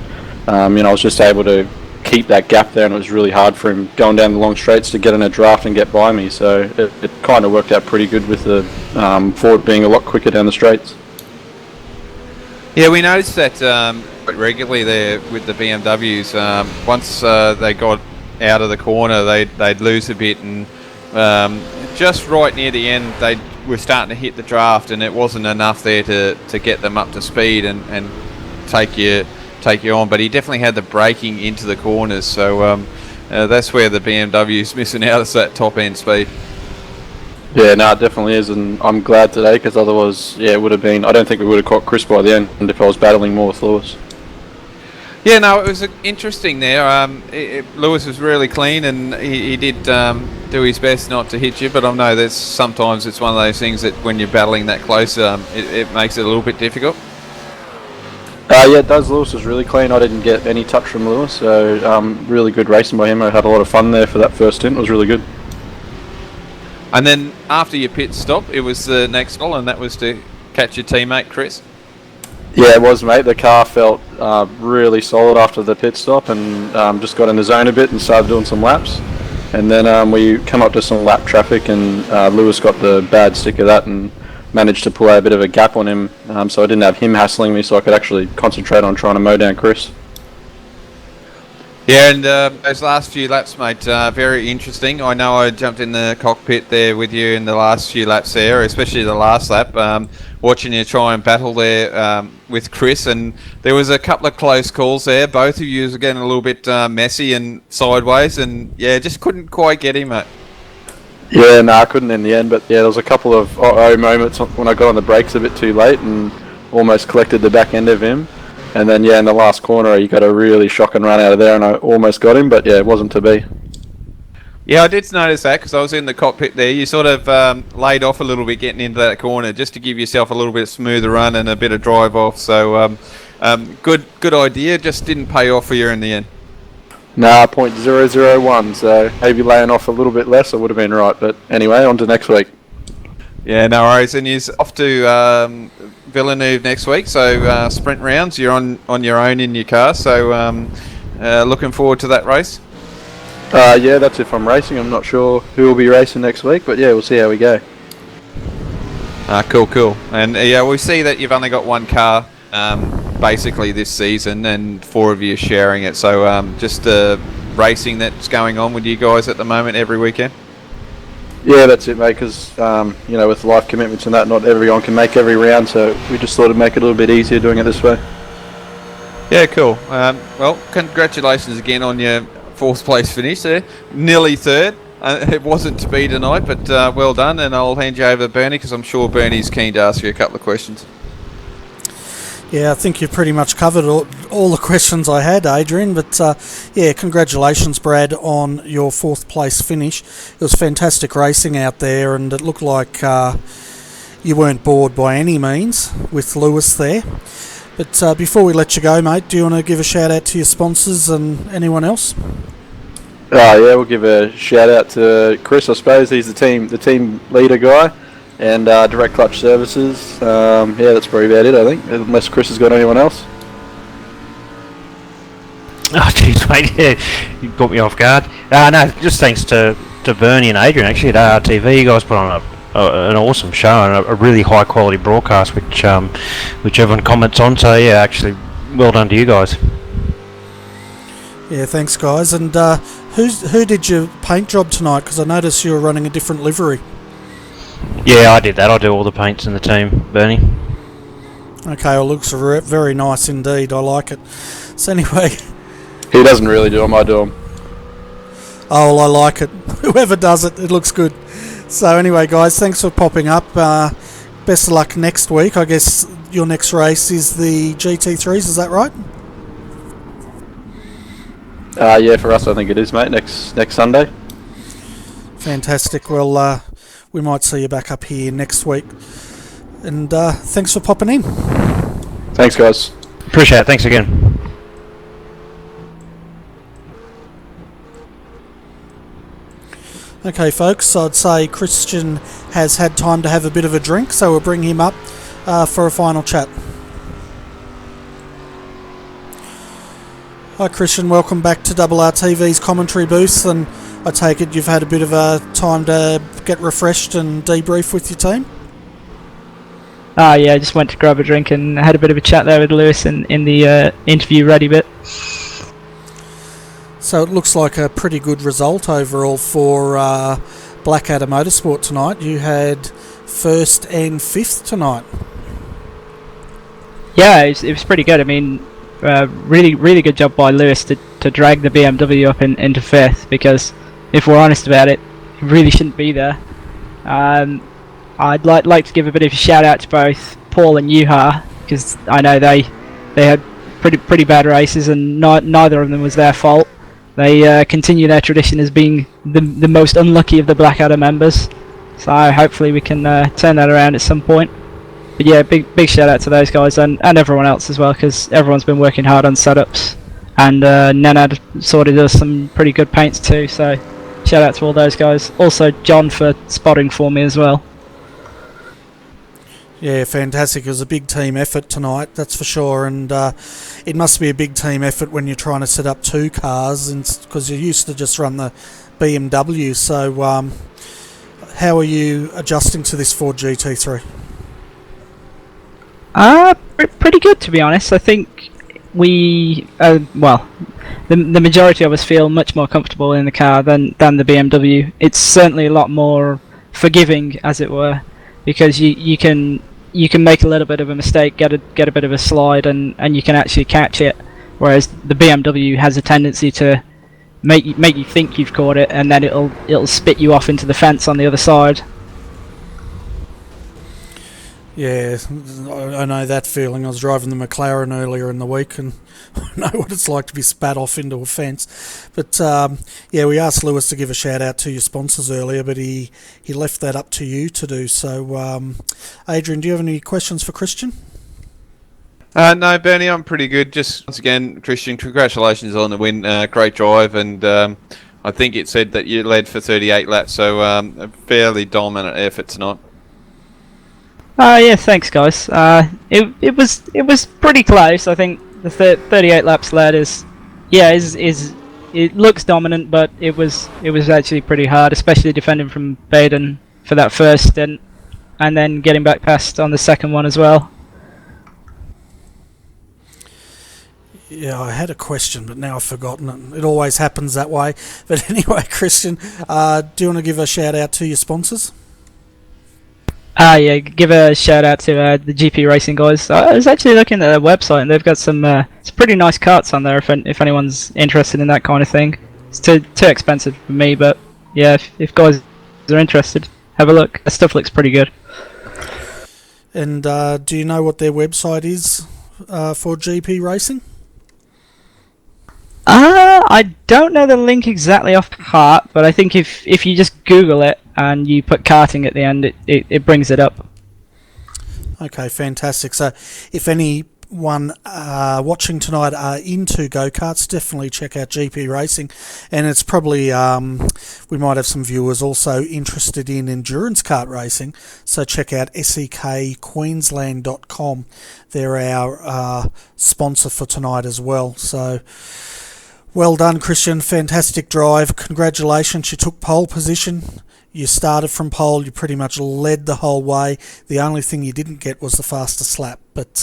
I was just able to keep that gap there, and it was really hard for him going down the long straights to get in a draft and get by me. So it kind of worked out pretty good with the Ford being a lot quicker down the straights. Yeah, we noticed that regularly there with the BMWs. Once they got out of the corner, they'd lose a bit, and just right near the end, they were starting to hit the draft, and it wasn't enough there to get them up to speed and take you on. But he definitely had the braking into the corners, so that's where the BMW's missing out, is that top end speed. Yeah, no, it definitely is, and I'm glad today, because otherwise, it would have been. I don't think we would have caught Chris by the end, and if I was battling more with Lewis. Yeah, no, it was interesting there. Lewis was really clean, and he did do his best not to hit you, but I know that sometimes it's one of those things that when you're battling that close, it makes it a little bit difficult. Yeah, it does. Lewis was really clean. I didn't get any touch from Lewis, so really good racing by him. I had a lot of fun there for that first stint. It was really good. And then after your pit stop, it was the next goal, and that was to catch your teammate, Chris. Yeah, it was, mate. The car felt really solid after the pit stop, and just got in the zone a bit and started doing some laps. And then we come up to some lap traffic, and Lewis got the bad stick of that and managed to pull out a bit of a gap on him, so I didn't have him hassling me, so I could actually concentrate on trying to mow down Chris. Yeah, and those last few laps, mate, very interesting. I know I jumped in the cockpit there with you in the last few laps there, especially the last lap, watching you try and battle there with Chris, and there was a couple of close calls there. Both of you were getting a little bit messy and sideways, and just couldn't quite get him, mate. Yeah, no, I couldn't in the end, but there was a couple of moments when I got on the brakes a bit too late and almost collected the back end of him. And then, in the last corner, you got a really shocking run out of there, and I almost got him, but it wasn't to be. Yeah, I did notice that, because I was in the cockpit there. You sort of laid off a little bit getting into that corner, just to give yourself a little bit smoother run and a bit of drive off. So, good idea, just didn't pay off for you in the end. Nah, 0.001, so maybe laying off a little bit less, I would have been right. But anyway, on to next week. Yeah, no worries. And you're off to Villeneuve next week, so sprint rounds. You're on your own in your car, so looking forward to that race. Yeah, that's if I'm racing. I'm not sure who will be racing next week, but we'll see how we go. Cool. And we see that you've only got one car basically this season, and 4 of you are sharing it. So just racing that's going on with you guys at the moment every weekend. Yeah, that's it, mate, because, with life commitments and that, not everyone can make every round, so we just thought it'd make it a little bit easier doing it this way. Yeah, cool. Well, congratulations again on your 4th place finish there. Nearly 3rd. It wasn't to be tonight, but well done, and I'll hand you over to Bernie, because I'm sure Bernie's keen to ask you a couple of questions. Yeah, I think you've pretty much covered all the questions I had, Adrian. But yeah, congratulations, Brad, on your 4th place finish. It was fantastic racing out there, and it looked like you weren't bored by any means with Lewis there. But before we let you go, mate, do you want to give a shout out to your sponsors and anyone else? Yeah, we'll give a shout out to Chris, I suppose. He's the team leader guy, and Direct Clutch Services. Yeah, that's probably about it, I think, unless Chris has got anyone else. Oh, jeez, mate, yeah, you caught me off guard. No, just thanks to Bernie and Adrian, actually, at RRTV. You guys put on an awesome show and a really high quality broadcast, which everyone comments on. So yeah, actually, well done to you guys. Yeah, thanks, guys. And who did your paint job tonight? Because I noticed you were running a different livery. Yeah, I did that. I do all the paints in the team, Bernie. Okay, well, looks very nice indeed. I like it. So anyway, He doesn't really do them, I do them. oh, well, I like it. Whoever does it, it looks good. So anyway, guys, thanks for popping up. Best of luck next week. I guess your next race is the GT3s, is that right? Yeah, for us I think it is, mate, next Sunday. Fantastic. Well, we might see you back up here next week. And thanks for popping in. Thanks, guys. Appreciate it. Thanks again. Okay, folks, I'd say Christian has had time to have a bit of a drink, so we'll bring him up for a final chat. Hi Christian, welcome back to RRTV's commentary booth, and I take it you've had a bit of a time to get refreshed and debrief with your team? Yeah, I just went to grab a drink and had a bit of a chat there with Lewis in the interview ready bit. So it looks like a pretty good result overall for Blackadder Motorsport tonight. You had 1st and 5th tonight. Yeah, it was pretty good. I mean, really good job by Lewis to drag the BMW up into 5th, because if we're honest about it, it really shouldn't be there. I'd like to give a bit of a shout out to both Paul and Yuha, because I know they had pretty bad races and neither of them was their fault. They continue their tradition as being the most unlucky of the Blackadder members, so hopefully we can turn that around at some point. But yeah, big shout out to those guys and everyone else as well, because everyone's been working hard on setups, and Nenad sorted us some pretty good paints too, so shout out to all those guys. Also John for spotting for me as well. Yeah, fantastic. It was a big team effort tonight, that's for sure, and it must be a big team effort when you're trying to set up 2 cars, because you used to just run the BMW. So how are you adjusting to this Ford GT3? Pretty good, to be honest. I think we, the majority of us feel much more comfortable in the car than the BMW. It's certainly a lot more forgiving, as it were, because you can make a little bit of a mistake, get a bit of a slide, and you can actually catch it. Whereas the BMW has a tendency to make you think you've caught it, and then it'll spit you off into the fence on the other side. Yeah, I know that feeling. I was driving the McLaren earlier in the week, and I know what it's like to be spat off into a fence. But yeah, we asked Lewis to give a shout out to your sponsors earlier, but he left that up to you to do. So, Adrian, do you have any questions for Christian? No, Bernie, I'm pretty good. Just once again, Christian, congratulations on the win. Great drive, and I think it said that you led for 38 laps, so a fairly dominant effort tonight. Yeah, thanks guys. It was pretty close. I think the 38 laps led is it looks dominant, but it was actually pretty hard, especially defending from Baden for that first stint, and then getting back past on the second one as well. Yeah, I had a question, but now I've forgotten it. It always happens that way. But anyway, Christian, do you want to give a shout out to your sponsors? Yeah, give a shout out to the GP Racing guys. I was actually looking at their website, and they've got some pretty nice carts on there if anyone's interested in that kind of thing. It's too expensive for me, but yeah, if guys are interested, have a look. The stuff looks pretty good. And do you know what their website is for GP racing? I don't know the link exactly off heart, but I think if you just Google it and you put karting at the end, it brings it up. Okay, fantastic. So if anyone watching tonight are into go-karts, definitely check out GP Racing. And it's probably, we might have some viewers also interested in endurance kart racing, so check out SEKQLD.com. They're our sponsor for tonight as well. So well done, Christian. Fantastic drive. Congratulations. You took pole position. You started from pole. You pretty much led the whole way. The only thing you didn't get was the fastest lap. But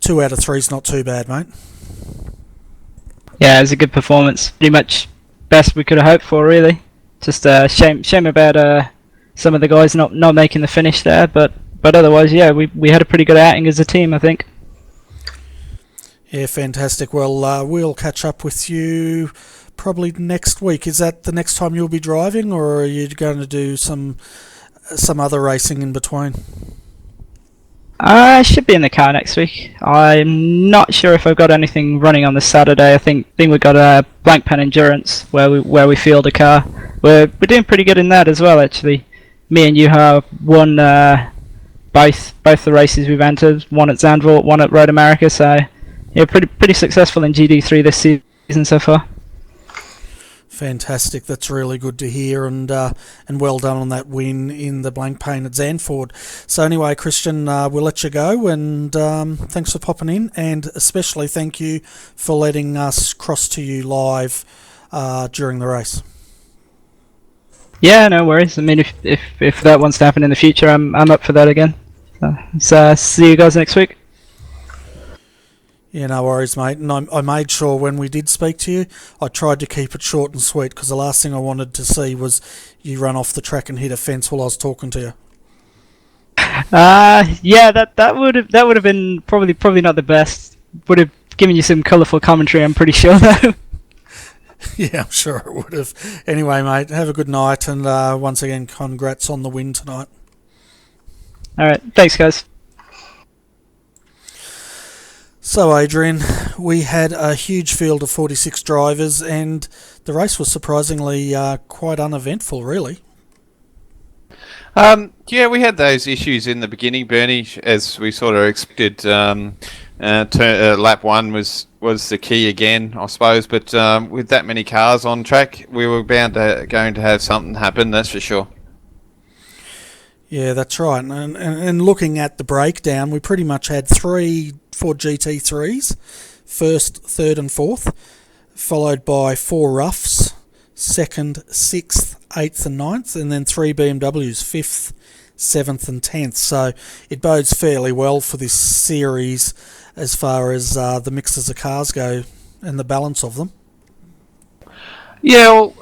2 out of 3 is not too bad, mate. Yeah, it was a good performance. Pretty much best we could have hoped for, really. Just shame about some of the guys not making the finish there. But otherwise, yeah, we had a pretty good outing as a team, I think. Yeah, fantastic. Well, we'll catch up with you probably next week. Is that the next time you'll be driving, or are you going to do some other racing in between? I should be in the car next week. I'm not sure if I've got anything running on the Saturday. I think we've got a blank pen endurance where we field a car. We're doing pretty good in that as well, actually. Me and you have won both the races we've entered. One at Zandvoort, one at Road America. So yeah, pretty successful in GD3 this season so far. Fantastic. That's really good to hear, and well done on that win in the blank pane at Zandvoort. So anyway, Christian, we'll let you go, and thanks for popping in, and especially thank you for letting us cross to you live during the race. Yeah, no worries. I mean, if that wants to happen in the future, I'm up for that again. So see you guys next week. Yeah, no worries, mate. And I made sure when we did speak to you, I tried to keep it short and sweet, because the last thing I wanted to see was you run off the track and hit a fence while I was talking to you. Yeah, that would have been probably not the best. Would have given you some colourful commentary, I'm pretty sure, though. Yeah, I'm sure it would have. Anyway, mate, have a good night, and once again, congrats on the win tonight. All right, thanks, guys. So, Adrian, we had a huge field of 46 drivers, and the race was surprisingly quite uneventful, really. Yeah, we had those issues in the beginning, Bernie, as we sort of expected. Lap 1 was the key again, I suppose, but with that many cars on track, we were going to have something happen, that's for sure. Yeah, that's right. And looking at the breakdown, we pretty much had 3 Ford GT3s, first, third and fourth, followed by 4 Roughs, second, 6th, 8th and 9th, and then 3 BMWs, 5th, 7th and 10th. So it bodes fairly well for this series as far as the mixes of cars go and the balance of them. Yeah, well,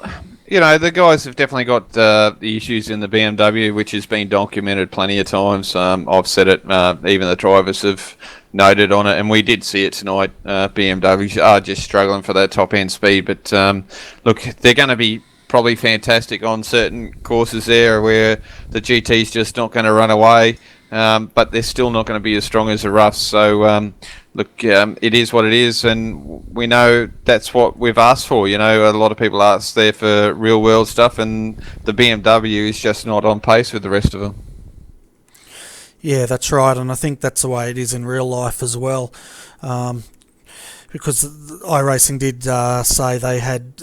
you know, the guys have definitely got the issues in the BMW, which has been documented plenty of times. I've said it, even the drivers have noted on it, and we did see it tonight. BMWs are just struggling for that top end speed, but look, they're going to be probably fantastic on certain courses there where the GT's just not going to run away, but they're still not going to be as strong as the Roughs. So look, it is what it is, and we know that's what we've asked for. You know, a lot of people ask there for real world stuff, and the BMW is just not on pace with the rest of them. Yeah, that's right, and I think that's the way it is in real life as well. Because iRacing did say they had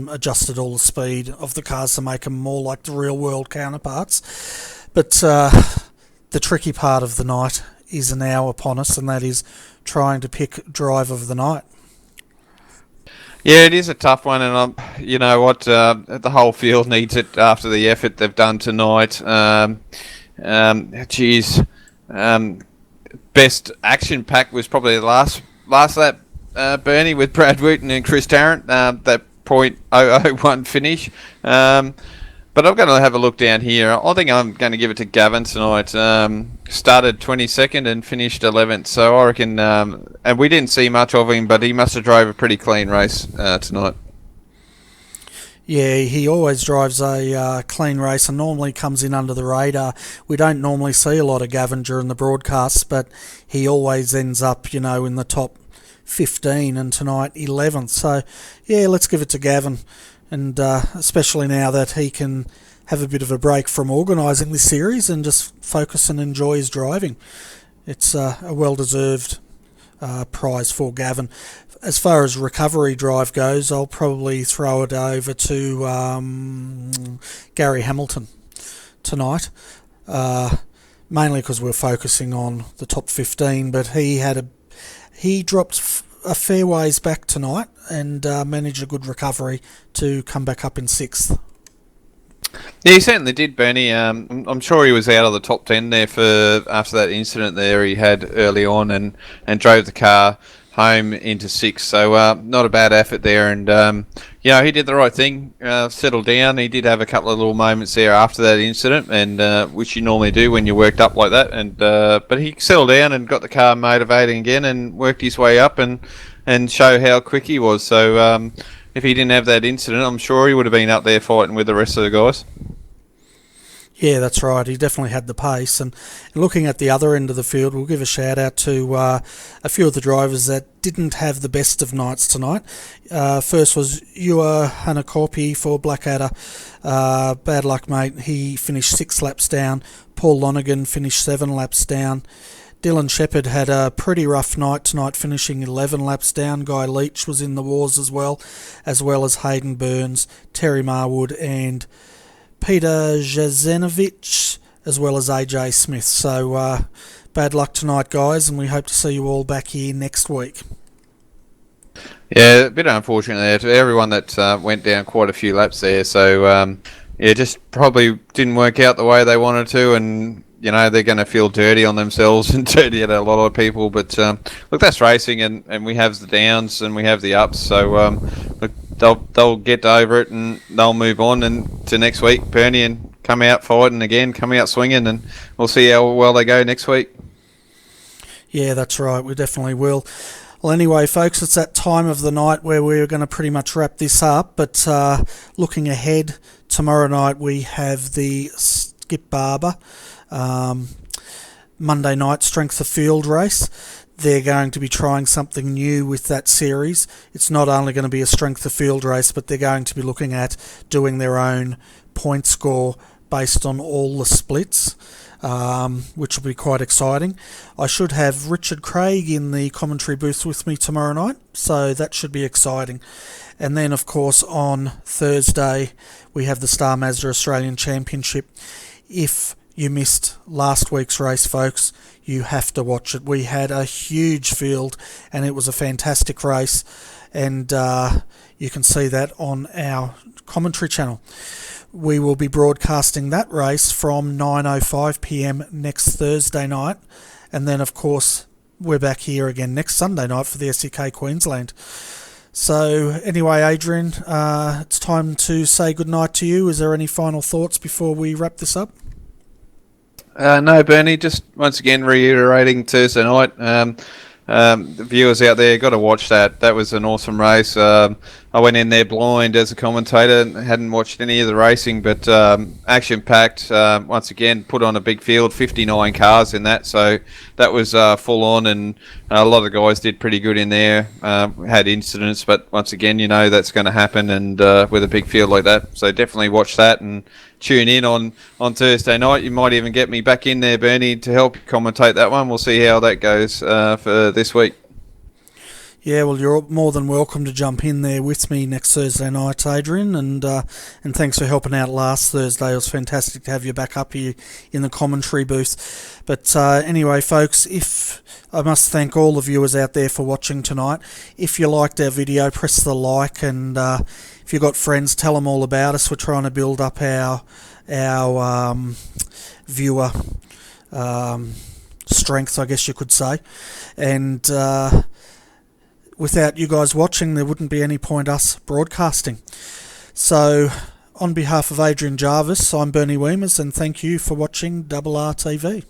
adjusted all the speed of the cars to make them more like the real world counterparts. But the tricky part of the night is now upon us, and that is trying to pick drive of the night. Yeah, it is a tough one, and you know what, the whole field needs it after the effort they've done tonight. Best action pack was probably the last lap, Bernie, with Brad Wooten and Chris Tarrant, that .001 finish. But I'm going to have a look down here. I think I'm going to give it to Gavin tonight. Started 22nd and finished 11th, so I reckon, and we didn't see much of him, but he must have drove a pretty clean race tonight. Yeah, he always drives a clean race and normally comes in under the radar. We don't normally see a lot of Gavin during the broadcasts, but he always ends up, in the top 15 and tonight 11th. So, yeah, let's give it to Gavin. And especially now that he can have a bit of a break from organising this series and just focus and enjoy his driving. It's a well-deserved prize for Gavin. As far as recovery drive goes, I'll probably throw it over to Gary Hamilton tonight, mainly because we're focusing on the top 15, but he dropped a fair ways back tonight and managed a good recovery to come back up in 6th. Yeah, he certainly did, Bernie. I'm sure he was out of the top 10 there after that incident there he had early on and drove the car home into 6th. So not a bad effort there. And, he did the right thing, settled down. He did have a couple of little moments there after that incident, and which you normally do when you're worked up like that. And but he settled down and got the car motivating again and worked his way up and show how quick he was. So if he didn't have that incident, I'm sure he would have been up there fighting with the rest of the guys. Yeah, that's right. He definitely had the pace. And looking at the other end of the field, we'll give a shout out to a few of the drivers that didn't have the best of nights tonight. First was Ewa Hanakopi for Blackadder. Bad luck, mate. He finished 6 laps down. Paul Lonergan finished 7 laps down. Dylan Shepherd had a pretty rough night tonight, finishing 11 laps down. Guy Leach was in the wars as well as Hayden Burns, Terry Marwood and Peter Jazenovic, as well as AJ Smith. So bad luck tonight, guys, and we hope to see you all back here next week. Yeah, a bit unfortunate there to everyone that went down quite a few laps there. So, just probably didn't work out the way they wanted to, and they're going to feel dirty on themselves and dirty at a lot of people. But look, that's racing, and we have the downs and we have the ups. So look, they'll get over it and they'll move on and to next week, Bernie, and come out fighting again, come out swinging, and we'll see how well they go next week. Yeah, that's right. We definitely will. Well, anyway, folks, it's that time of the night where we're going to pretty much wrap this up. But looking ahead, tomorrow night we have the Skip Barber Monday night Strength of Field race. They're going to be trying something new with that series. It's not only going to be a Strength of Field race, but they're going to be looking at doing their own point score based on all the splits, which will be quite exciting. I should have Richard Craig in the commentary booth with me tomorrow night, so that should be exciting. And then, of course, on Thursday, we have the Star Mazda Australian Championship. If you missed last week's race, folks, you have to watch it. We had a huge field and it was a fantastic race, and you can see that on our commentary channel. We will be broadcasting that race from 9:05 p.m. next Thursday night, and then of course we're back here again next Sunday night for the SEK Queensland. So anyway, Adrian, it's time to say goodnight to you. Is there any final thoughts before we wrap this up? No, Bernie, just once again reiterating Thursday night. The viewers out there got to watch that. That was an awesome race. I went in there blind as a commentator and hadn't watched any of the racing, but action-packed. Once again, put on a big field, 59 cars in that, so that was full on, and a lot of the guys did pretty good in there. Had incidents, but once again, that's going to happen, and with a big field like that, so definitely watch that and tune in on Thursday night. You might even get me back in there, Bernie, to help commentate that one. We'll see how that goes for this week. Yeah, well, you're more than welcome to jump in there with me next Thursday night, Adrian, and thanks for helping out last Thursday. It was fantastic to have you back up here in the commentary booth. But anyway, folks, I must thank all the viewers out there for watching tonight. If you liked our video, press the like, and if you've got friends, tell them all about us. We're trying to build up our viewer strength, I guess you could say, and without you guys watching, there wouldn't be any point us broadcasting. So, on behalf of Adrian Jarvis, I'm Bernie Weemers, and thank you for watching RRTV.